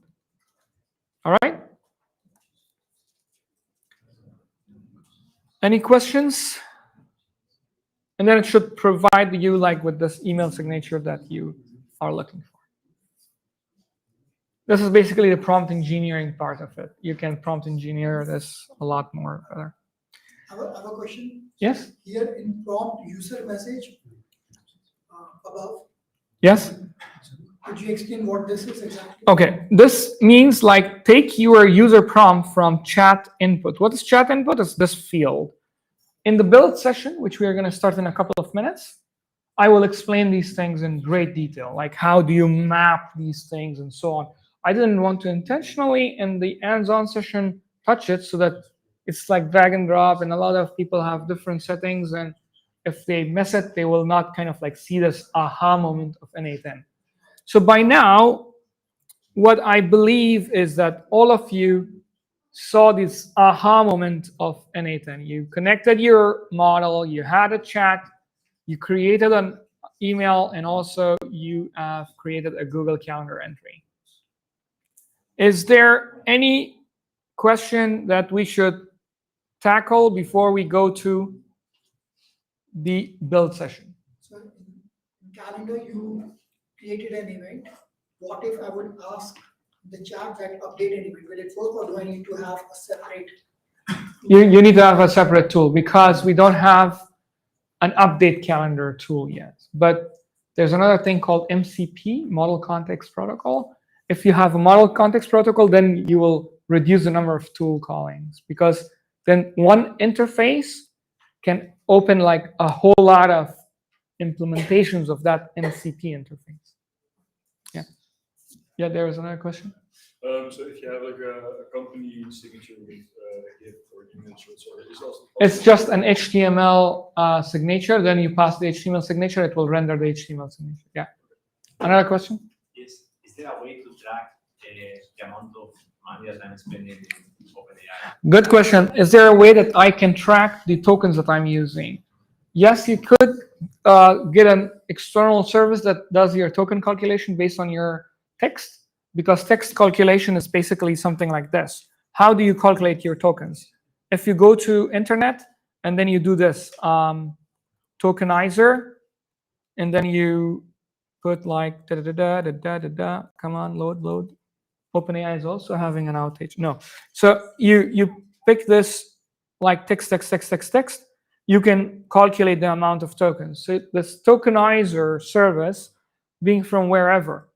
[SPEAKER 1] All right? Any questions? And then it should provide you like with this email signature that you are looking for. This is basically the prompt engineering part of it. You can prompt engineer this a lot more better.
[SPEAKER 10] I have a question.
[SPEAKER 1] Yes?
[SPEAKER 10] Here in prompt user message above.
[SPEAKER 1] Yes?
[SPEAKER 10] Could you explain what this is exactly?
[SPEAKER 1] Okay, this means like take your user prompt from chat input. What is chat input? It's this field. In the build session, which we are going to start in a couple of minutes, I will explain these things in great detail, like how do you map these things and so on. I didn't want to intentionally in the hands-on session touch it so that it's like drag and drop, and a lot of people have different settings, and if they miss it, they will not kind of like see this aha moment of n8n. So by now, what I believe is that all of you saw this aha moment of n8n. You connected your model, you had a chat, you created an email, and also you have created a Google Calendar entry. Is there any question that we should tackle before we go to the build session?
[SPEAKER 10] So in calendar, you created an event. What if I would ask the chat that update an event? Will it work, or do I need to have a separate?
[SPEAKER 1] You need to have a separate tool because we don't have an update calendar tool yet. But there's another thing called MCP, Model Context Protocol. If you have a Model Context Protocol, then you will reduce the number of tool callings, because then one interface can open like a whole lot of implementations of that MCP interface. Yeah. Yeah, there was another question.
[SPEAKER 7] So if you have like a company signature with a gift or image or so, it's also
[SPEAKER 1] It's just an HTML signature. Then you pass the HTML signature, it will render the HTML signature. Yeah. Another question?
[SPEAKER 19] Yes. Is there a way to track the amount of money that I'm spending in OpenAI?
[SPEAKER 1] Good question. Is there a way that I can track the tokens that I'm using? Yes, you could get an external service that does your token calculation based on your text, because text calculation is basically something like this. How do you calculate your tokens? If you go to internet and then you do this tokenizer, and then you put like da da da da da da da. Come on, load. OpenAI is also having an outage. No, so you pick this like text. You can calculate the amount of tokens. So this tokenizer service, being from wherever,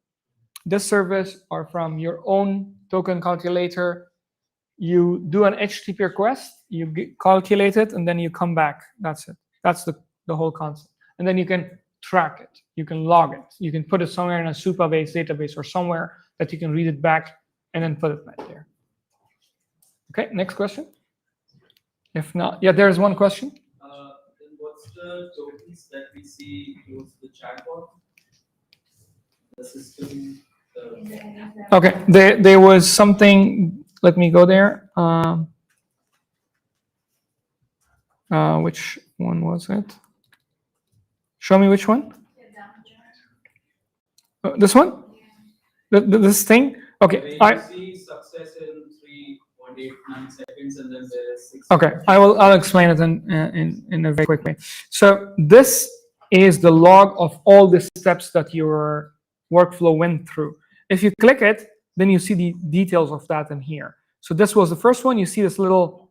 [SPEAKER 1] this service or from your own token calculator, you do an HTTP request, you calculate it, and then you come back. That's it. That's the whole concept. And then you can track it. You can log it. You can put it somewhere in a Supabase database or somewhere that you can read it back and then put it right there. Okay, next question. If not, yeah, there's one question.
[SPEAKER 11] Then what's the tokens that we see close to the chatbot? The system.
[SPEAKER 1] Okay, there was something. Let me go there. Which one was it? Show me which one. This one? This thing? Okay.
[SPEAKER 11] I see success in 3.89 seconds, and then there's 6.
[SPEAKER 1] Okay, I'll explain it in a very quick way. So this is the log of all the steps that your workflow went through. If you click it, then you see the details of that in here. So this was the first one. You see this little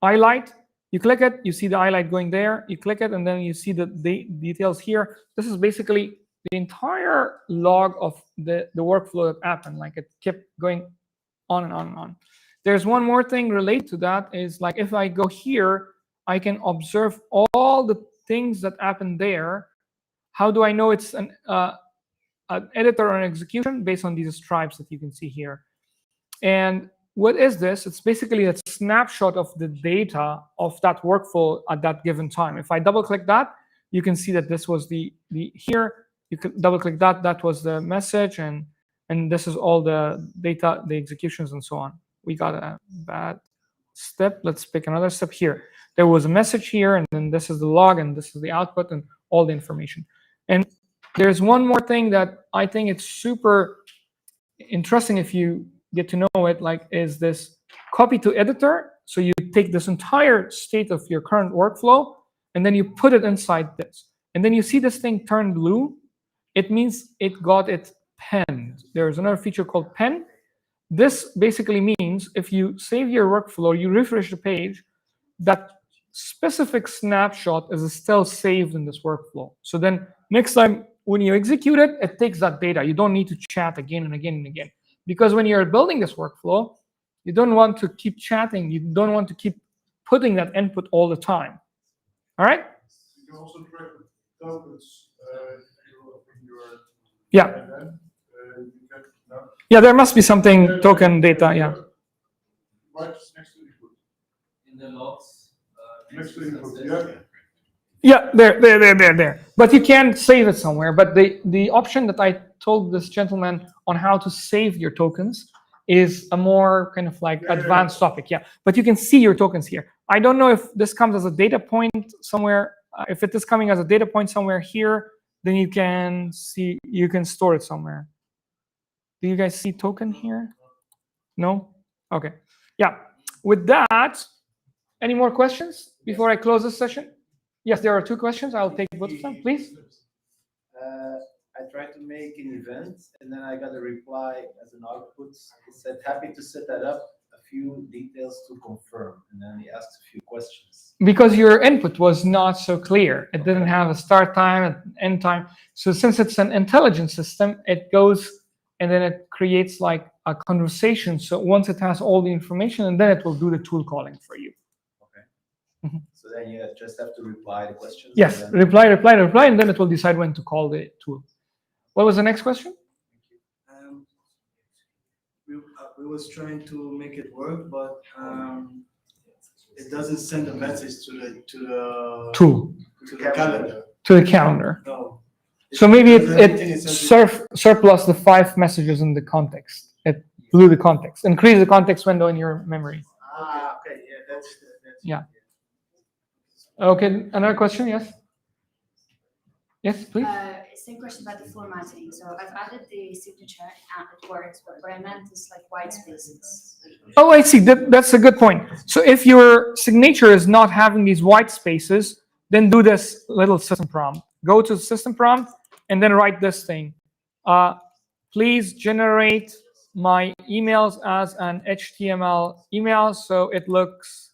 [SPEAKER 1] highlight. You click it, you see the highlight going there. You click it, and then you see the details here. This is basically the entire log of the workflow that happened. Like it kept going on and on and on. There's one more thing related to that is like if I go here, I can observe all the things that happen there. How do I know it's an editor or an execution? Based on these stripes that you can see here. And what is this? It's basically a snapshot of the data of that workflow at that given time. If I double click that, you can see that this was the here. You can double click that. That was the message, and this is all the data, the executions, and so on. We got a bad step. Let's pick another step here. There was a message here, and then this is the log, and this is the output, and all the information. And there's one more thing that I think it's super interesting if you get to know it, like is this copy to editor. So you take this entire state of your current workflow, and then you put it inside this. And then you see this thing turn blue. It means it got it penned. There's another feature called pen. This basically means if you save your workflow, you refresh the page, that specific snapshot is still saved in this workflow. So then next time when you execute it, it takes that data. You don't need to chat again and again and again. Because when you're building this workflow, you don't want to keep chatting. You don't want to keep putting that input all the time. All right?
[SPEAKER 7] You can also track the tokens in your
[SPEAKER 1] Yeah.
[SPEAKER 7] you can, no?
[SPEAKER 1] Yeah, there must be something token data. Yeah.
[SPEAKER 7] Right next to input.
[SPEAKER 11] In the logs.
[SPEAKER 7] Next to input, yeah.
[SPEAKER 1] Yeah, there. But you can save it somewhere. But the option that I told this gentleman on how to save your tokens is a more kind of like advanced topic. Yeah, but you can see your tokens here. I don't know if this comes as a data point somewhere. If it is coming as a data point somewhere here, then you can see, you can store it somewhere. Do you guys see token here? No? Okay. Yeah. With that, any more questions before I close this session? Yes, there are 2 questions. I'll take both of them, please.
[SPEAKER 20] I tried to make an event, and then I got a reply as an output. It said, happy to set that up, a few details to confirm. And then he asked a few questions.
[SPEAKER 1] Because your input was not so clear. It didn't have a start time and end time. So since it's an intelligent system, it goes and then it creates like a conversation. So once it has all the information, and then it will do the tool calling for you.
[SPEAKER 20] So then you just have to reply the questions.
[SPEAKER 1] Yes,
[SPEAKER 20] and then...
[SPEAKER 1] reply, and then it will decide when to call the tool. What was the next question?
[SPEAKER 5] We was trying to make it work, but it doesn't send a message to the
[SPEAKER 1] tool,
[SPEAKER 5] to the calendar.
[SPEAKER 1] To the calendar.
[SPEAKER 5] No.
[SPEAKER 1] So maybe it surplus the 5 messages in the context. It blew the context, increase the context window in your memory.
[SPEAKER 5] Okay, yeah, that's
[SPEAKER 1] yeah. Okay, another question, yes? Yes, please.
[SPEAKER 18] Same question about the formatting. So I've added the signature and it works, but what I meant is like white spaces.
[SPEAKER 1] Oh, I see. That's a good point. So if your signature is not having these white spaces, then do this little system prompt. Go to system prompt and then write this thing. Please generate my emails as an HTML email so it looks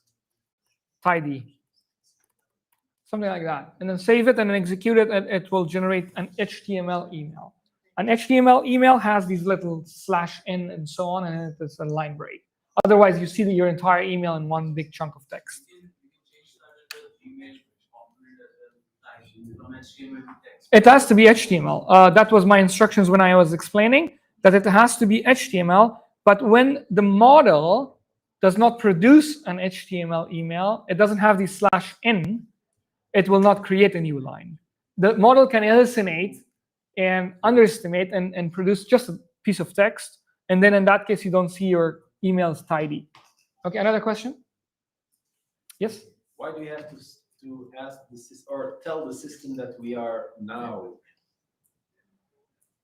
[SPEAKER 1] tidy. Something like that. And then save it and then execute it, and it will generate an HTML email. An HTML email has these little /n and so on, and it's a line break. Otherwise, you see your entire email in one big chunk of text. It has to be HTML. That was my instructions when I was explaining that it has to be HTML. But when the model does not produce an HTML email, it doesn't have these /n, it will not create a new line. The model can hallucinate and underestimate and produce just a piece of text. And then in that case, you don't see your emails tidy. Okay, another question? Yes?
[SPEAKER 20] Why do we have to ask the system or tell the system that we are now?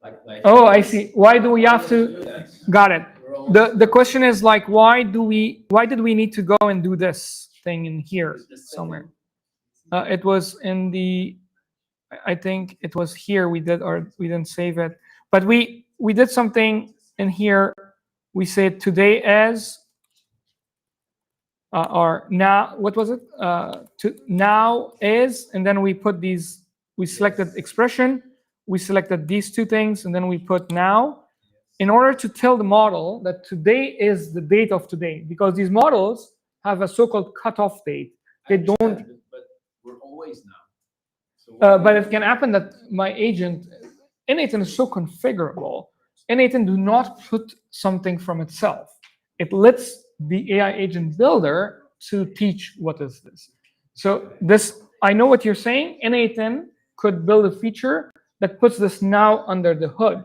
[SPEAKER 20] Like
[SPEAKER 1] oh, I see. Why do we have to? Got it. The question is like, why did we need to go and do this thing in here somewhere? It was in the, I think it was here we did, or we didn't save it. But we did something in here. We said today as, or now, what was it? Now is, and then we put these, we selected expression, we selected these 2 things, and then we put now. in order to tell the model that today is the date of today, because these models have a so-called cutoff date. They don't.
[SPEAKER 15] But we're always now. So
[SPEAKER 1] But it can happen that my agent, n8n is so configurable. n8n do not put something from itself. It lets the AI agent builder to teach what is this. So this, I know what you're saying. n8n could build a feature that puts this now under the hood.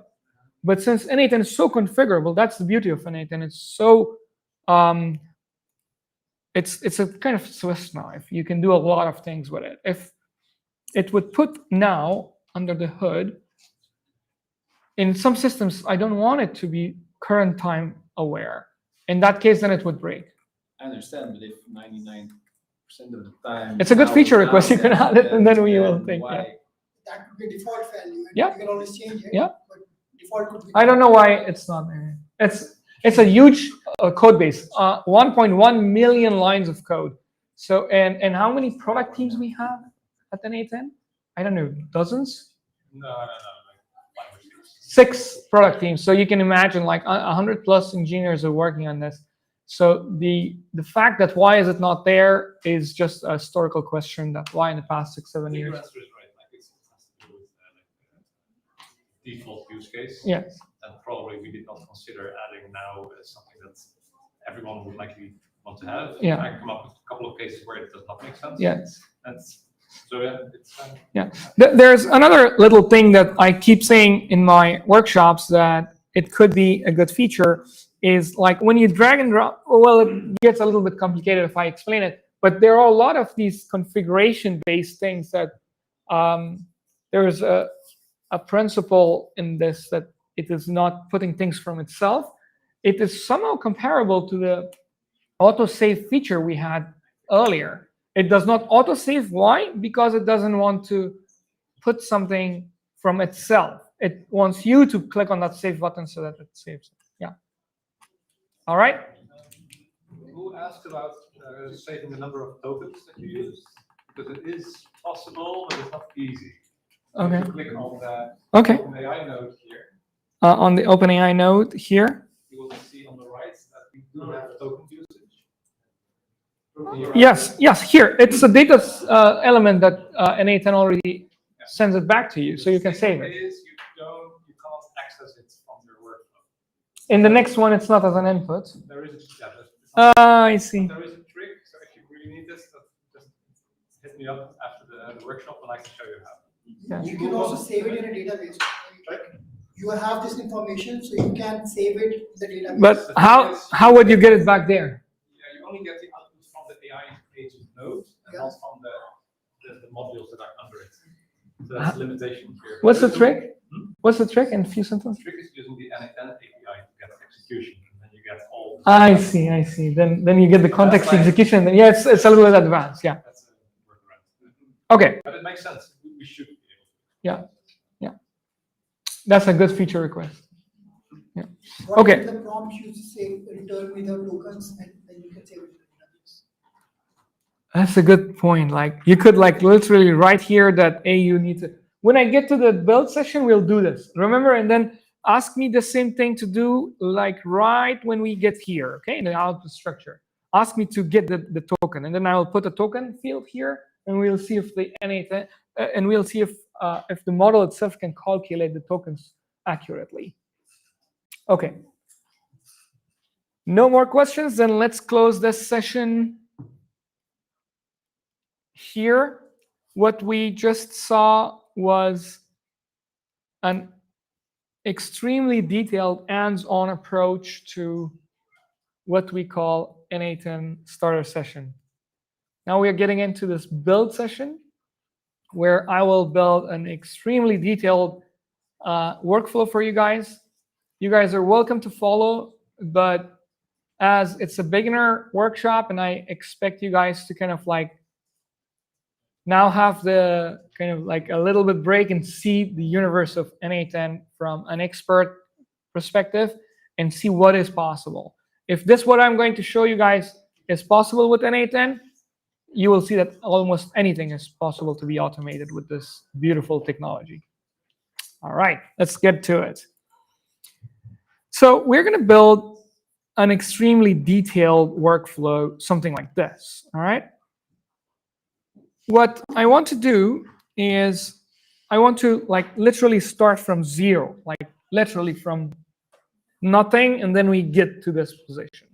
[SPEAKER 1] But since n8n is so configurable, that's the beauty of n8n. It's so, it's a kind of Swiss knife. You can do a lot of things with it. If it would put now under the hood, in some systems, I don't want it to be current time aware. In that case, then it would break.
[SPEAKER 20] I understand, but if 99% of the time.
[SPEAKER 1] It's a good
[SPEAKER 20] now
[SPEAKER 1] feature
[SPEAKER 20] is
[SPEAKER 1] request. You can
[SPEAKER 20] now,
[SPEAKER 1] add it, and then we will
[SPEAKER 20] then
[SPEAKER 1] think.
[SPEAKER 20] why?
[SPEAKER 1] Yeah.
[SPEAKER 10] That could be default value. And
[SPEAKER 1] Yeah.
[SPEAKER 10] You can always change it.
[SPEAKER 1] Yeah.
[SPEAKER 10] But default could be.
[SPEAKER 1] I don't know why it's not there. It's a huge code base, 1.1 million lines of code. So and how many product teams we have at n8n? I don't know, dozens.
[SPEAKER 3] No. Like 5 or 6.
[SPEAKER 1] 6 product teams. So you can imagine like 100+ engineers are working on this. So the fact that why is it not there is just a historical question. That why in the past 6-7 years.
[SPEAKER 6] Your answer is right. Like it has to do with default use case.
[SPEAKER 1] Yes.
[SPEAKER 6] And probably we did not consider adding now something that everyone would likely want to have.
[SPEAKER 1] Yeah.
[SPEAKER 6] I come up with a couple of cases where it does not make sense.
[SPEAKER 1] Yes.
[SPEAKER 6] So yeah, it's
[SPEAKER 1] Yeah. There's another little thing that I keep saying in my workshops that it could be a good feature is like when you drag and drop, well, it gets a little bit complicated if I explain it, but there are a lot of these configuration-based things that there's a principle in this that it is not putting things from itself. It is somehow comparable to the autosave feature we had earlier. It does not autosave. Why? Because it doesn't want to put something from itself. It wants you to click on that save button so that it saves it. Yeah. All right.
[SPEAKER 6] Who asked about saving the number of tokens that you use? Because it is possible, but it's not easy.
[SPEAKER 1] Okay.
[SPEAKER 6] If you click on the
[SPEAKER 1] Okay.
[SPEAKER 6] OpenAI node here,
[SPEAKER 1] On the OpenAI node here.
[SPEAKER 6] you will see on the right that we do have token usage.
[SPEAKER 1] Yes. Here. It's a data element that n8n already sends it back to you, so you can save it.
[SPEAKER 6] You can't access it from your workflow.
[SPEAKER 1] In the next one, it's not as an input.
[SPEAKER 6] There is
[SPEAKER 1] I see.
[SPEAKER 6] There is a trick, so if you really need this, just hit me up after the workshop and I can show you how.
[SPEAKER 1] Yeah.
[SPEAKER 10] You can also save it in a database. You have this information, so you can save it in the database.
[SPEAKER 1] But how would you get it back there?
[SPEAKER 6] Yeah, you only get the output from the AI agent node and not from the modules that are under it. So that's the limitation here.
[SPEAKER 1] What's the trick? What's the trick in a few sentences?
[SPEAKER 6] The trick is using the n8n API to get execution, and then you get all.
[SPEAKER 1] I see. Then you get the context execution. Yeah, it's a little bit advanced. Yeah.
[SPEAKER 6] That's a workaround.
[SPEAKER 1] Okay.
[SPEAKER 6] But it makes sense. We should be able to.
[SPEAKER 1] Yeah. That's a good feature request. Yeah.
[SPEAKER 10] What
[SPEAKER 1] Okay.
[SPEAKER 10] if the prompt you say return me the tokens and then you can save it in the database?
[SPEAKER 1] That's a good point. Like you could like literally write here that you need to. When I get to the build session, we'll do this. Remember, and then ask me the same thing to do like right when we get here. Okay, in the output structure. Ask me to get the token, and then I will put a token field here, and we'll see if the n8n and we'll see if the model itself can calculate the tokens accurately. Okay. No more questions. Then let's close this session here. What we just saw was an extremely detailed hands-on approach to what we call n8n starter session. Now we are getting into this build session where I will build an extremely detailed workflow for you guys. You guys are welcome to follow, but as it's a beginner workshop and I expect you guys to kind of like now have the kind of like a little bit break and see the universe of n8n from an expert perspective and see what is possible. If this what I'm going to show you guys is possible with n8n, you will see that almost anything is possible to be automated with this beautiful technology. All right, let's get to it. So we're going to build an extremely detailed workflow, something like this, all right? What I want to do is I want to like literally start from zero, like literally from nothing, and then we get to this position.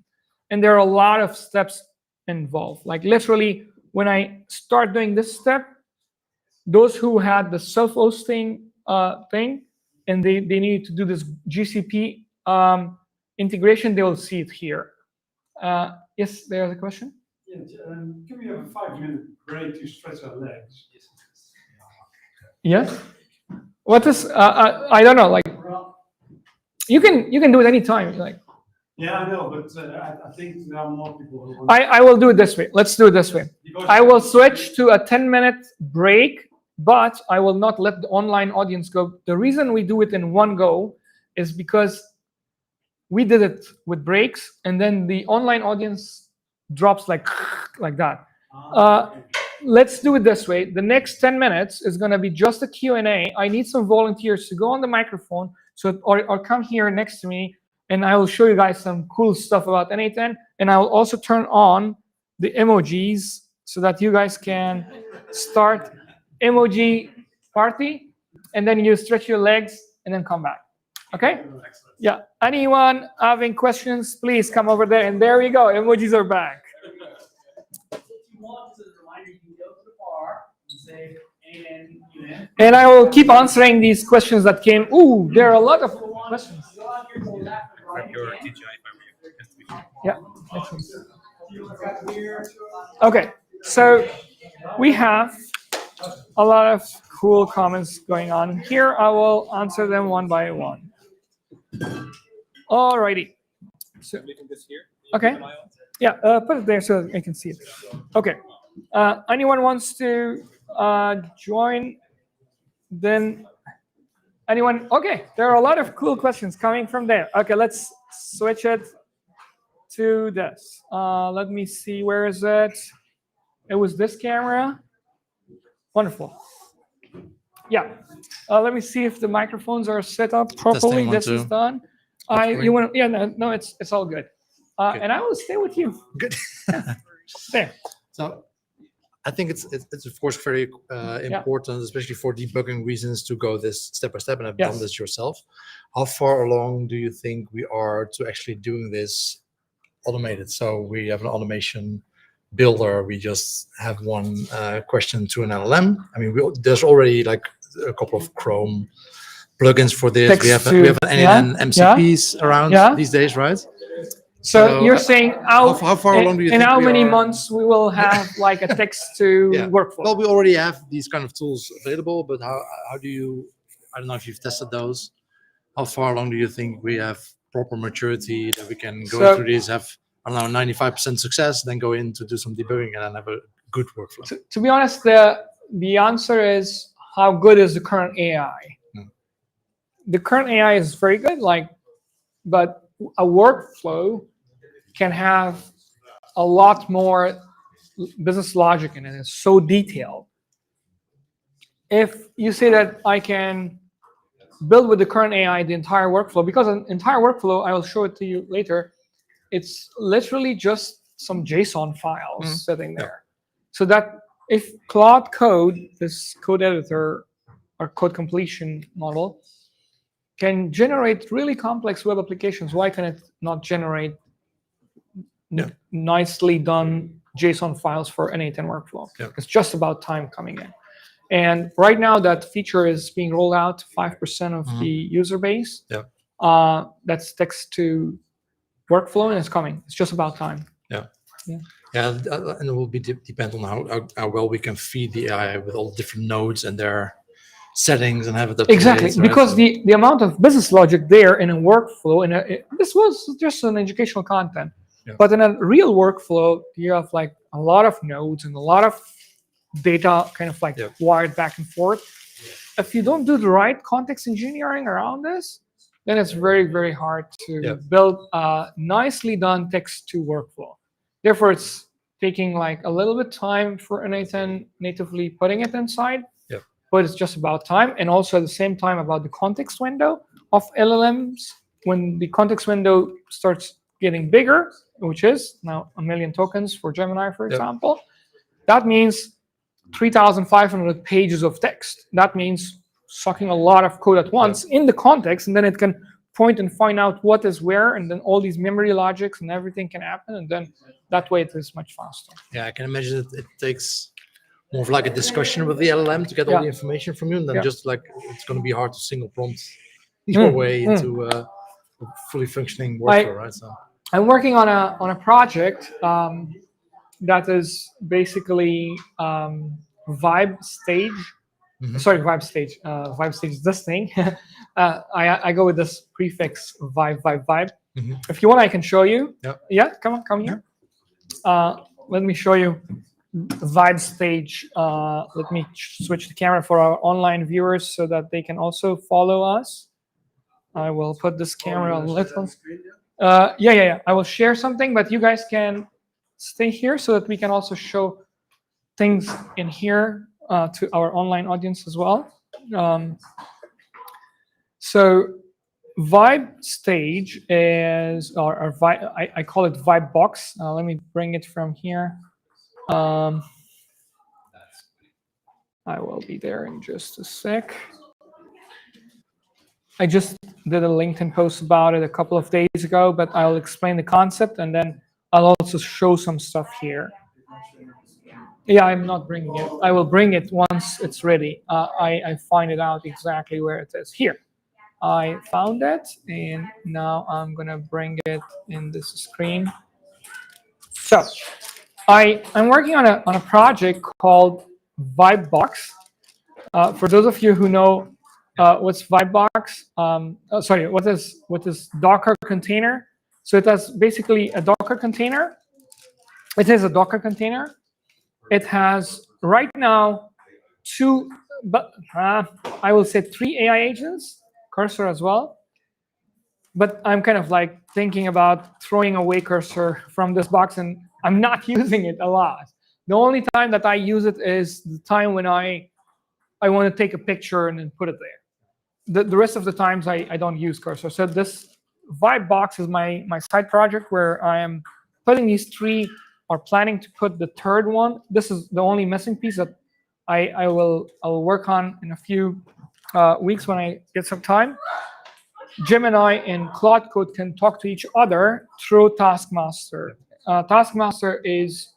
[SPEAKER 1] And there are a lot of steps involved. Like literally, when I start doing this step, those who had the self-hosting thing and they need to do this GCP integration, they will see it here. Yes, there's a question?
[SPEAKER 7] Yeah, can we have a 5-minute break to stretch our legs?
[SPEAKER 1] Yes. What is? I don't know. Like, you can do it anytime. Like.
[SPEAKER 7] Yeah, I know, but I think there are more people who want.
[SPEAKER 1] I will do it this way. Let's do it this way. I will switch to a 10-minute break, but I will not let the online audience go. The reason we do it in one go is because we did it with breaks, and then the online audience drops like that. Let's do it this way. The next 10 minutes is going to be just a Q&A. I need some volunteers to go on the microphone or come here next to me, and I will show you guys some cool stuff about n8n. And I will also turn on the emojis so that you guys can start emoji party, and then you stretch your legs and then come back. Okay? Yeah. Anyone having questions, please come over there. And there we go. Emojis are back. And I will keep answering these questions that came. Ooh, there are a lot of questions. Yeah. Okay, so we have a lot of cool comments going on here. I will answer them one by one. Alrighty. So, okay. Yeah, put it there so I can see it. Okay. Anyone wants to join? Then anyone? Okay, there are a lot of cool questions coming from there. Okay, let's switch it to this. Let me see, where is it? It was this camera. Wonderful. Yeah. Let me see if the microphones are set up properly. This is done. You want? Yeah. No. It's all good. And I will stay with you.
[SPEAKER 21] Good.
[SPEAKER 1] There.
[SPEAKER 21] So, I think it's of course very important, especially for debugging reasons, to go this step by step. And I've done this yourself. How far along do you think we are to actually doing this automated? So we have an automation builder. We just have one question to an LLM. I mean, there's already like a couple of Chrome plugins for this. We have an n8n MCPs around these days, right?
[SPEAKER 1] So you're saying
[SPEAKER 21] how far along do you think
[SPEAKER 1] in how
[SPEAKER 21] we
[SPEAKER 1] many
[SPEAKER 21] are?
[SPEAKER 1] months we will have like a text to workflow?
[SPEAKER 21] Well, we already have these kind of tools available, but how do you? I don't know if you've tested those. How far along do you think we have proper maturity that we can go through these, have, I don't know, 95% success, then go in to do some debugging and then have a good workflow?
[SPEAKER 1] To be honest, the answer is how good is the current AI? The current AI is very good, but a workflow can have a lot more business logic in it. It's so detailed. If you say that I can build with the current AI the entire workflow, because an entire workflow, I will show it to you later, it's literally just some JSON files sitting there. So that if Claude Code, this code editor or code completion model, can generate really complex web applications, why can it not generate nicely done JSON files for n8n workflow? It's just about time coming in. And right now that feature is being rolled out to 5% of the user base. That's text to workflow, and it's coming. It's just about time.
[SPEAKER 21] And it will depend on how well we can feed the AI with all the different nodes and their settings and have it up to
[SPEAKER 1] Exactly,
[SPEAKER 21] date, right?
[SPEAKER 1] because the amount of business logic there in a workflow, this was just an educational content, but in a real workflow, you have like a lot of nodes and a lot of data kind of like wired back and forth. If you don't do the right context engineering around this, then it's very, very hard to build a nicely done text to workflow. Therefore, it's taking like a little bit time for n8n natively putting it inside, but it's just about time. And also at the same time about the context window of LLMs when the context window starts getting bigger, which is now 1 million tokens for Gemini, for example, that means 3,500 pages of text. That means sucking a lot of code at once in the context, and then it can point and find out what is where, and then all these memory logics and everything can happen, and then that way it is much faster.
[SPEAKER 21] Yeah, I can imagine it takes more of like a discussion with the LLM to get all the information from you, and then just like it's going to be hard to single prompt your way into a fully functioning workflow, right? So
[SPEAKER 1] I'm working on a project that is basically vibe stage. Sorry, vibe stage. Vibe stage is this thing. I go with this prefix vibe. If you want, I can show you. Yeah, come here. Let me show you vibe stage. Let me switch the camera for our online viewers so that they can also follow us. I will put this camera a little. Yeah. I will share something, but you guys can stay here so that we can also show things in here to our online audience as well. So vibe stage is, or vibe, I call it vibe box. Let me bring it from here. I will be there in just a sec. I just did a LinkedIn post about it a couple of days ago, but I'll explain the concept and then I'll also show some stuff here. Yeah, I'm not bringing it. I will bring it once it's ready. I find it out exactly where it is. Here, I found it, and now I'm gonna bring it in this screen. So, I'm working on a project called Vibebox. For those of you who know what's Vibebox, sorry, what is Docker container? So it has basically a Docker container. It is a Docker container. It has right now I will say 3 AI agents, Cursor as well. But I'm kind of like thinking about throwing away Cursor from this box, and I'm not using it a lot. The only time that I use it is the time when I want to take a picture and then put it there. The rest of the times I don't use Cursor. So this Vibe box is my side project where I am putting these 3, or planning to put the 3rd one. This is the only missing piece that I will work on in a few weeks when I get some time. Gemini and Claude Code can talk to each other through Taskmaster. Taskmaster is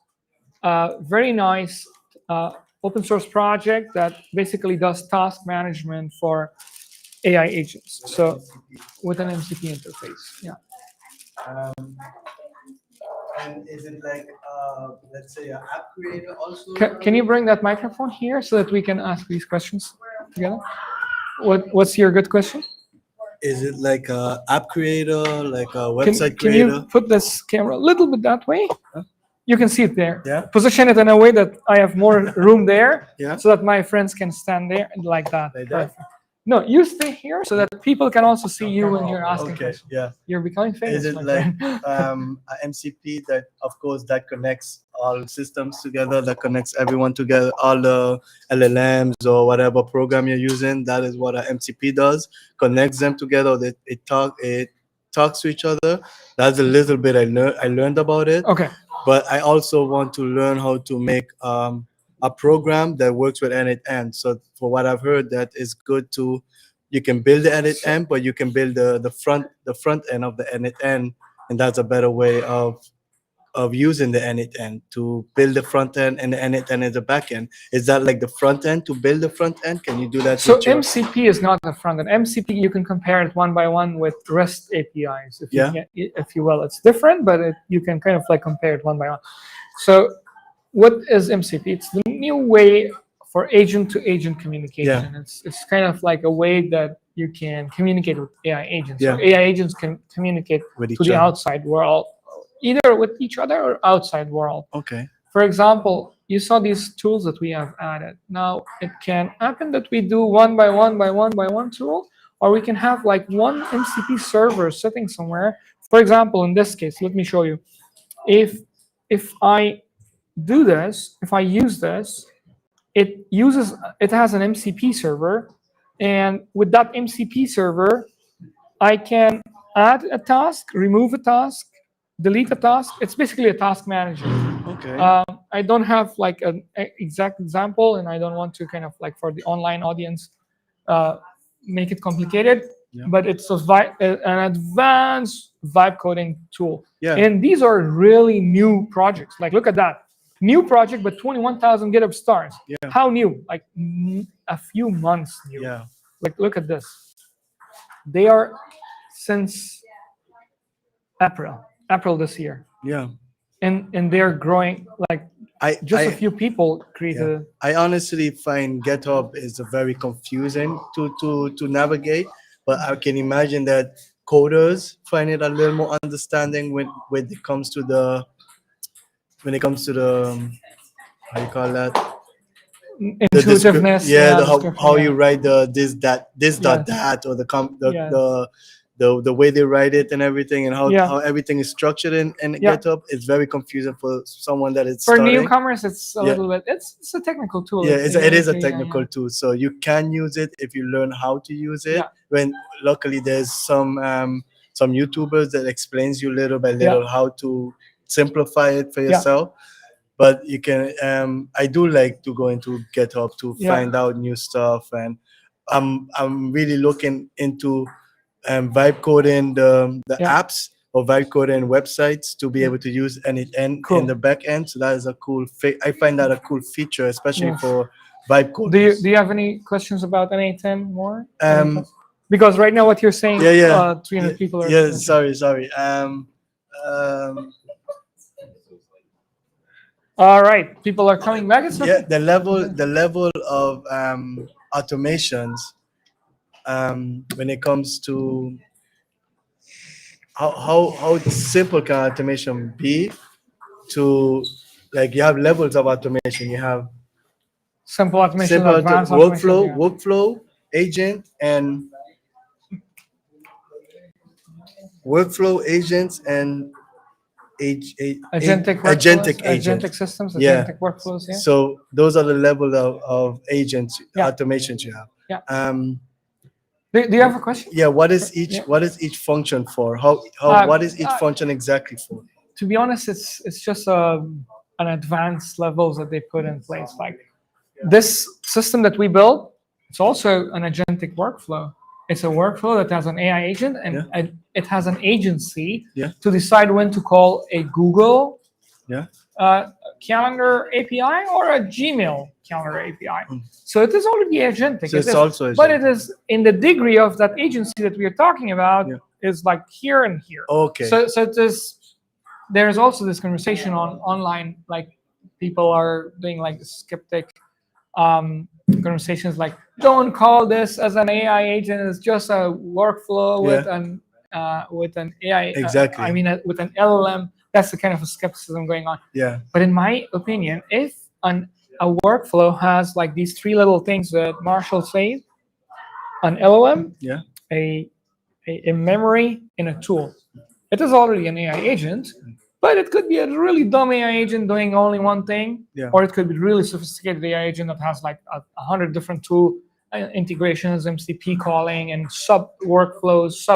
[SPEAKER 1] a very nice open source project that basically does task management for AI agents. So with an MCP interface, yeah.
[SPEAKER 5] And is it like, let's say, an app creator also?
[SPEAKER 1] Can you bring that microphone here so that we can ask these questions together? What's your good question?
[SPEAKER 5] Is it like a app creator, like a website creator?
[SPEAKER 1] Can you put this camera a little bit that way?
[SPEAKER 5] Huh?
[SPEAKER 1] You can see it there.
[SPEAKER 5] Yeah.
[SPEAKER 1] Position it in a way that I have more room there,
[SPEAKER 5] Yeah.
[SPEAKER 1] so that my friends can stand there like that.
[SPEAKER 5] Like that?
[SPEAKER 1] No, you stay here so that people can also see you when you're asking
[SPEAKER 5] Okay,
[SPEAKER 1] questions.
[SPEAKER 5] yeah.
[SPEAKER 1] You're becoming famous.
[SPEAKER 5] Is it
[SPEAKER 1] my
[SPEAKER 5] like
[SPEAKER 1] friend.
[SPEAKER 5] an MCP that, of course, that connects all systems together, that connects everyone together, all the LLMs or whatever program you're using? That is what an MCP does, connects them together. It talks to each other. That's a little bit I learned about it.
[SPEAKER 1] Okay.
[SPEAKER 5] But I also want to learn how to make a program that works with n8n. So for what I've heard, that is good to, you can build the n8n, but you can build the front end of the n8n, and that's a better way of using the n8n to build the front end, and the n8n is the back end. Is that like the front end to build the front end? Can you do that?
[SPEAKER 1] So
[SPEAKER 5] with your-
[SPEAKER 1] MCP is not the front end. MCP, you can compare it one by one with REST APIs, if you will. It's different, but you can kind of like compare it one by one. So what is MCP? It's the new way for agent-to-agent communication.
[SPEAKER 5] Yeah.
[SPEAKER 1] It's kind of like a way that you can communicate with AI agents.
[SPEAKER 5] Yeah.
[SPEAKER 1] So AI agents can communicate
[SPEAKER 5] With
[SPEAKER 1] to
[SPEAKER 5] each
[SPEAKER 1] the
[SPEAKER 5] other.
[SPEAKER 1] outside world, either with each other or outside world.
[SPEAKER 5] Okay.
[SPEAKER 1] For example, you saw these tools that we have added. Now, it can happen that we do one by one tool, or we can have like one MCP server sitting somewhere. For example, in this case, let me show you. If I do this, if I use this, it has an MCP server, and with that MCP server, I can add a task, remove a task, delete a task. It's basically a task manager.
[SPEAKER 4] Okay.
[SPEAKER 1] I don't have like an exact example, and I don't want to kind of like for the online audience make it complicated.
[SPEAKER 4] Yeah.
[SPEAKER 1] But it's an advanced vibe coding tool.
[SPEAKER 4] Yeah.
[SPEAKER 1] And these are really new projects. Like, look at that. New project, but 21,000 GitHub stars.
[SPEAKER 4] Yeah.
[SPEAKER 1] How new? Like a few months new.
[SPEAKER 4] Yeah.
[SPEAKER 1] Like, look at this. They are since April this year.
[SPEAKER 4] Yeah.
[SPEAKER 1] And they're growing. Like, a few people created.
[SPEAKER 4] I honestly find GitHub is a very confusing to navigate, but I can imagine that coders find it a little more understanding when it comes to the how you call that,
[SPEAKER 1] Intuitiveness.
[SPEAKER 4] how you write this dot that, or the way they write it and everything, and how everything is structured in GitHub. It's very confusing for someone that is
[SPEAKER 1] for
[SPEAKER 4] starting.
[SPEAKER 1] newcomers. It's a little bit. It's a technical tool.
[SPEAKER 4] Yeah, it is a technical tool, so you can use it if you learn how to use it. When luckily there's some YouTubers that explains you little by little how to simplify it for yourself. But you can. I do like to go into GitHub to find out new stuff, and I'm really looking into vibe coding the apps, or vibe coding websites to be able to use n8n in the back end. So that is a cool. I find that a cool feature, especially for vibe coding.
[SPEAKER 1] Do you have any questions about n8n more? Because right now what you're saying, 300 people are.
[SPEAKER 4] Yeah, sorry.
[SPEAKER 1] All right, people are coming back. It's okay.
[SPEAKER 4] The level of automations when it comes to how simple can automation be, to like you have levels of automation. You have
[SPEAKER 1] simple automation, advanced automation,
[SPEAKER 4] workflow agent, and workflow agents and
[SPEAKER 1] agentic systems, agentic workflows. Yeah.
[SPEAKER 4] So those are the level of agents, automations you have.
[SPEAKER 1] Yeah. Do you have a question?
[SPEAKER 4] Yeah. What is each function for? What is each function exactly for?
[SPEAKER 1] To be honest, it's just an advanced levels that they put in place. Like this system that we built, it's also an agentic workflow. It's a workflow that has an AI agent, and it has an agency to decide when to call a Google Calendar API or a Gmail Calendar API. So it is already agentic.
[SPEAKER 4] So it's also agentic.
[SPEAKER 1] But it is in the degree of that agency that we are talking about is like here and here.
[SPEAKER 4] Okay.
[SPEAKER 1] So it is. There's also this conversation online, like people are doing like skeptic conversations, like don't call this as an AI agent. It's just a workflow with an AI.
[SPEAKER 4] Exactly.
[SPEAKER 1] With an LLM. That's the kind of a skepticism going on.
[SPEAKER 4] Yeah.
[SPEAKER 1] But in my opinion, if a workflow has like these three little things that Marshall said, an LLM, a memory, and a tool, it is already an AI agent. But it could be a really dumb AI agent doing only one thing, or it could be really sophisticated AI agent that has like 100 different tool integrations, MCP calling, and sub workflows,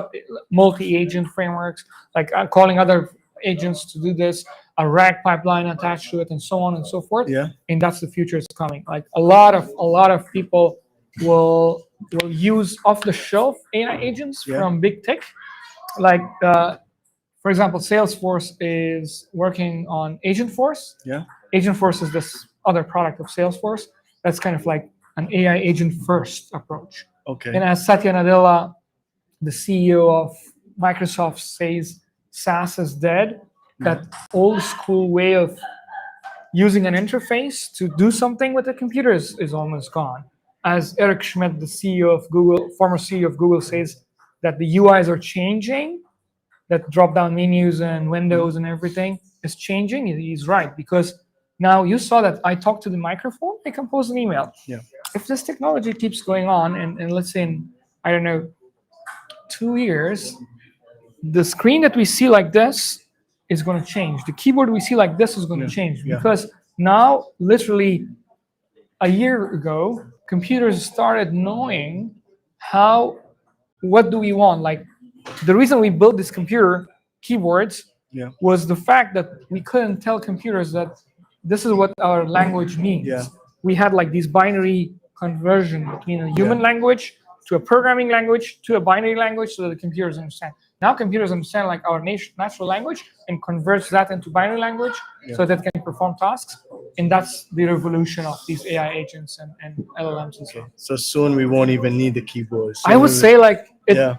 [SPEAKER 1] multi-agent frameworks, like calling other agents to do this, a RAG pipeline attached to it, and so on and so forth.
[SPEAKER 4] Yeah.
[SPEAKER 1] And that's the future is coming. Like a lot of people will use off-the-shelf AI agents from big tech, like. For example, Salesforce is working on Agentforce.
[SPEAKER 4] Yeah.
[SPEAKER 1] Agentforce is this other product of Salesforce. That's kind of like an AI agent first approach.
[SPEAKER 4] Okay.
[SPEAKER 1] And as Satya Nadella, the CEO of Microsoft, says, SaaS is dead. That old school way of using an interface to do something with a computer is almost gone. As Eric Schmidt, the CEO of Google, former CEO of Google, says that the UIs are changing. That drop-down menus and windows and everything is changing. He's right, because now you saw that I talked to the microphone, I compose an email.
[SPEAKER 4] Yeah.
[SPEAKER 1] If this technology keeps going on, and let's say in, I don't know, 2 years, the screen that we see like this is going to change. The keyboard we see like this is going to change, because now, literally a year ago, computers started knowing what do we want, like the reason we built this computer keyboards
[SPEAKER 4] Yeah.
[SPEAKER 1] was the fact that we couldn't tell computers that this is what our language means.
[SPEAKER 4] Yeah.
[SPEAKER 1] We had like these binary conversion between a human language to a programming language to a binary language so that the computers understand. Now computers understand like our natural language and converts that into binary language so that it can perform tasks. And that's the revolution of these AI agents and LLMs as well.
[SPEAKER 4] So soon we won't even need the keyboard.
[SPEAKER 1] I would say like
[SPEAKER 4] Yeah.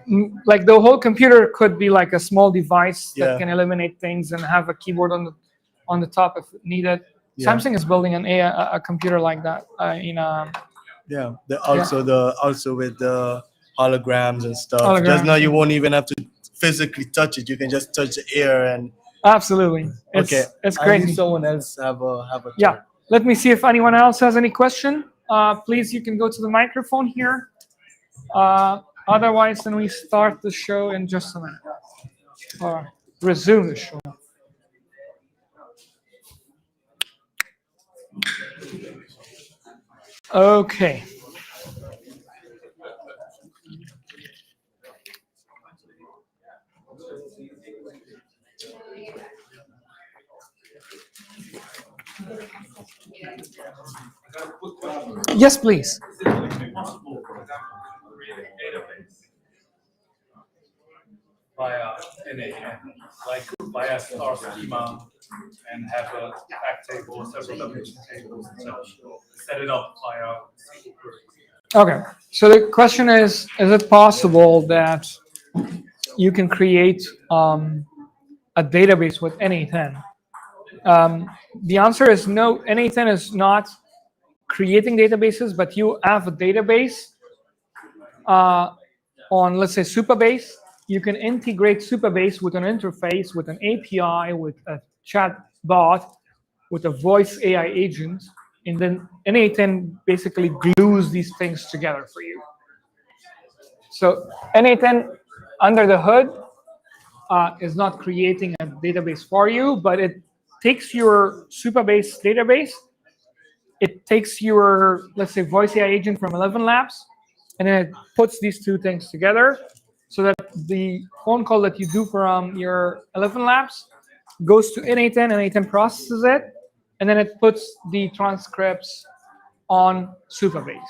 [SPEAKER 1] like the whole computer could be like a small device that
[SPEAKER 4] Yeah.
[SPEAKER 1] can eliminate things and have a keyboard on the top if needed.
[SPEAKER 4] Yeah.
[SPEAKER 1] Samsung is building an AI a computer like that
[SPEAKER 4] Yeah. Also with the holograms and stuff.
[SPEAKER 1] Holograms.
[SPEAKER 4] Just now you won't even have to physically touch it. You can just touch the air and.
[SPEAKER 1] Absolutely. It's
[SPEAKER 4] I
[SPEAKER 1] crazy.
[SPEAKER 4] need someone else have a
[SPEAKER 1] Yeah.
[SPEAKER 4] turn.
[SPEAKER 1] Let me see if anyone else has any question. Please, you can go to the microphone here. Otherwise, then we start the show in just a minute. Or resume the show. Okay. Yes, please.
[SPEAKER 6] Via n8n, like via star schema, and have a fact table, several dimension tables, and set it up via SQL query.
[SPEAKER 1] Okay. So the question is it possible that you can create a database with n8n? The answer is no. n8n is not creating databases, but you have a database on, let's say, Supabase. You can integrate Supabase with an interface, with an API, with a chat bot, with a voice AI agent, and then n8n basically glues these things together for you. So n8n under the hood is not creating a database for you, but it takes your Supabase database, it takes your, let's say, voice AI agent from 11 Labs, and then it puts these two things together so that the phone call that you do from your 11 Labs goes to n8n, n8n processes it, and then it puts the transcripts on Supabase.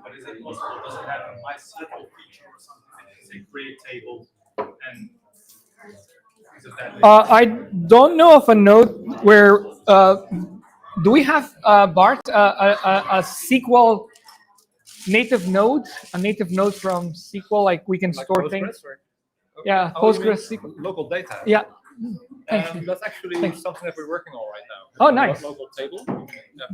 [SPEAKER 6] But is it possible? Does it have a MySQL feature or something? Say create table and things of that nature?
[SPEAKER 1] I don't know of a node where. Do we have, Bart, a SQL native node? A native node from SQL, like we can store
[SPEAKER 6] Postgres,
[SPEAKER 1] things?
[SPEAKER 6] or-
[SPEAKER 1] Yeah,
[SPEAKER 6] Oh, you mean
[SPEAKER 1] Postgres SQL.
[SPEAKER 6] local data.
[SPEAKER 1] Yeah. Thank you.
[SPEAKER 6] That's actually
[SPEAKER 1] Thanks.
[SPEAKER 6] something that we're working on right now.
[SPEAKER 1] Oh, nice.
[SPEAKER 6] Local table.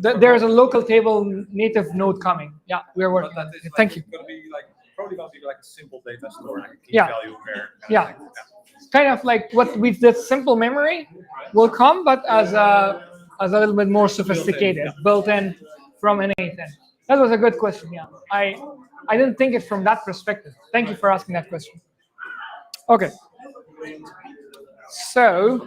[SPEAKER 6] Yeah.
[SPEAKER 1] There's a local table native node coming. Yeah, we're working
[SPEAKER 6] But
[SPEAKER 1] on
[SPEAKER 6] that
[SPEAKER 1] it.
[SPEAKER 6] is
[SPEAKER 1] Thank you.
[SPEAKER 6] Going to be like probably going to be like a simple data store, like a key
[SPEAKER 1] Yeah.
[SPEAKER 6] value pair.
[SPEAKER 1] Yeah. Kind of like what with the simple memory will come, but as a little bit more sophisticated, built in from n8n. That was a good question. Yeah, I didn't think it from that perspective. Thank you for asking that question. Okay. So.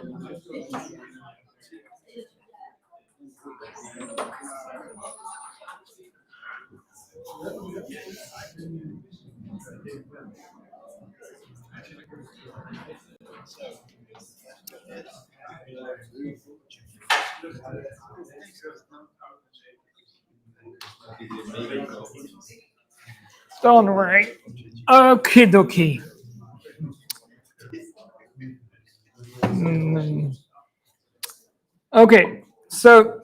[SPEAKER 1] Don't worry. Okie dokie. Okay, so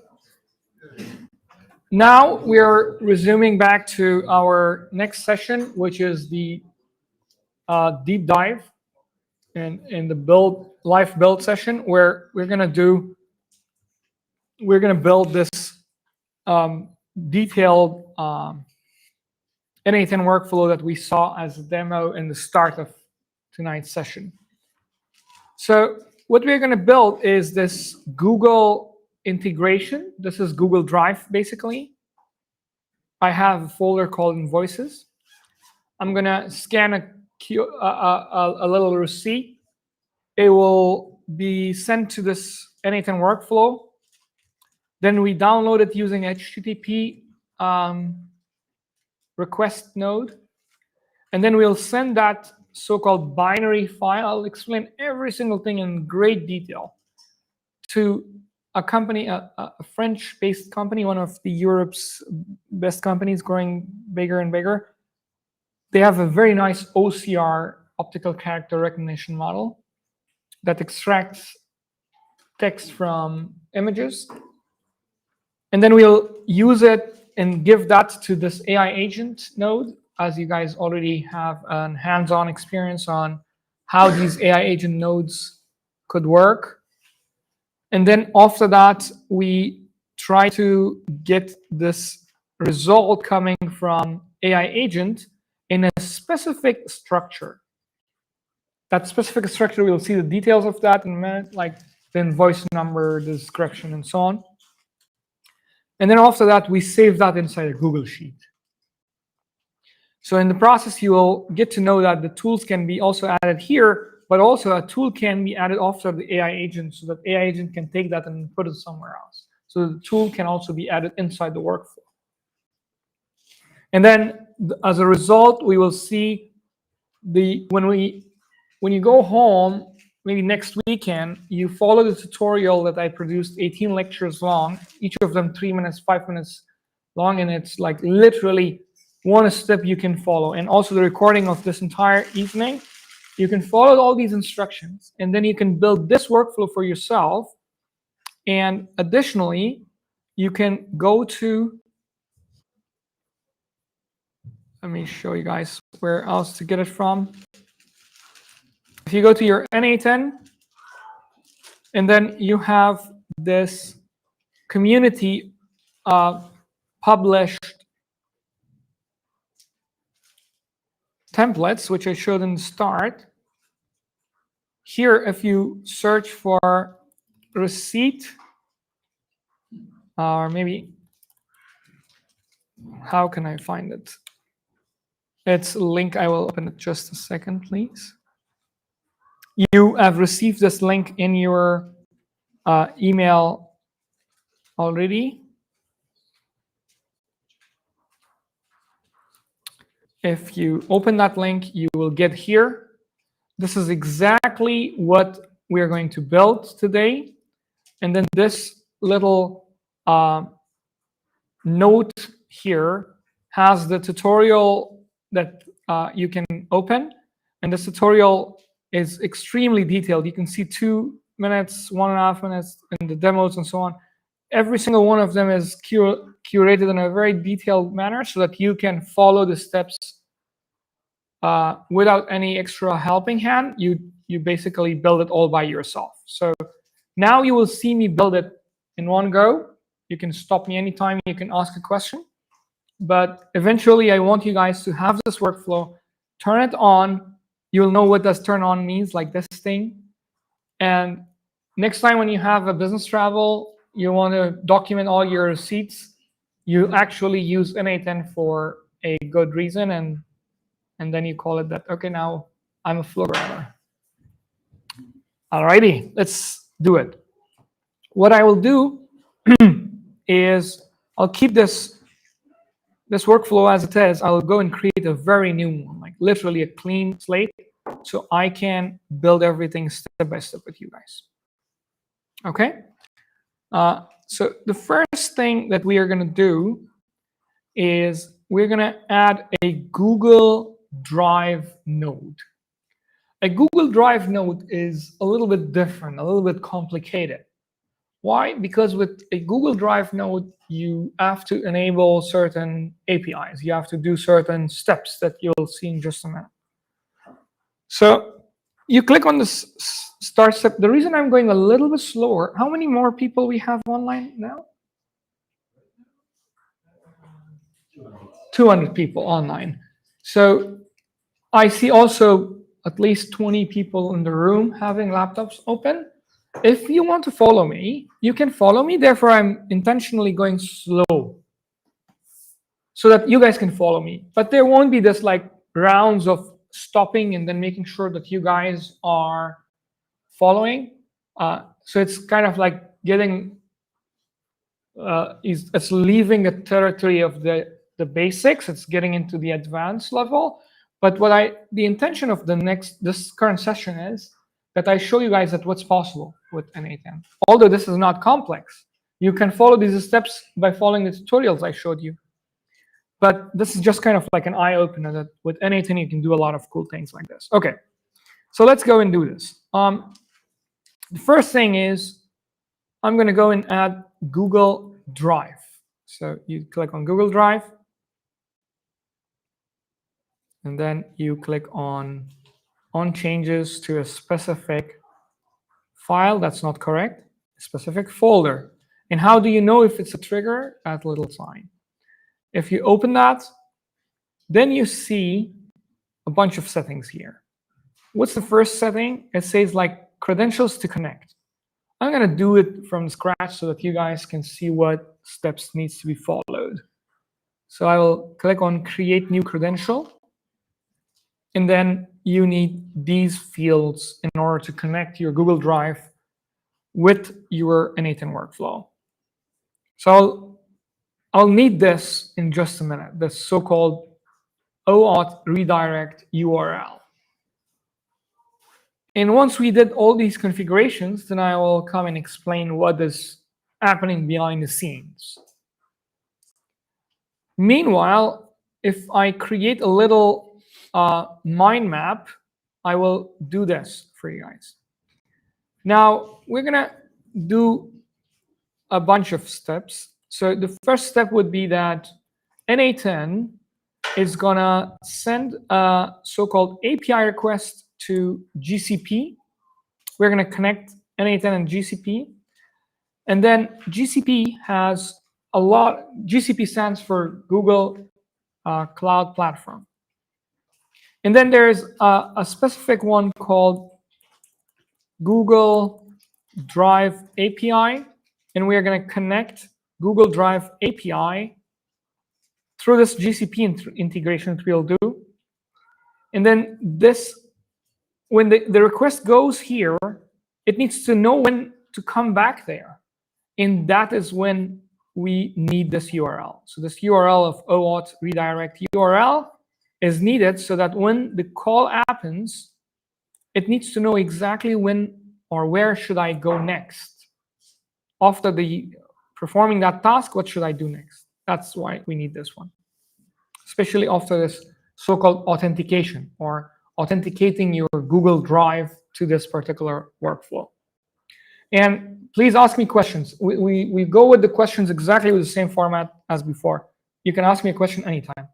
[SPEAKER 1] now we're resuming back to our next session, which is the deep dive in the live build session, where we're gonna build this detailed n8n workflow that we saw as a demo in the start of tonight's session. So what we're going to build is this Google integration. This is Google Drive, basically. I have a folder called Invoices. I'm going to scan a little receipt. It will be sent to this n8n workflow. Then we download it using HTTP request node. And then we'll send that so-called binary file. I'll explain every single thing in great detail to a company, a French-based company, one of the Europe's best companies, growing bigger and bigger. They have a very nice OCR, optical character recognition model, that extracts text from images. And then we'll use it and give that to this AI agent node, as you guys already have a hands-on experience on how these AI agent nodes could work. And then after that, we try to get this result coming from AI agent in a specific structure. That specific structure, we'll see the details of that in a minute, like the invoice number, the description, and so on. And then after that, we save that inside a Google Sheet. So in the process, you will get to know that the tools can be also added here, but also a tool can be added after the AI agent, so that AI agent can take that and put it somewhere else. So the tool can also be added inside the workflow. And then as a result, we will see when you go home, maybe next weekend, you follow the tutorial that I produced, 18 lectures long, each of them 3 minutes, 5 minutes long, and it's like literally one step you can follow. And also the recording of this entire evening, you can follow all these instructions, and then you can build this workflow for yourself. And additionally, you can go to, let me show you guys where else to get it from. If you go to your n8n, and then you have this community published templates, which I showed in the start. Here, if you search for receipt, or maybe, how can I find it? It's a link. I will open it just a second, please. You have received this link in your email already. If you open that link, you will get here. This is exactly what we're going to build today. And then this little note here has the tutorial that you can open. And this tutorial is extremely detailed. You can see 2 minutes, 1.5 minutes in the demos and so on. Every single one of them is curated in a very detailed manner so that you can follow the steps without any extra helping hand. You basically build it all by yourself. So now you will see me build it in one go. You can stop me anytime. You can ask a question. But eventually, I want you guys to have this workflow, turn it on. You'll know what does turn on means, like this thing. And next time when you have a business travel, you want to document all your receipts, you actually use n8n for a good reason, and then you call it that. Okay, now I'm a flow programmer. Alrighty, let's do it. What I will do is I'll keep this workflow as it is. I'll go and create a very new one, like literally a clean slate, so I can build everything step by step with you guys. Okay? So the first thing that we are going to do is we're going to add a Google Drive node. A Google Drive node is a little bit different, a little bit complicated. Why? Because with a Google Drive node, you have to enable certain APIs. You have to do certain steps that you'll see in just a minute. So you click on this start step. The reason I'm going a little bit slower, how many more people we have online now? 200 people online. So I see also at least 20 people in the room having laptops open. If you want to follow me, you can follow me. Therefore, I'm intentionally going slow so that you guys can follow me. But there won't be this like rounds of stopping and then making sure that you guys are following. So it's kind of like getting, it's leaving the territory of the basics. It's getting into the advanced level But the intention of this current session is that I show you guys that what's possible with n8n. Although this is not complex, you can follow these steps by following the tutorials I showed you. But this is just kind of like an eye-opener that with n8n you can do a lot of cool things like this. Okay, so let's go and do this. The first thing is I'm going to go and add Google Drive. So you click on Google Drive, and then you click on changes to a specific file. That's not correct. A specific folder. And how do you know if it's a trigger? That little sign. If you open that, then you see a bunch of settings here. What's the first setting? It says like credentials to connect. I'm going to do it from scratch so that you guys can see what steps needs to be followed. So I will click on create new credential. And then you need these fields in order to connect your Google Drive with your n8n workflow. So I'll need this in just a minute, this so-called OAuth redirect URL. And once we did all these configurations, then I will come and explain what is happening behind the scenes. Meanwhile, if I create a little mind map, I will do this for you guys. Now, we're going to do a bunch of steps. So the first step would be that n8n is going to send a so-called API request to GCP. We're going to connect n8n and GCP. And then GCP has a lot. GCP stands for Google Cloud Platform. And then there's a specific one called Google Drive API. And we are going to connect Google Drive API through this GCP integration that we'll do. And then this, when the request goes here, it needs to know when to come back there. And that is when we need this URL. So this URL of OAuth redirect URL is needed so that when the call happens, it needs to know exactly when or where should I go next. After performing that task, what should I do next? That's why we need this one. Especially after this so-called authentication or authenticating your Google Drive to this particular workflow. And please ask me questions. We go with the questions exactly with the same format as before. You can ask me a question anytime.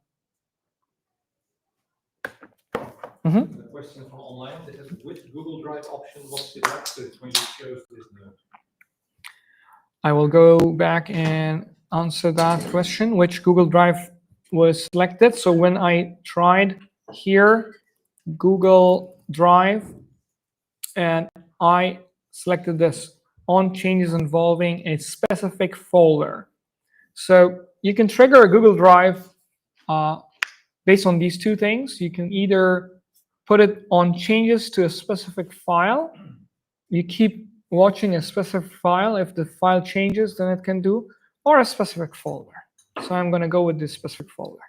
[SPEAKER 3] The question from online is which Google Drive option was selected when you chose this node?
[SPEAKER 1] I will go back and answer that question. Which Google Drive was selected? So when I tried here, Google Drive, and I selected this on changes involving a specific folder. So you can trigger a Google Drive based on these two things. You can either put it on changes to a specific file. You keep watching a specific file. If the file changes, then it can do, or a specific folder. So I'm going to go with this specific folder.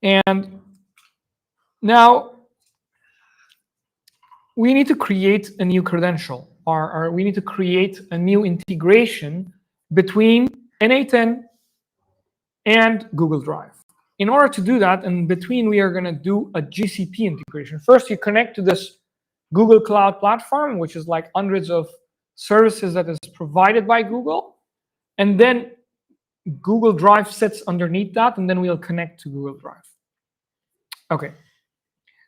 [SPEAKER 1] And now we need to create a new credential, or we need to create a new integration between n8n and Google Drive. In order to do that, in between, we are going to do a GCP integration. First, you connect to this Google Cloud Platform, which is like hundreds of services that is provided by Google. And then Google Drive sits underneath that, and then we'll connect to Google Drive. Okay.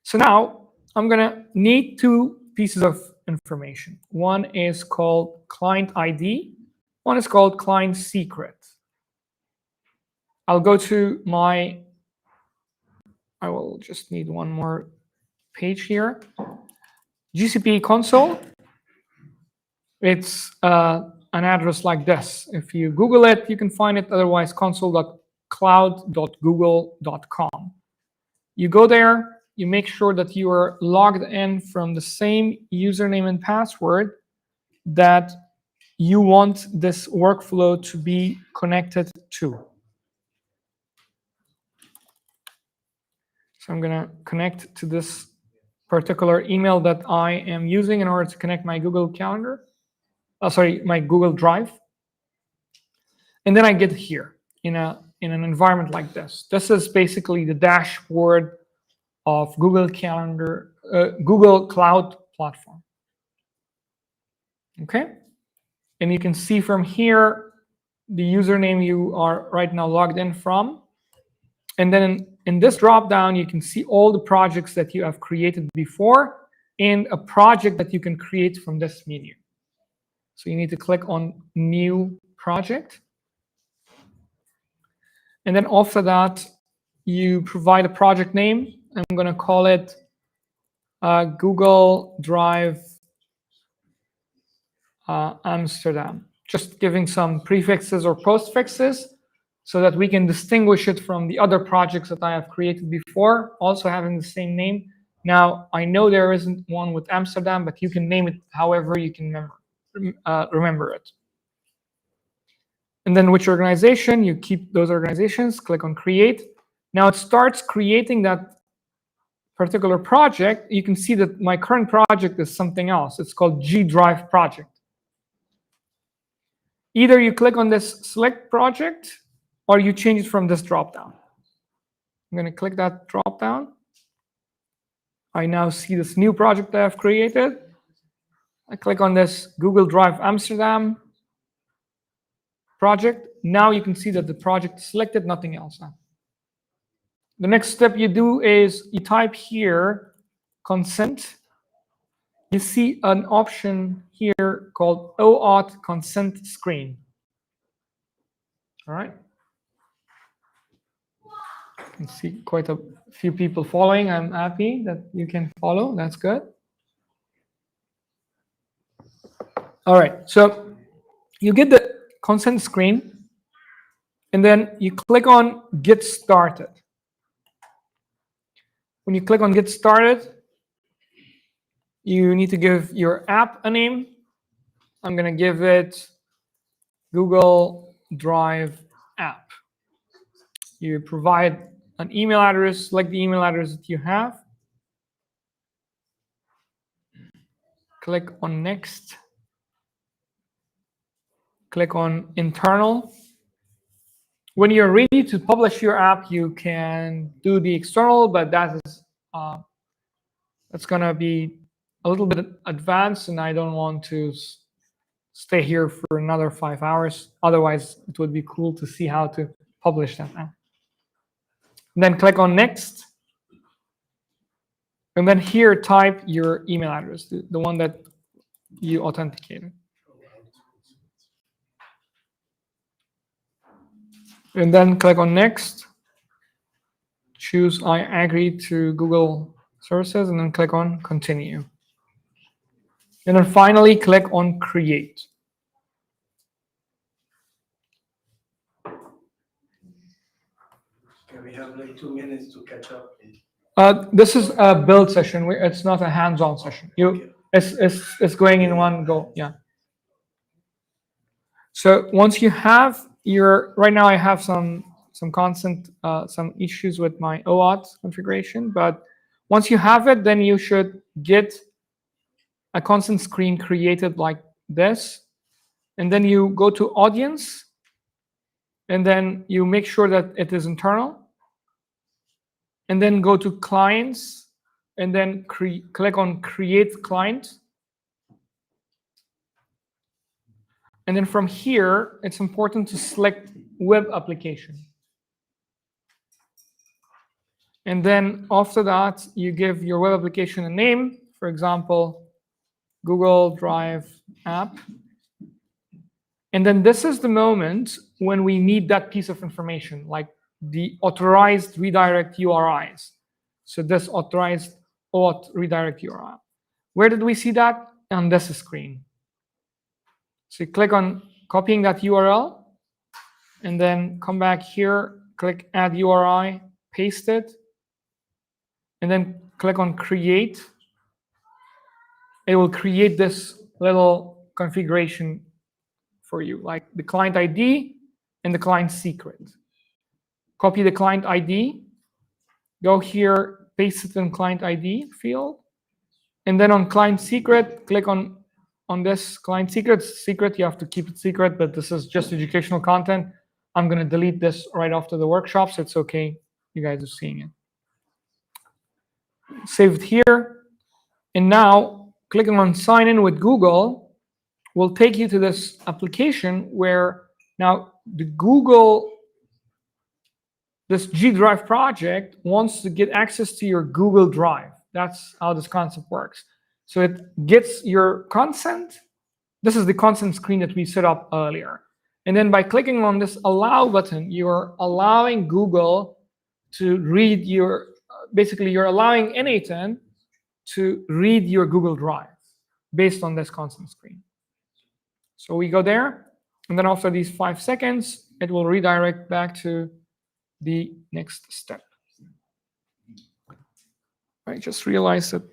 [SPEAKER 1] So now I'm going to need two pieces of information. One is called client ID. One is called client secret. I'll go to my, I will just need one more page here. GCP console. It's an address like this. If you Google it, you can find it. Otherwise, console.cloud.google.com. You go there. You make sure that you are logged in from the same username and password that you want this workflow to be connected to. So I'm gonna connect to this particular email that I am using in order to connect my Google Calendar. My Google Drive. And then I get here in an environment like this. This is basically the dashboard of Google Calendar, Google Cloud Platform. Okay, and you can see from here the username you are right now logged in from. And then in this drop down, you can see all the projects that you have created before and a project that you can create from this menu. So you need to click on New Project. And then after that, you provide a project name. I'm going to call it Google Drive Amsterdam. Just giving some prefixes or postfixes so that we can distinguish it from the other projects that I have created before, also having the same name. Now, I know there isn't one with Amsterdam, but you can name it however you can remember it. And then which organization, you keep those organizations, click on Create. Now it starts creating that particular project. You can see that my current project is something else. It's called G Drive Project. Either you click on this Select Project, or you change it from this dropdown. I'm going to click that dropdown. I now see this new project that I've created. I click on this Google Drive Amsterdam project. Now you can see that the project is selected, nothing else. The next step you do is you type here consent. You see an option here called OAuth consent screen. All right. You can see quite a few people following. I'm happy that you can follow. That's good. All right. So you get the consent screen, and then you click on Get Started. When you click on Get Started, you need to give your app a name. I'm going to give it Google Drive App. You provide an email address, select the email address that you have. Click on Next. Click on Internal. When you're ready to publish your app, you can do the external, but that's going to be a little bit advanced, and I don't want to stay here for another 5 hours. Otherwise, it would be cool to see how to publish that app. And then click on Next. And then here, type your email address, the one that you authenticated. And then click on Next. Choose I agree to Google services, and then click on Continue. And then finally, click on Create.
[SPEAKER 5] Can we have like 2 minutes to catch up?
[SPEAKER 1] This is a build session. It's not a hands-on session. It's going in one go. Yeah. So once you have your, right now I have some issues with my OAuth configuration, but once you have it, then you should get a consent screen created like this, and then you go to Audience, and then you make sure that it is internal. And then go to Clients, and then click on Create Client. And then from here, it's important to select Web Application. And then after that, you give your web application a name, for example, Google Drive App. And then this is the moment when we need that piece of information, like the authorized redirect URIs. So this authorized auth redirect URI. Where did we see that? On this screen. So you click on copying that URL, and then come back here, click Add URI, paste it, and then click on Create. It will create this little configuration for you, like the client ID and the client secret. Copy the client ID, go here, paste it in client ID field, and then on client secret, click on this client secret. You have to keep it secret, but this is just educational content. I'm going to delete this right after the workshop, so it's okay. You guys are seeing it. Save it here. And now clicking on sign in with Google will take you to this application where now the Google, this G Drive project wants to get access to your Google Drive. That's how this concept works. So it gets your consent. This is the consent screen that we set up earlier. And then by clicking on this allow button, you're allowing Google to read your, basically you're allowing n8n to read your Google Drive based on this consent screen. So we go there, and then after these 5 seconds, it will redirect back to the next step. I just realized that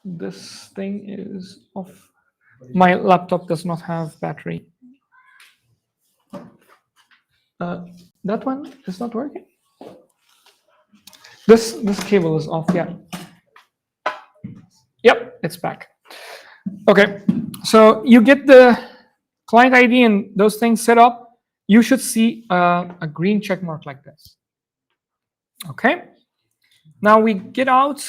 [SPEAKER 1] this thing is off. My laptop does not have battery. That one is not working. This cable is off. Yeah. Yep, it's back. Okay, so you get the client ID and those things set up. You should see a green check mark like this. Okay. Now we get out.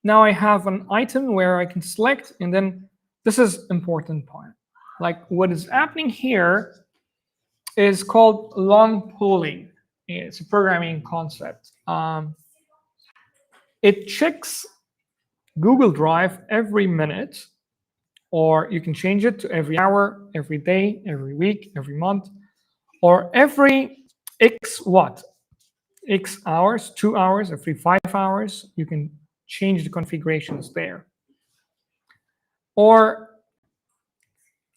[SPEAKER 1] Now I have an item where I can select, and then this is important part. Like what is happening here is called long polling. It's a programming concept. It checks Google Drive every minute, or you can change it to every hour, every day, every week, every month, or every X what? X hours, 2 hours, every 5 hours. You can change the configurations there. Or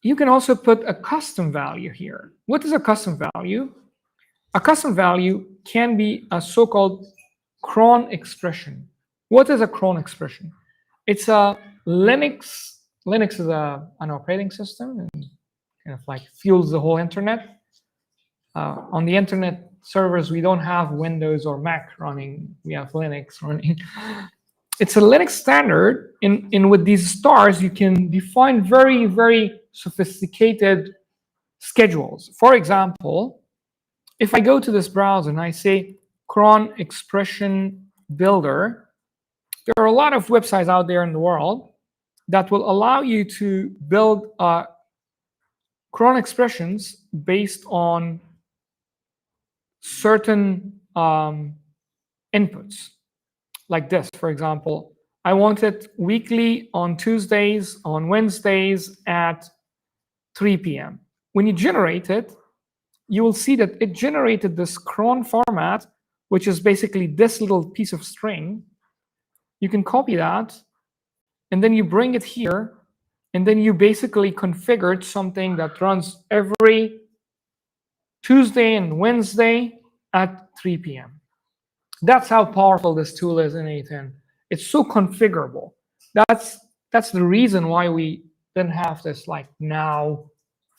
[SPEAKER 1] you can also put a custom value here. What is a custom value? A custom value can be a so-called cron expression. What is a cron expression? It's a Linux. Linux is an operating system and kind of like fuels the whole internet. On the internet servers, we don't have Windows or Mac running. We have Linux running. It's a Linux standard. In with these stars, you can define very, very sophisticated schedules. For example, if I go to this browser and I say cron expression builder, there are a lot of websites out there in the world that will allow you to build cron expressions based on certain inputs. Like this, for example, I want it weekly on Tuesdays, on Wednesdays at 3 p.m. When you generate it, you will see that it generated this cron format, which is basically this little piece of string. You can copy that, and then you bring it here, and then you basically configured something that runs every Tuesday and Wednesday at 3 p.m. That's how powerful this tool is in n8n. It's so configurable. That's the reason why we didn't have this like now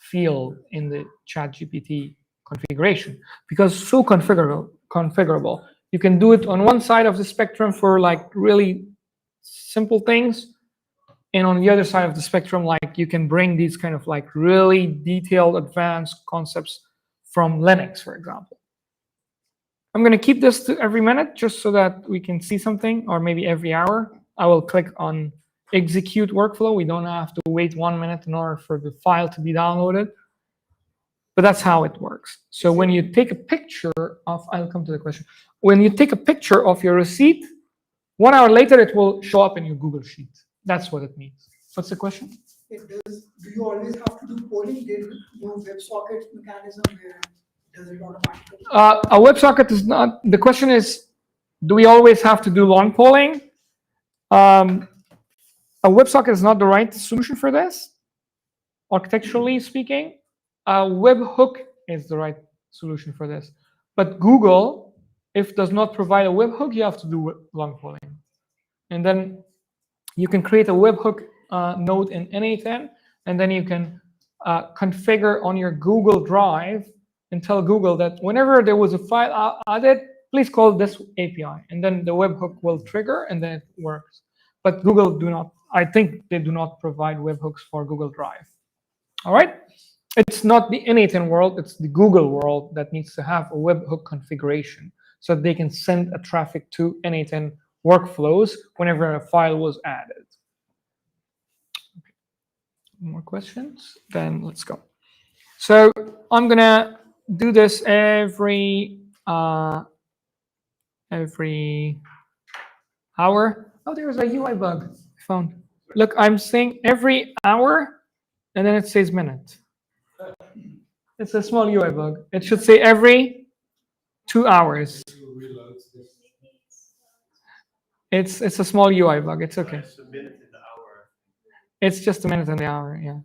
[SPEAKER 1] field in the ChatGPT configuration, because so configurable. You can do it on one side of the spectrum for like really simple things, and on the other side of the spectrum, like you can bring these kind of like really detailed, advanced concepts from Linux, for example. I'm going to keep this to every minute just so that we can see something, or maybe every hour. I will click on execute workflow. We don't have to wait 1 minute in order for the file to be downloaded. But that's how it works. So when you take a picture of, I'll come to the question. When you take a picture of your receipt, 1 hour later, it will show up in your Google Sheet. That's what it means. What's the question?
[SPEAKER 10] Do you always have to do polling? There is no WebSocket mechanism where does it automatically?
[SPEAKER 1] A WebSocket is not, the question is, do we always have to do long polling? A WebSocket is not the right solution for this, architecturally speaking. A webhook is the right solution for this. But Google, if does not provide a webhook, you have to do long polling. And then you can create a webhook node in n8n, and then you can configure on your Google Drive and tell Google that whenever there was a file added, please call this API, and then the webhook will trigger, and then it works. But Google do not, I think they do not provide webhooks for Google Drive. All right? It's not the n8n world, it's the Google world that needs to have a webhook configuration so that they can send a traffic to n8n workflows whenever a file was added. Okay. More questions? Then let's go. So I'm gonna do this every hour. Oh, there's a UI bug I found. Look, I'm saying every hour, and then it says minute. It's a small UI bug. It should say every 2 hours. It's a small UI bug. It's okay.
[SPEAKER 12] It's a minute in the hour.
[SPEAKER 1] It's just a minute in the hour. Yeah.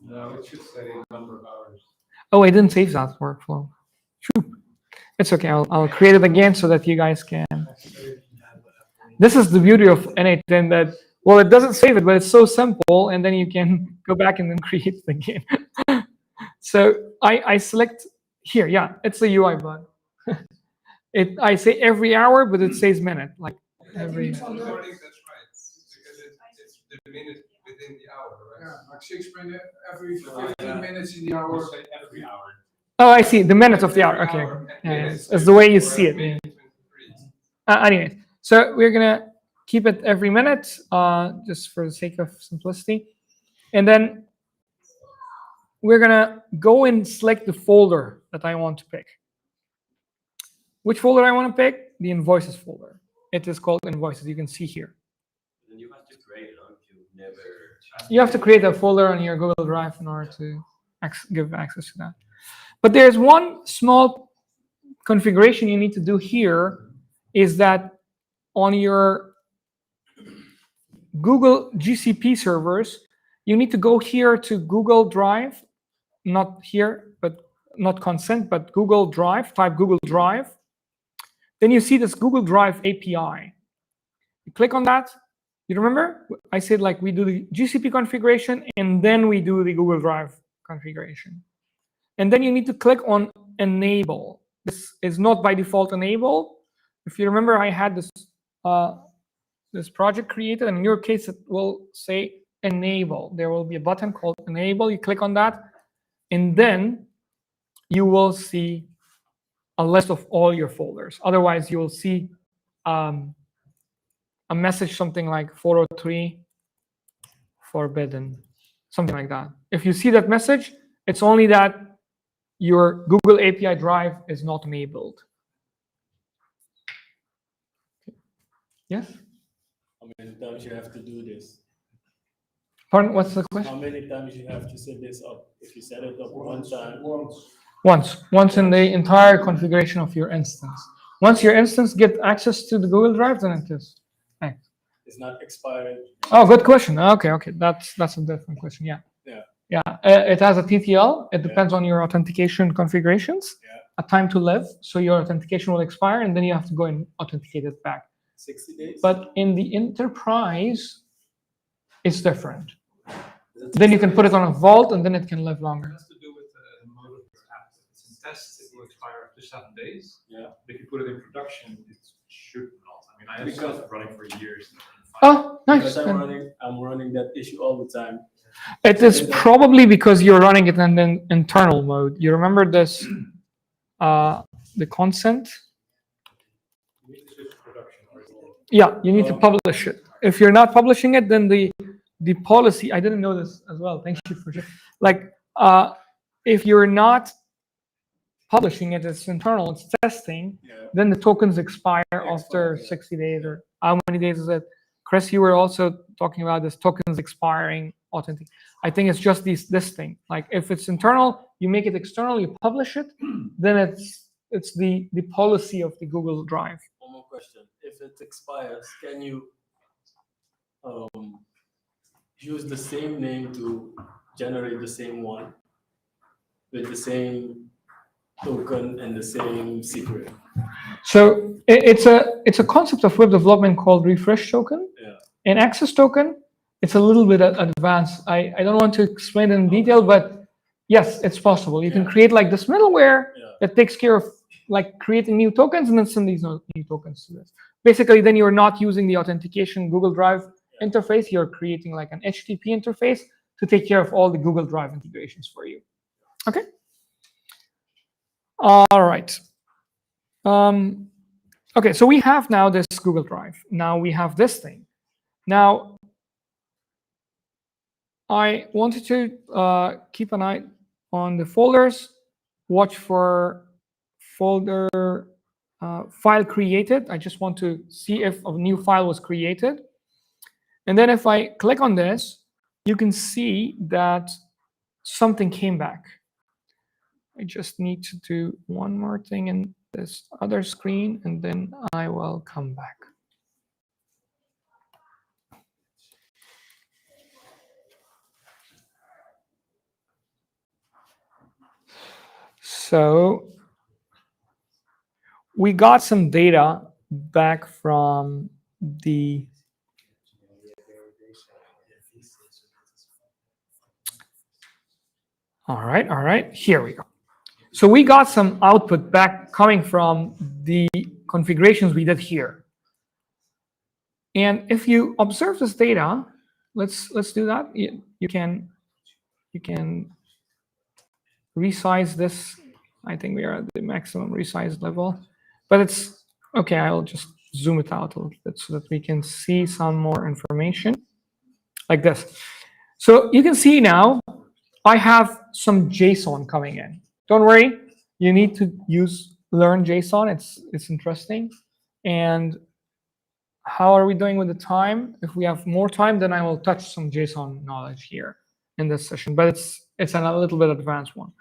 [SPEAKER 14] No, it should say number of hours.
[SPEAKER 1] Oh, I didn't save that workflow. Shoot. It's okay. I'll create it again so that you guys can. This is the beauty of n8n, that, well, it doesn't save it, but it's so simple, and then you can go back and then create it again. So I select here. Yeah, it's a UI bug. I say every hour, but it says minute, like every.
[SPEAKER 14] That's right, because it's the minute within the hour, right? Yeah, like 6 minutes, every 15 minutes in the hour. Say every hour.
[SPEAKER 1] Oh, I see, the minute of the hour. Okay, yeah, it's the way you see it. Yeah. Anyway, so we're gonna keep it every minute, just for the sake of simplicity, and then we're gonna go and select the folder that I want to pick. Which folder I want to pick? The invoices folder. It is called invoices. You can see here.
[SPEAKER 12] Then you have to create it, if you never.
[SPEAKER 1] You have to create a folder on your Google Drive in order to give access to that. But there's one small configuration you need to do here, is that on your Google GCP servers, you need to go here to Google Drive, not here, but not consent, but Google Drive, type Google Drive. Then you see this Google Drive API. You click on that. You remember? I said, like, we do the GCP configuration, and then we do the Google Drive configuration. And then you need to click on enable. This is not by default enabled. If you remember, I had this this project created, and in your case, it will say enable. There will be a button called enable. You click on that, and then you will see a list of all your folders. Otherwise, you will see a message, something like 403 forbidden, something like that. If you see that message, it's only that your Google API Drive is not enabled. Yes?
[SPEAKER 2] How many times you have to do this?
[SPEAKER 1] Pardon, what's the question?
[SPEAKER 2] How many times you have to set this up? If you set it up one time.
[SPEAKER 1] Once in the entire configuration of your instance. Once your instance get access to the Google Drive, then it is.
[SPEAKER 2] It's not expired.
[SPEAKER 1] Oh, good question. Okay, that's a different question. Yeah.
[SPEAKER 2] Yeah.
[SPEAKER 1] It has a TTL. It depends on your authentication configurations.
[SPEAKER 2] Yeah.
[SPEAKER 1] A time to live. So your authentication will expire, and then you have to go and authenticate it back.
[SPEAKER 2] 60 days.
[SPEAKER 1] But in the enterprise, it's different. Then you can put it on a vault, and then it can live longer.
[SPEAKER 14] It has to do with the mode of your app. If it's in test, it will expire after 7 days.
[SPEAKER 2] Yeah.
[SPEAKER 14] If you put it in production, it should not. I mean, I have stuff running for years.
[SPEAKER 1] Oh, nice.
[SPEAKER 2] Because I'm running that issue all the time.
[SPEAKER 1] It is probably because you're running it in an internal mode. You remember this, the consent? Yeah, you need to publish it. If you're not publishing it, then the policy, I didn't know this as well. Thank you for sharing. Like, if you're not publishing it, it's internal, it's testing, then the tokens expire after 60 days, or how many days is it? Chris, you were also talking about this tokens expiring authentic. I think it's just this thing. Like, if it's internal, you make it external, you publish it, then it's the policy of the Google Drive.
[SPEAKER 2] One more question. If it expires, can you use the same name to generate the same one with the same token and the same secret?
[SPEAKER 1] So it's a concept of web development called refresh token.
[SPEAKER 2] Yeah.
[SPEAKER 1] And access token, it's a little bit advanced. I don't want to explain it in detail, but yes, it's possible. You can create like this middleware that takes care of like creating new tokens and then send these new tokens to this. Basically, then you're not using the authentication Google Drive interface. You're creating like an HTTP interface to take care of all the Google Drive integrations for you. Okay. All right. Okay, so we have now this Google Drive. Now we have this thing. Now, I wanted to keep an eye on the folders, watch for folder file created. I just want to see if a new file was created. And then if I click on this, you can see that something came back. I just need to do one more thing in this other screen, and then I will come back. So we got some data back from the all right, here we go. So we got some output back coming from the configurations we did here. And if you observe this data, let's do that. You can resize this. I think we are at the maximum resize level, but it's okay. I'll just zoom it out a little bit so that we can see some more information like this. So you can see now I have some JSON coming in. Don't worry, you need to learn JSON. It's interesting. And how are we doing with the time? If we have more time, then I will touch some JSON knowledge here in this session, but it's a little bit advanced one.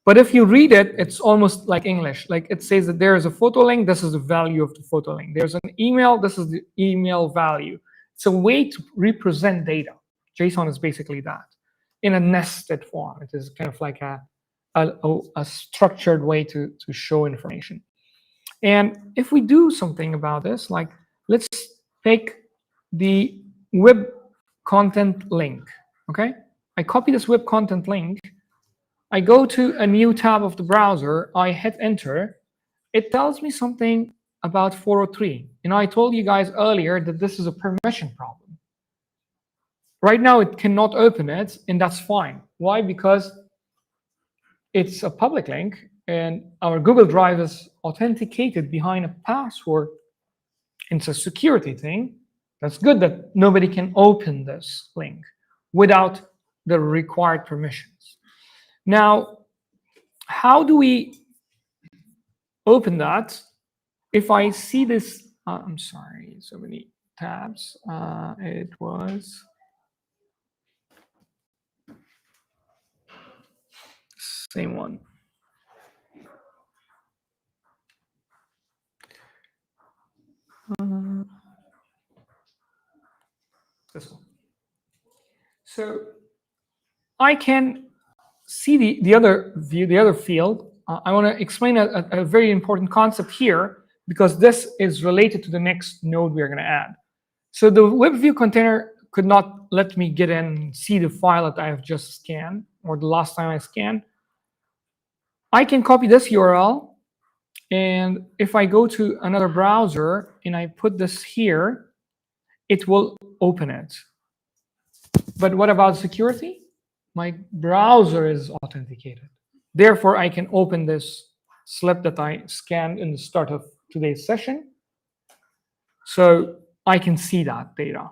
[SPEAKER 1] But if you read it, it's almost like English. Like it says that there is a photo link, this is the value of the photo link. There's an email, this is the email value. It's a way to represent data. JSON is basically that in a nested form. It is kind of like a structured way to show information. And if we do something about this, like let's take the web content link, okay? I copy this web content link. I go to a new tab of the browser. I hit enter. It tells me something about 403. And I told you guys earlier that this is a permission problem. Right now, it cannot open it, and that's fine. Why? Because it's a public link, and our Google Drive is authenticated behind a password. It's a security thing. That's good that nobody can open this link without the required permissions. Now, how do we open that? If I see this, I'm sorry, so many tabs. It was same one. This one. So I can see the other view, the other field. I want to explain a very important concept here because this is related to the next node we're going to add. So the web view container could not let me get in and see the file that I have just scanned or the last time I scanned. I can copy this URL, and if I go to another browser and I put this here, it will open it. But what about security? My browser is authenticated. Therefore, I can open this slip that I scanned in the start of today's session. So I can see that data.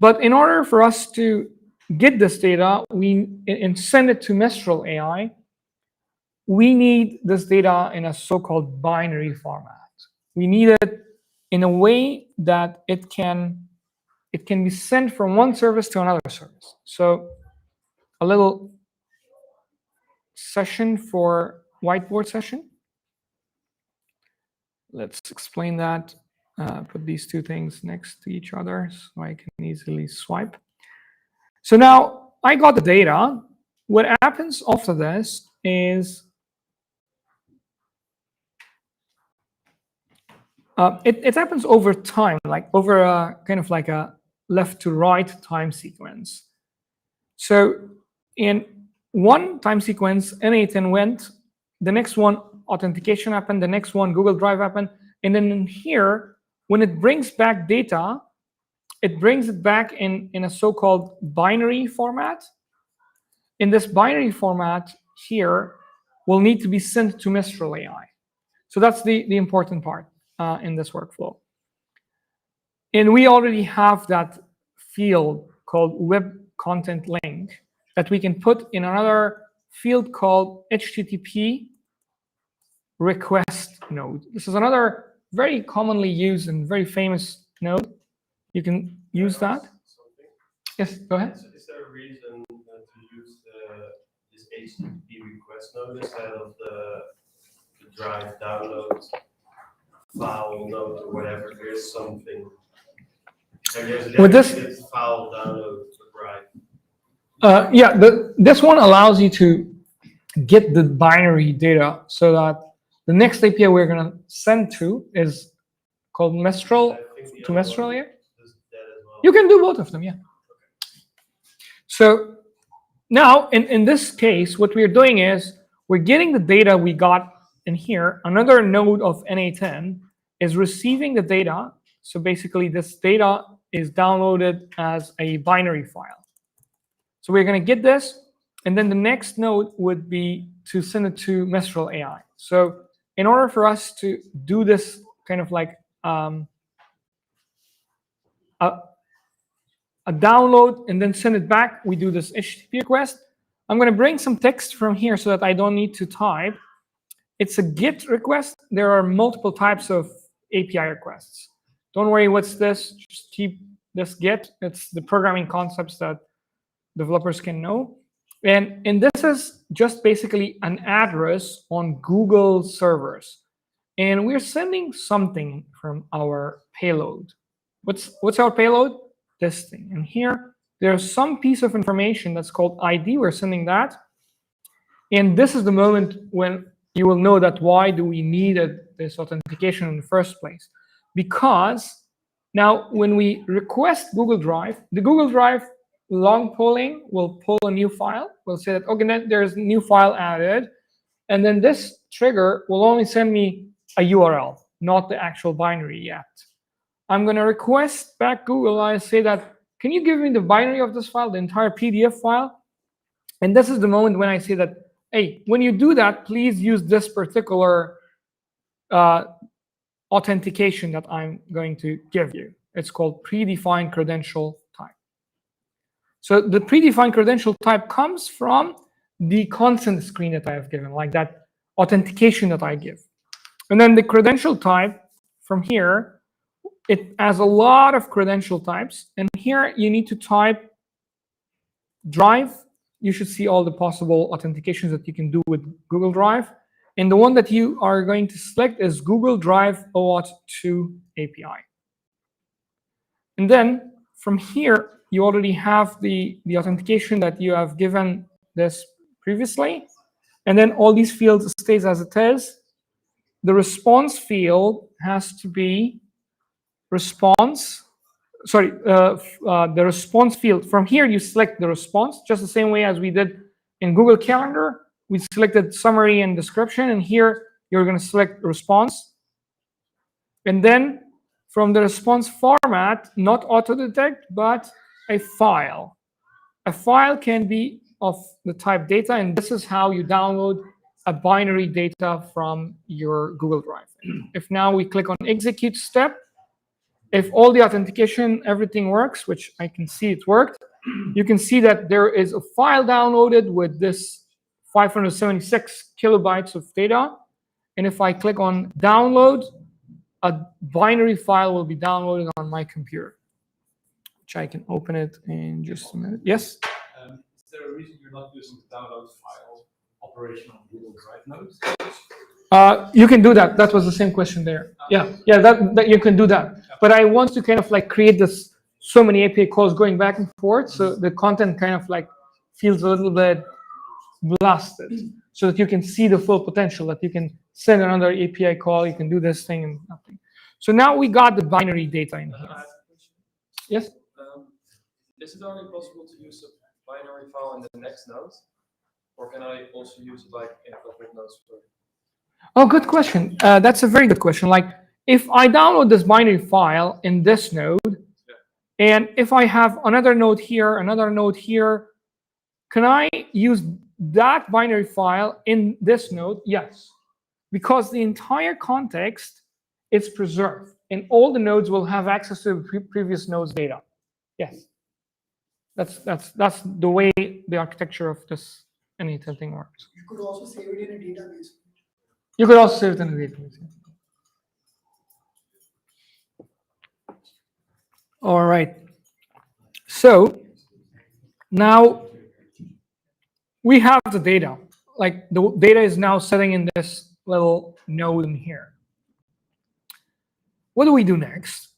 [SPEAKER 1] But in order for us to get this data and send it to Mistral AI, we need this data in a so-called binary format. We need it in a way that it can be sent from one service to another service. So a little session for whiteboard session. Let's explain that. Put these two things next to each other so I can easily swipe. So now I got the data. What happens after this is it happens over time, like over a kind of like a left to right time sequence. So in one time sequence, n8n went, the next one authentication happened, the next one Google Drive happened, and then in here, when it brings back data, it brings it back in a so-called binary format. In this binary format here will need to be sent to Mistral AI. So that's the important part in this workflow. And we already have that field called web content link that we can put in another field called HTTP request node. This is another very commonly used and very famous node. You can use that. Yes, go ahead.
[SPEAKER 12] Is there a reason to use this HTTP request node instead of the drive download file node or whatever? There's something. And there's a
[SPEAKER 1] With this
[SPEAKER 12] dedicated file download drive.
[SPEAKER 1] yeah, this one allows you to get the binary data so that the next API we're going to send to is called Mistral to Mistral here. You can do both of them, yeah. So now in this case, what we're doing is we're getting the data we got in here. Another node of n8n is receiving the data. So basically this data is downloaded as a binary file. So we're going to get this, and then the next node would be to send it to Mistral AI. So in order for us to do this kind of like a download and then send it back, we do this HTTP request. I'm going to bring some text from here so that I don't need to type. It's a GET request. There are multiple types of API requests. Don't worry, what's this? Just keep this GET. It's the programming concepts that developers can know. And this is just basically an address on Google servers. And we're sending something from our payload. What's our payload? This thing. And here, there's some piece of information that's called ID. We're sending that. And this is the moment when you will know that why do we need this authentication in the first place. Because now when we request Google Drive, the Google Drive long polling will pull a new file. We'll say that, okay, then there's a new file added. And then this trigger will only send me a URL, not the actual binary yet. I'm going to request back Google. I say that, can you give me the binary of this file, the entire PDF file? And this is the moment when I say that, hey, when you do that, please use this particular authentication that I'm going to give you. It's called predefined credential type. So the predefined credential type comes from the consent screen that I have given, like that authentication that I give. And then the credential type from here, it has a lot of credential types. And here you need to type Drive. You should see all the possible authentications that you can do with Google Drive. And the one that you are going to select is Google Drive OAuth 2 API. And then from here, you already have the authentication that you have given this previously. And then all these fields stays as it is. The response field has to be response. Sorry, the response field. From here, you select the response, just the same way as we did in Google Calendar. We selected summary and description, and here you're going to select response. And then from the response format, not auto-detect, but a file. A file can be of the type data, and this is how you download a binary data from your Google Drive. If now we click on execute step, if all the authentication, everything works, which I can see it worked, you can see that there is a file downloaded with this 576 kilobytes of data. And if I click on download, a binary file will be downloaded on my computer, which I can open it in just a minute. Yes?
[SPEAKER 6] Is there a reason you're not using the download file operation on Google Drive nodes?
[SPEAKER 1] You can do that. That was the same question there. Yeah, that you can do that. But I want to kind of like create this so many API calls going back and forth, so the content kind of like feels a little bit blasted, so that you can see the full potential, that you can send another API call, you can do this thing and nothing. So now we got the binary data in here. Yes?
[SPEAKER 11] Is it only possible to use a binary file in the next node? Or can I also use it like in public nodes?
[SPEAKER 1] Oh, good question. That's a very good question. Like, if I download this binary file in this node, and if I have another node here, can I use that binary file in this node? Yes, because the entire context is preserved, and all the nodes will have access to the previous node's data. Yes, that's the way the architecture of this n8n thing works.
[SPEAKER 10] You could also save it in a database.
[SPEAKER 1] You could also save it in a database. All right. So now we have the data. Like, the data is now sitting in this little node in here. What do we do next?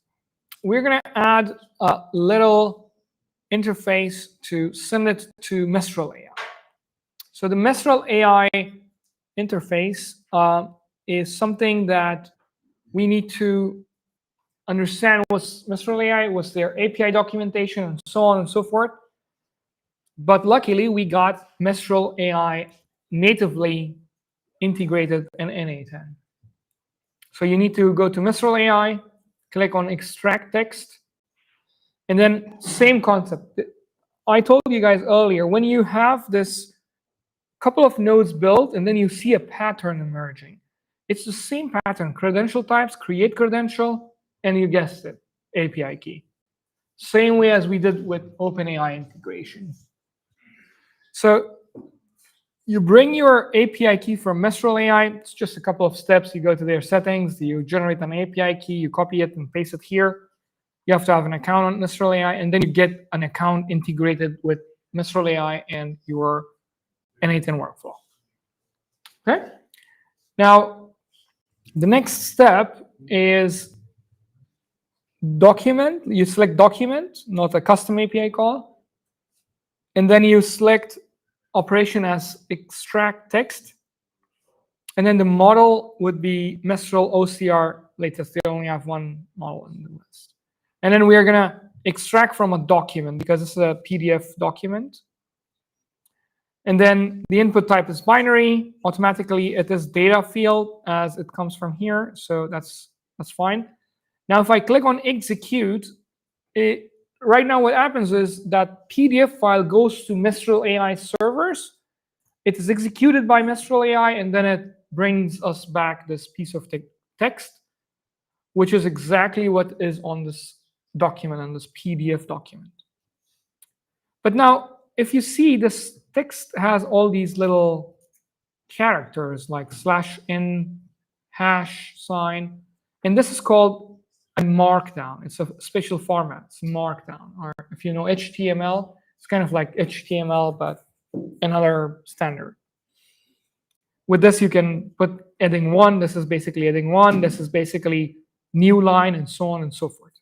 [SPEAKER 1] We're going to add a little interface to send it to Mistral AI. So the Mistral AI interface is something that we need to understand what's Mistral AI, what's their API documentation, and so on and so forth. But luckily, we got Mistral AI natively integrated in n8n. So you need to go to Mistral AI, click on extract text, and then same concept. I told you guys earlier, when you have this couple of nodes built and then you see a pattern emerging, it's the same pattern: credential types, create credential, and you guessed it, API key. Same way as we did with OpenAI integration. So you bring your API key from Mistral AI. It's just a couple of steps. You go to their settings, you generate an API key, you copy it and paste it here. You have to have an account on Mistral AI, and then you get an account integrated with Mistral AI and your n8n workflow. Okay? Now, the next step is document. You select document, not a custom API call. And then you select operation as extract text. And then the model would be Mistral OCR latest. They only have one model in the list. And then we are going to extract from a document because it's a PDF document. And then the input type is binary. Automatically, it is data field as it comes from here. So that's fine. Now, if I click on execute, right now what happens is that PDF file goes to Mistral AI servers. It is executed by Mistral AI, and then it brings us back this piece of text, which is exactly what is on this document, on this PDF document. But now, if you see, this text has all these little characters like /n, hash sign, and this is called a markdown. It's a special format. It's markdown. Or if you know HTML, it's kind of like HTML, but another standard. With this, you can put adding 1. This is basically adding 1. This is basically new line, and so on and so forth.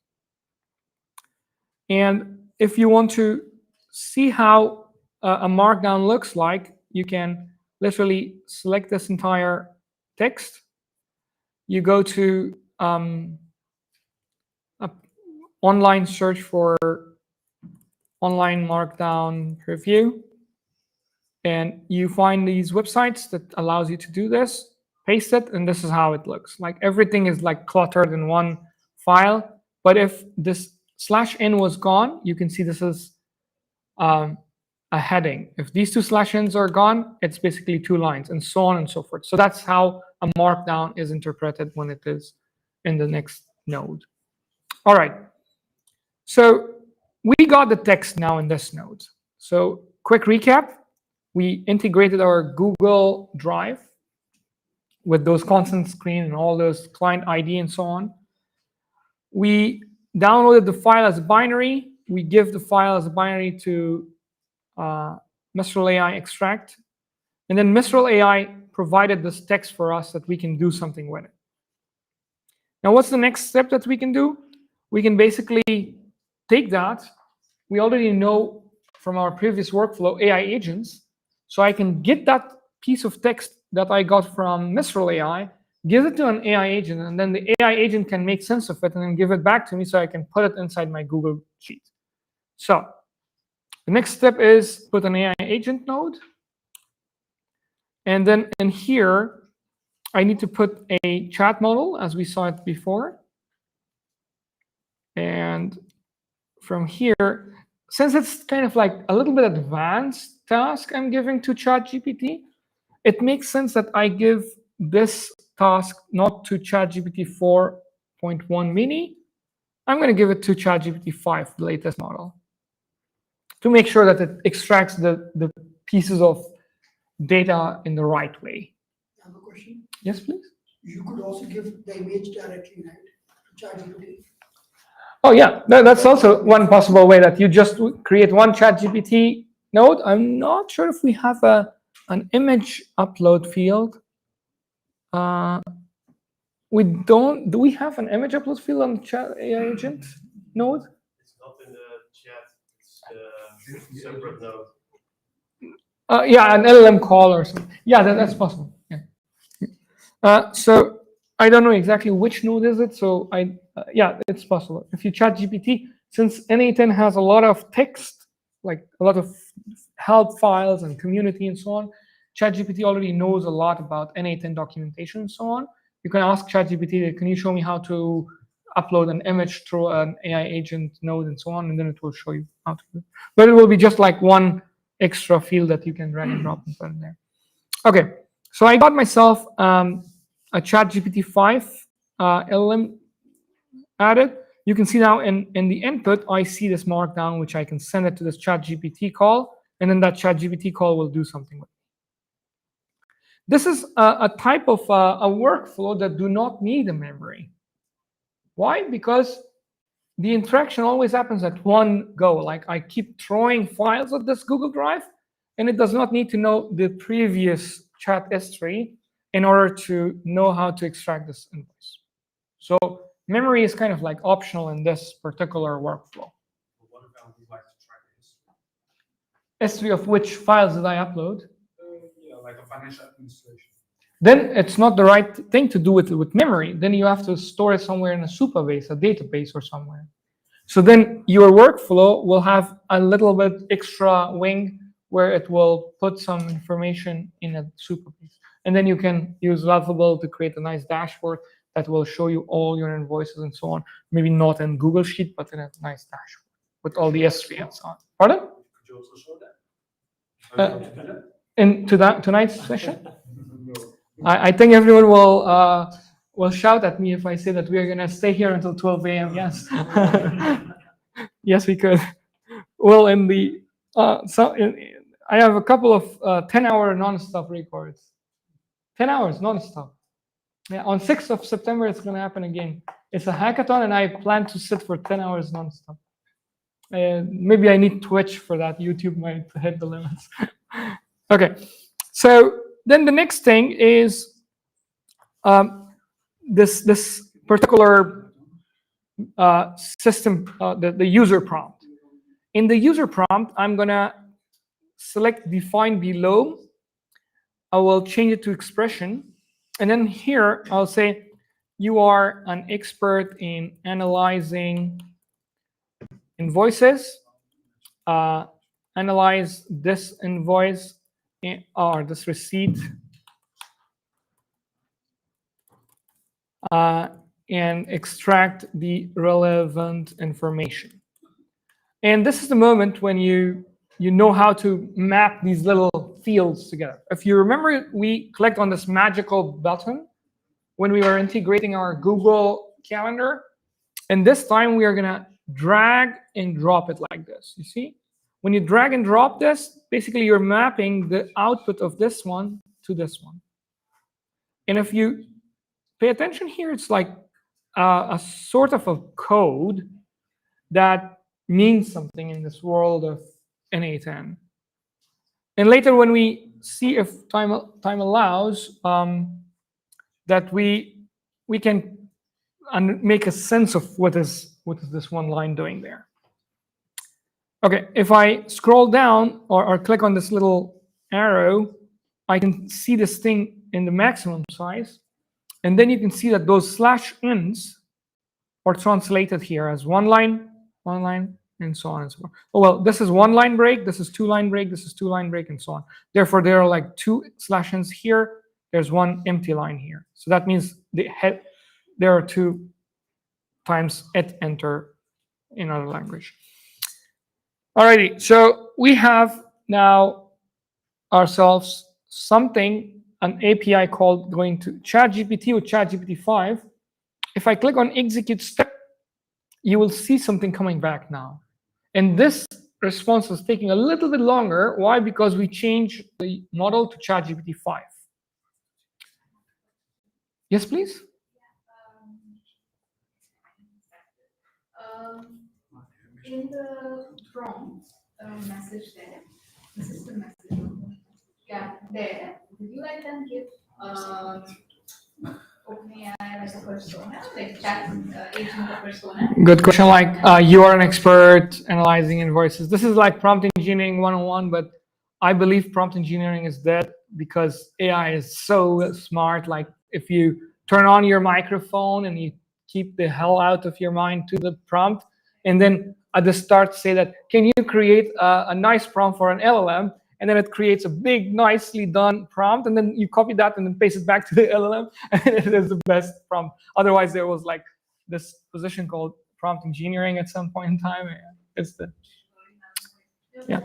[SPEAKER 1] And if you want to see how a markdown looks like, you can literally select this entire text. You go to online search for online markdown review, and you find these websites that allows you to do this. Paste it, and this is how it looks. Like, everything is like cluttered in one file. But if this /n was gone, you can see this is a heading. If these two /n's are gone, it's basically 2 lines, and so on and so forth. So that's how a markdown is interpreted when it is in the next node. All right. So we got the text now in this node. So quick recap. We integrated our Google Drive with those constant screen and all those client ID and so on. We downloaded the file as a binary. We give the file as a binary to Mistral AI extract. And then Mistral AI provided this text for us that we can do something with it. Now, what's the next step that we can do? We can basically take that. We already know from our previous workflow AI agents. So I can get that piece of text that I got from Mistral AI, give it to an AI agent, and then the AI agent can make sense of it and then give it back to me so I can put it inside my Google Sheet. So the next step is put an AI agent node. And then in here, I need to put a chat model as we saw it before. And from here, since it's kind of like a little bit advanced task I'm giving to ChatGPT, it makes sense that I give this task not to ChatGPT 4.1 mini. I'm going to give it to ChatGPT 5, the latest model, to make sure that it extracts the pieces of data in the right way.
[SPEAKER 10] I have a question.
[SPEAKER 1] Yes, please.
[SPEAKER 10] You could also give the image directly, right, to ChatGPT.
[SPEAKER 1] Oh yeah, that's also one possible way, that you just create one ChatGPT node. I'm not sure if we have an image upload field. We don't. Do we have an image upload field on Chat AI Agent node?
[SPEAKER 12] It's not in the chat, it's a separate node.
[SPEAKER 1] Yeah, an LLM call or something. Yeah, that's possible. Yeah. So I don't know exactly which node is it. So yeah, it's possible. If you chat GPT, since n8n has a lot of text, like a lot of help files and community and so on, ChatGPT already knows a lot about n8n documentation and so on. You can ask ChatGPT, can you show me how to upload an image through an AI agent node and so on, and then it will show you how to do it. But it will be just like one extra field that you can drag and drop and put in there. Okay, so I got myself a ChatGPT 5 LLM added. You can see now in the input, I see this markdown, which I can send it to this ChatGPT call, and then that ChatGPT call will do something with it. This is a type of a workflow that do not need a memory. Why? Because the interaction always happens at one go. Like I keep throwing files at this Google Drive, and it does not need to know the previous chat history in order to know how to extract this invoice. So memory is kind of like optional in this particular workflow.
[SPEAKER 6] What about we like to track
[SPEAKER 1] History of which files did I upload?
[SPEAKER 6] Yeah, like a financial administration.
[SPEAKER 1] Then it's not the right thing to do with memory. Then you have to store it somewhere in a Supabase, a database or somewhere. So then your workflow will have a little bit extra wing where it will put some information in a Supabase. And then you can use Lovable to create a nice dashboard that will show you all your invoices and so on. Maybe not in Google Sheet, but in a nice dashboard with all the history and so on. Pardon?
[SPEAKER 6] Could you also show that?
[SPEAKER 1] In tonight's session? I think everyone will shout at me if I say that we are going to stay here until 12 a.m. Yes. Yes, we could. Well, I have a couple of 10-hour non-stop records. 10 hours non-stop. Yeah, on 6th of September, it's going to happen again. It's a hackathon, and I plan to sit for 10 hours non-stop. Maybe I need Twitch for that. YouTube might hit the limits. Okay, so then the next thing is this particular system, the user prompt. In the user prompt, I'm going to select define below. I will change it to expression. And then here, I'll say, you are an expert in analyzing invoices. Analyze this invoice or this receipt. And extract the relevant information. And this is the moment when you know how to map these little fields together. If you remember, we clicked on this magical button when we were integrating our Google Calendar. And this time we are going to drag and drop it like this. You see? When you drag and drop this, basically you're mapping the output of this one to this one. And if you pay attention here, it's like a sort of a code that means something in this world of n8n. And later, when we see if time allows, that we can make a sense of what is this one line doing there. Okay, if I scroll down or click on this little arrow, I can see this thing in the maximum size. And then you can see that those /ns are translated here as one line, and so on and so forth. Oh, well, this is one line break, this is two line break, this is two line break, and so on. Therefore, there are like two /ns here there's one empty line here. So that means there are 2 times enter in other language. Alrighty, so we have now ourselves something, an API called going to ChatGPT with ChatGPT 5. If I click on execute step, you will see something coming back now. And this response is taking a little bit longer. Why? Because we changed the model to ChatGPT 5. Yes, please?
[SPEAKER 9] In the prompt message there, the system message, yeah, there, did you like then give OpenAI like a persona, like chat agent a persona?
[SPEAKER 1] Good question. Like you are an expert analyzing invoices. This is like prompt engineering 101, but I believe prompt engineering is dead because AI is so smart. Like if you turn on your microphone and you keep the hell out of your mind to the prompt, and then at the start say that, can you create a nice prompt for an LLM? And then it creates a big, nicely done prompt, and then you copy that and then paste it back to the LLM, and it is the best prompt. Otherwise, there was like this position called prompt engineering at some point in time. It's the yeah.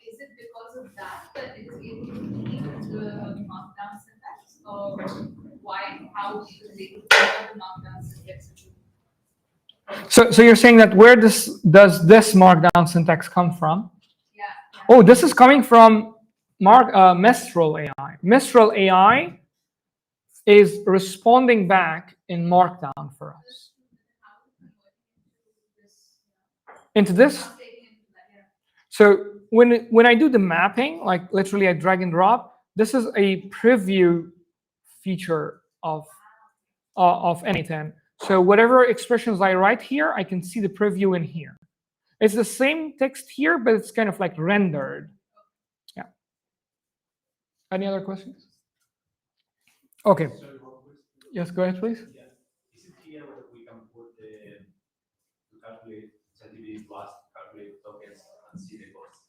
[SPEAKER 9] Is it because of that that it is able to read the markdown syntax, or why? How is it able to read the markdown syntax?
[SPEAKER 1] So you're saying that where does this markdown syntax come from?
[SPEAKER 9] Yeah.
[SPEAKER 1] Oh, this is coming from Mistral AI. Mistral AI is responding back in markdown for us. Into this? So when I do the mapping, like literally I drag and drop, this is a preview feature of n8n. So whatever expressions I write here, I can see the preview in here. It's the same text here, but it's kind of like rendered. Yeah. Any other questions? Okay. Yes, go ahead, please.
[SPEAKER 19] Yeah. Is it here whether we can put the to calculate ChatGPT plus calculate tokens and see the cost?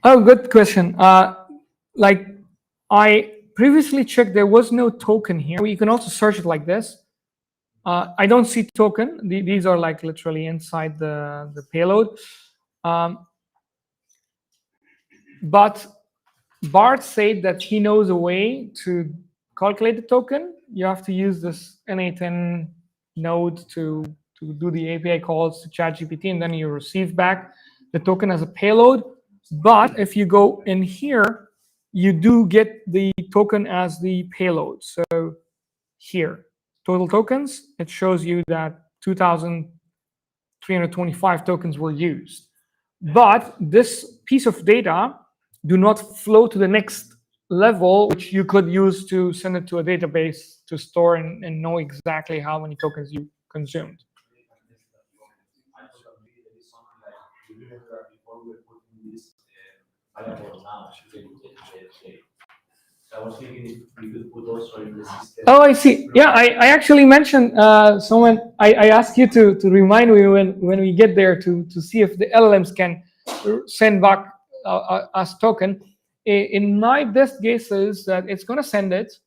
[SPEAKER 1] Oh, good question. Like I previously checked, there was no token here. You can also search it like this. I don't see token. These are like literally inside the payload. But Bart said that he knows a way to calculate the token. You have to use this n8n node to do the API calls to ChatGPT, and then you receive back the token as a payload. But if you go in here, you do get the token as the payload. So here, total tokens, it shows you that 2,325 tokens were used. But this piece of data do not flow to the next level, which you could use to send it to a database to store and know exactly how many tokens you consumed.
[SPEAKER 19] I was thinking if we could put also in the system.
[SPEAKER 1] Oh, I see. Yeah, I actually mentioned someone. I asked you to remind me when we get there to see if the LLMs can send back us token. In my best guess is that it's going to send it.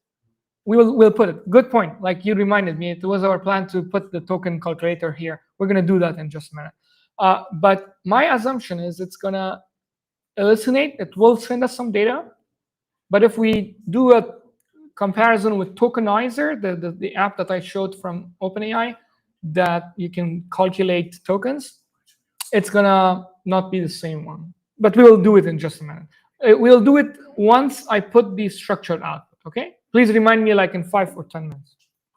[SPEAKER 1] We'll put it. Good point. Like you reminded me, it was our plan to put the token calculator here. We're going to do that in just a minute. But my assumption is it's going to hallucinate. It will send us some data. But if we do a comparison with Tokenizer, the app that I showed from OpenAI, that you can calculate tokens, it's gonna not be the same one. But we will do it in just a minute. We'll do it once I put the structured output, okay? Please remind me like in 5 or 10 minutes.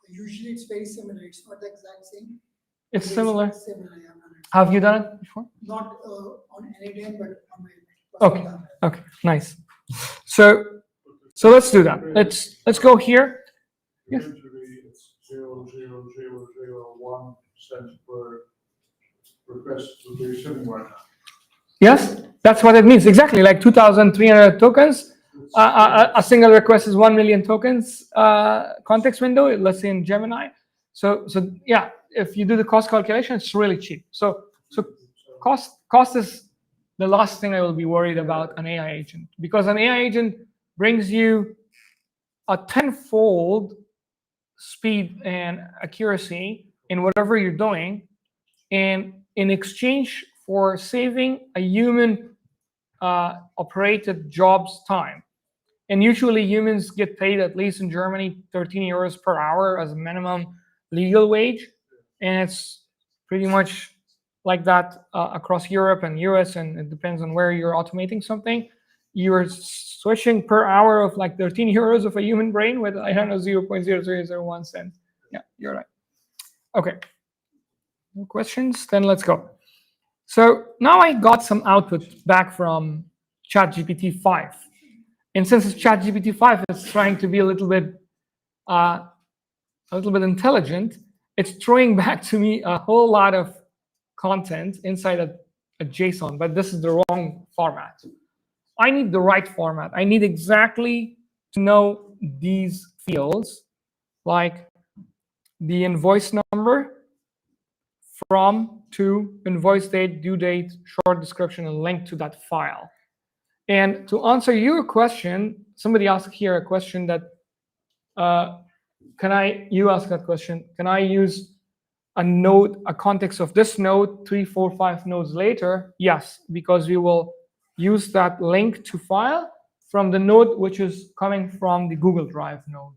[SPEAKER 10] Usually it's very similar. It's not the exact same.
[SPEAKER 1] It's similar.
[SPEAKER 10] Similar, yeah.
[SPEAKER 1] Have you done it before?
[SPEAKER 10] Not on n8n, but on my
[SPEAKER 1] Okay. Okay. Nice. So let's do that. Let's go here. Yes.
[SPEAKER 7] Usually it's 0.0001 cent per request to be sitting right now.
[SPEAKER 1] Yes, that's what it means. Exactly, like 2,300 tokens. A single request is 1 million tokens context window, let's say in Gemini. So yeah, if you do the cost calculation, it's really cheap. So cost is the last thing I will be worried about an AI agent, because an AI agent brings you a tenfold speed and accuracy in whatever you're doing, and in exchange for saving a human operated job's time. And usually humans get paid, at least in Germany, 13 euros per hour as a minimum legal wage. And it's pretty much like that across Europe and US, and it depends on where you're automating something. You're switching per hour of like 13 euros of a human brain with, I don't know, 0.0001 cents. Yeah, you're right. Okay. No questions? Then let's go. So now I got some output back from ChatGPT 5. And since it's ChatGPT 5, it's trying to be a little bit intelligent. It's throwing back to me a whole lot of content inside a JSON, but this is the wrong format. I need the right format. I need exactly to know these fields, like the invoice number, from, to, invoice date, due date, short description, and link to that file. And to answer your question, somebody asked here a question that, you asked that question, can I use a node, a context of this node 3, 4, 5 nodes later? Yes, because we will use that link to file from the node which is coming from the Google Drive node.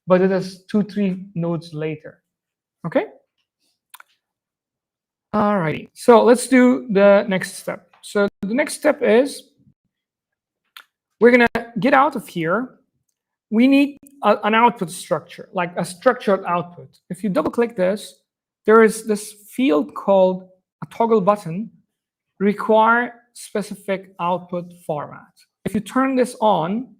[SPEAKER 1] But it is 2, 3 nodes later. Okay? All righty. So let's do the next step. So the next step is we're going to get out of here. We need an output structure, like a structured output. If you double click this, there is this field called a toggle button, require specific output format. If you turn this on,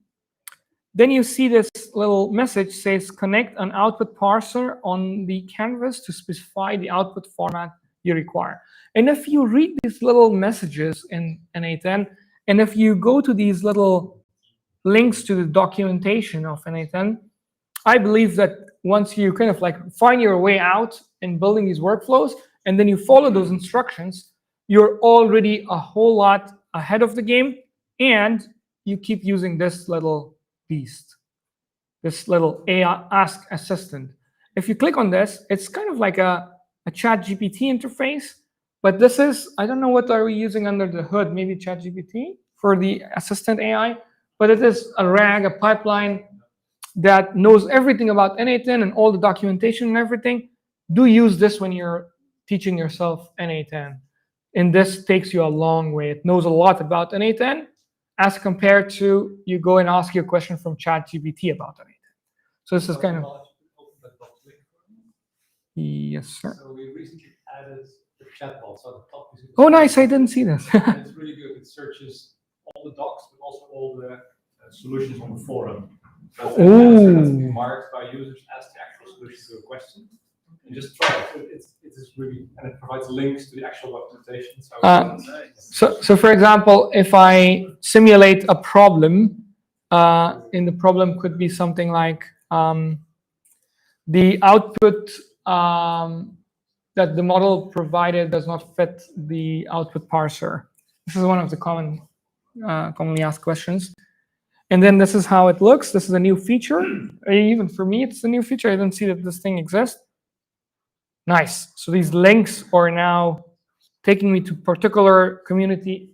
[SPEAKER 1] then you see this little message says connect an output parser on the canvas to specify the output format you require. And if you read these little messages in n8n, and if you go to these little links to the documentation of n8n, I believe that once you kind of like find your way out in building these workflows, and then you follow those instructions, you're already a whole lot ahead of the game, and you keep using this little beast, this little AI Ask Assistant. If you click on this, it's kind of like a ChatGPT interface, but this is, I don't know what are we using under the hood, maybe ChatGPT for the assistant AI, but it is a RAG, a pipeline that knows everything about n8n and all the documentation and everything. Do use this when you're teaching yourself n8n. And this takes you a long way. It knows a lot about n8n as compared to you go and ask your question from ChatGPT about n8n. So this is kind of... Yes, sir.
[SPEAKER 3] So we recently added the chatbot. So the top is
[SPEAKER 1] Oh, nice. I didn't see this.
[SPEAKER 3] and it's really good. It searches all the docs, but also all the solutions on the forum. So it's marked by users as the actual solution to a question. And just try it. It is really, and it provides links to the actual documentation.
[SPEAKER 1] So for example, if I simulate a problem, and the problem could be something like the output that the model provided does not fit the output parser. This is one of the commonly asked questions. And then this is how it looks. This is a new feature. Even for me, it's a new feature. I didn't see that this thing exists. Nice. So these links are now taking me to particular community.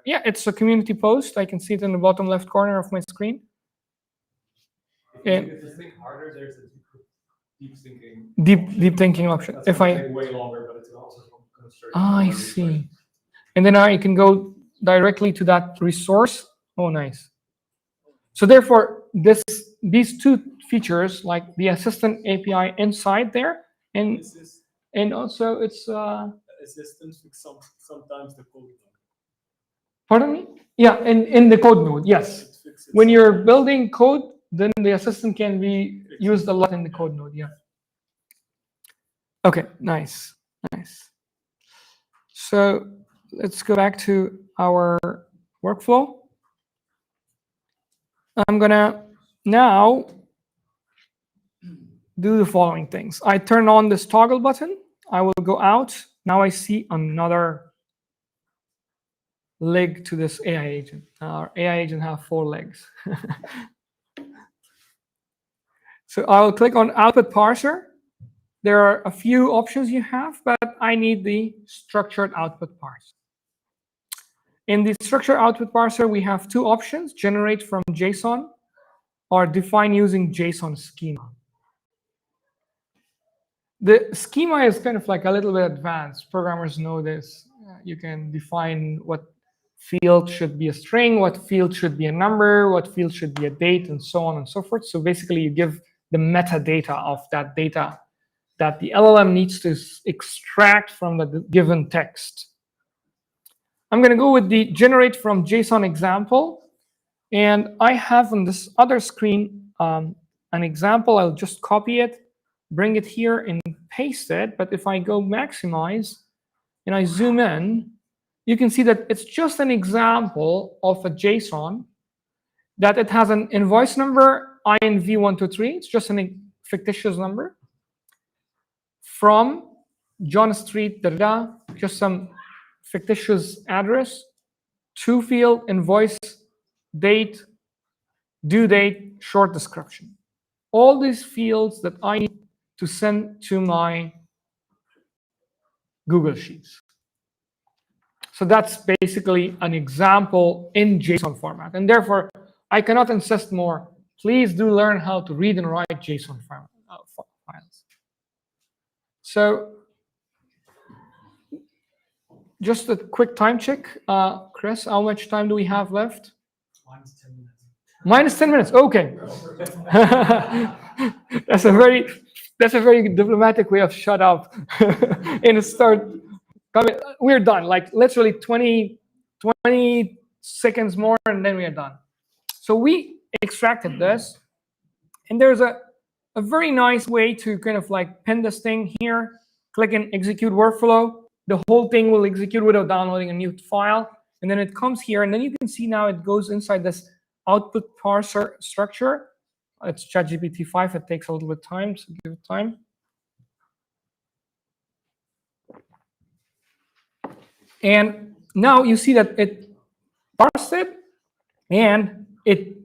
[SPEAKER 1] Yeah, it's a community post. I can see it in the bottom left corner of my screen.
[SPEAKER 3] If you think harder, there's a deep thinking.
[SPEAKER 1] Deep thinking option.
[SPEAKER 3] That's
[SPEAKER 1] if I
[SPEAKER 3] take way longer, but it's also going to search.
[SPEAKER 1] I see. And then I can go directly to that resource. Oh, nice. So therefore, these two features, like the assistant API inside there, and also it's
[SPEAKER 2] assistant fix sometimes the code node.
[SPEAKER 1] Pardon me? Yeah, in the code node, yes. When you're building code, then the assistant can be used a lot in the code node, yeah. Okay, nice. So let's go back to our workflow. I'm gonna now do the following things. I turn on this toggle button. I will go out. Now I see another leg to this AI agent. Our AI agent have 4 legs. So I'll click on output parser. There are a few options you have, but I need the structured output parser. In the structured output parser, we have 2 options: generate from JSON or define using JSON schema. The schema is kind of like a little bit advanced. Programmers know this. You can define what field should be a string, what field should be a number, what field should be a date, and so on and so forth. So basically, you give the metadata of that data that the LLM needs to extract from the given text. I'm going to go with the generate from JSON example. And I have on this other screen an example. I'll just copy it, bring it here, and paste it. But if I go maximize and I zoom in, you can see that it's just an example of a JSON, that it has an invoice number, INV123. It's just a fictitious number. From John Street, just some fictitious address, to field, invoice, date, due date, short description. All these fields that I need to send to my Google Sheets. So that's basically an example in JSON format. And therefore, I cannot insist more. Please do learn how to read and write JSON files. So just a quick time check. Chris, how much time do we have left? Minus 10 minutes. Okay. That's a very diplomatic way of shut up and start. We're done. Like literally 20 seconds more, and then we are done. So we extracted this, and there's a very nice way to kind of like pin this thing here. Click and execute workflow. The whole thing will execute without downloading a new file, and then it comes here, and then you can see now it goes inside this output parser structure. It's ChatGPT 5. It takes a little bit of time, so give it time. And now you see that it parsed it, and it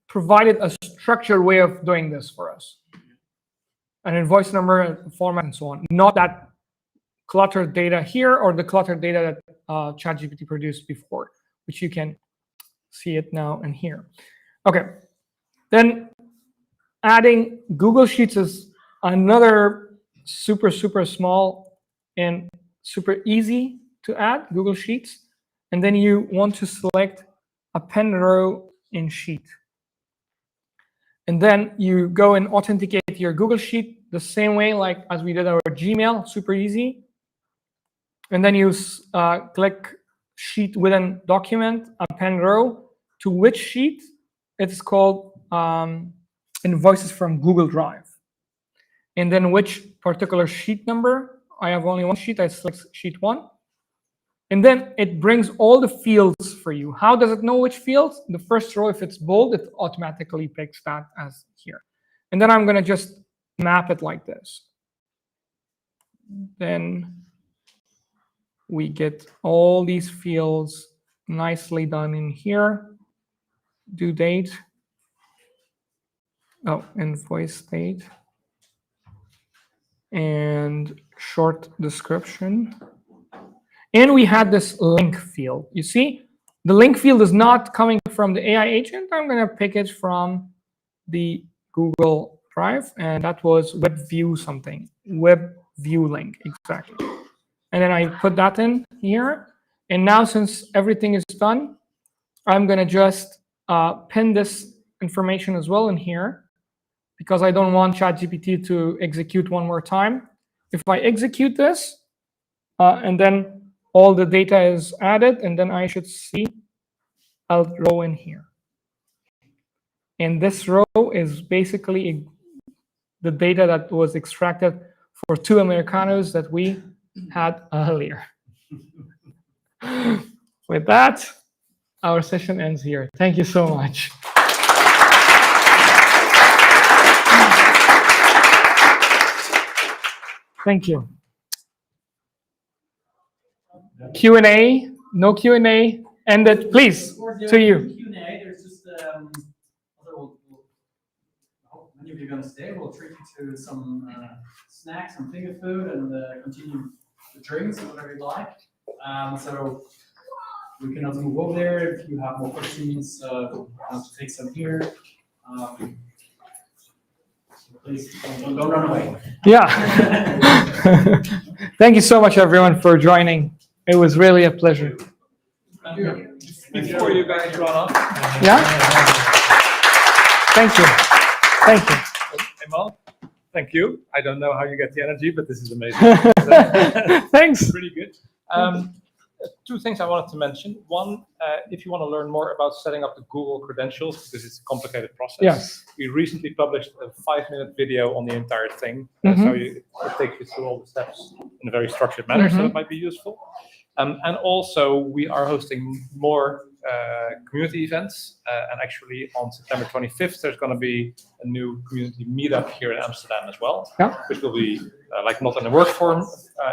[SPEAKER 1] provided a structured way of doing this for us. An invoice number, format, and so on. Not that cluttered data here or the cluttered data that ChatGPT produced before, which you can see it now and here. Okay, then adding Google Sheets is another super small and super easy to add Google Sheets. And then you want to select append row in sheet. And then you go and authenticate your Google Sheet the same way like as we did our Gmail, super easy. And then you click sheet within document, append row, to which sheet? It's called invoices from Google Drive. And then which particular sheet number? I have only one sheet, I select sheet 1. And then it brings all the fields for you. How does it know which fields? The first row, if it's bold, it automatically picks that as here. And then I'm going to just map it like this. Then we get all these fields nicely done in here. Due date. Oh, invoice date. And short description. And we had this link field. You see, the link field is not coming from the AI agent. I'm going to pick it from the Google Drive, and that was web view something, web view link, exactly. And then I put that in here. And now since everything is done, I'm going to just pin this information as well in here, because I don't want ChatGPT to execute one more time. If I execute this, and then all the data is added, and then I should see a row in here. And this row is basically the data that was extracted for 2 Americanos that we had earlier. With that, our session ends here. Thank you so much. Thank you. Q&A, no Q&A. And that, please, to you.
[SPEAKER 15] Q&A, there's just, many of you are going to stay. We'll treat you to some snacks and finger food and continue the drinks and whatever you like. So we can also move over there if you have more questions. I'll take some here. Please don't run away.
[SPEAKER 1] Yeah. Thank you so much, everyone, for joining. It was really a pleasure.
[SPEAKER 3] Before you guys run off.
[SPEAKER 1] Yeah? Thank you. Thank you.
[SPEAKER 3] Aemal, thank you. I don't know how you get the energy, but this is amazing.
[SPEAKER 1] Thanks.
[SPEAKER 3] Pretty good. Two things I wanted to mention. One, if you want to learn more about setting up the Google credentials, because it's a complicated process.
[SPEAKER 1] Yes.
[SPEAKER 3] We recently published a 5-minute video on the entire thing.
[SPEAKER 1] Mhm.
[SPEAKER 3] So it takes you through all the steps in a very structured manner, so
[SPEAKER 1] Mhm.
[SPEAKER 3] it might be useful. And also, we are hosting more community events. And actually, on September 25th, there's going to be a new community meetup here in Amsterdam as well,
[SPEAKER 1] Yeah.
[SPEAKER 3] which will be like not in a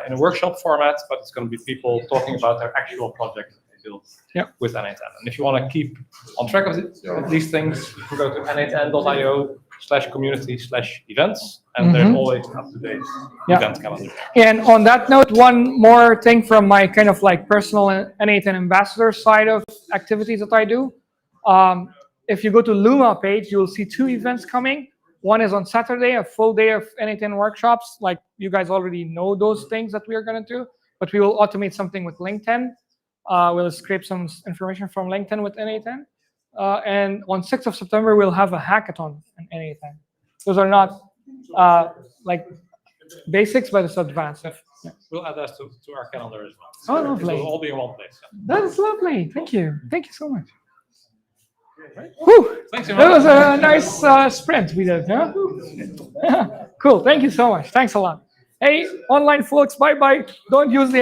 [SPEAKER 3] in a workshop format, but it's going to be people talking about their actual project that they built with n8n. And if you want to keep on track of these things, you can go to n8n.io/community/events, and there's
[SPEAKER 1] Mhm.
[SPEAKER 3] always an up-to-date
[SPEAKER 1] Yeah.
[SPEAKER 3] event calendar.
[SPEAKER 1] And on that note, one more thing from my kind of like personal n8n ambassador side of activities that I do. If you go to Luma page, you'll see 2 events coming. One is on Saturday, a full day of n8n workshops. Like you guys already know those things that we are going to do, but we will automate something with LinkedIn. We'll scrape some information from LinkedIn with n8n. And on 6th of September, we'll have a hackathon in n8n. Those are not like basics, but it's advanced. Yeah.
[SPEAKER 3] We'll add that to our calendar as well.
[SPEAKER 1] Oh,
[SPEAKER 3] It
[SPEAKER 1] lovely.
[SPEAKER 3] will all be in one place.
[SPEAKER 1] That's lovely. Thank you. Thank you so much. Whew.
[SPEAKER 3] Thanks,
[SPEAKER 1] That was a nice sprint we did. Huh? Cool. Thank you so much. Thanks a lot. Hey, online folks, bye-bye. Don't use the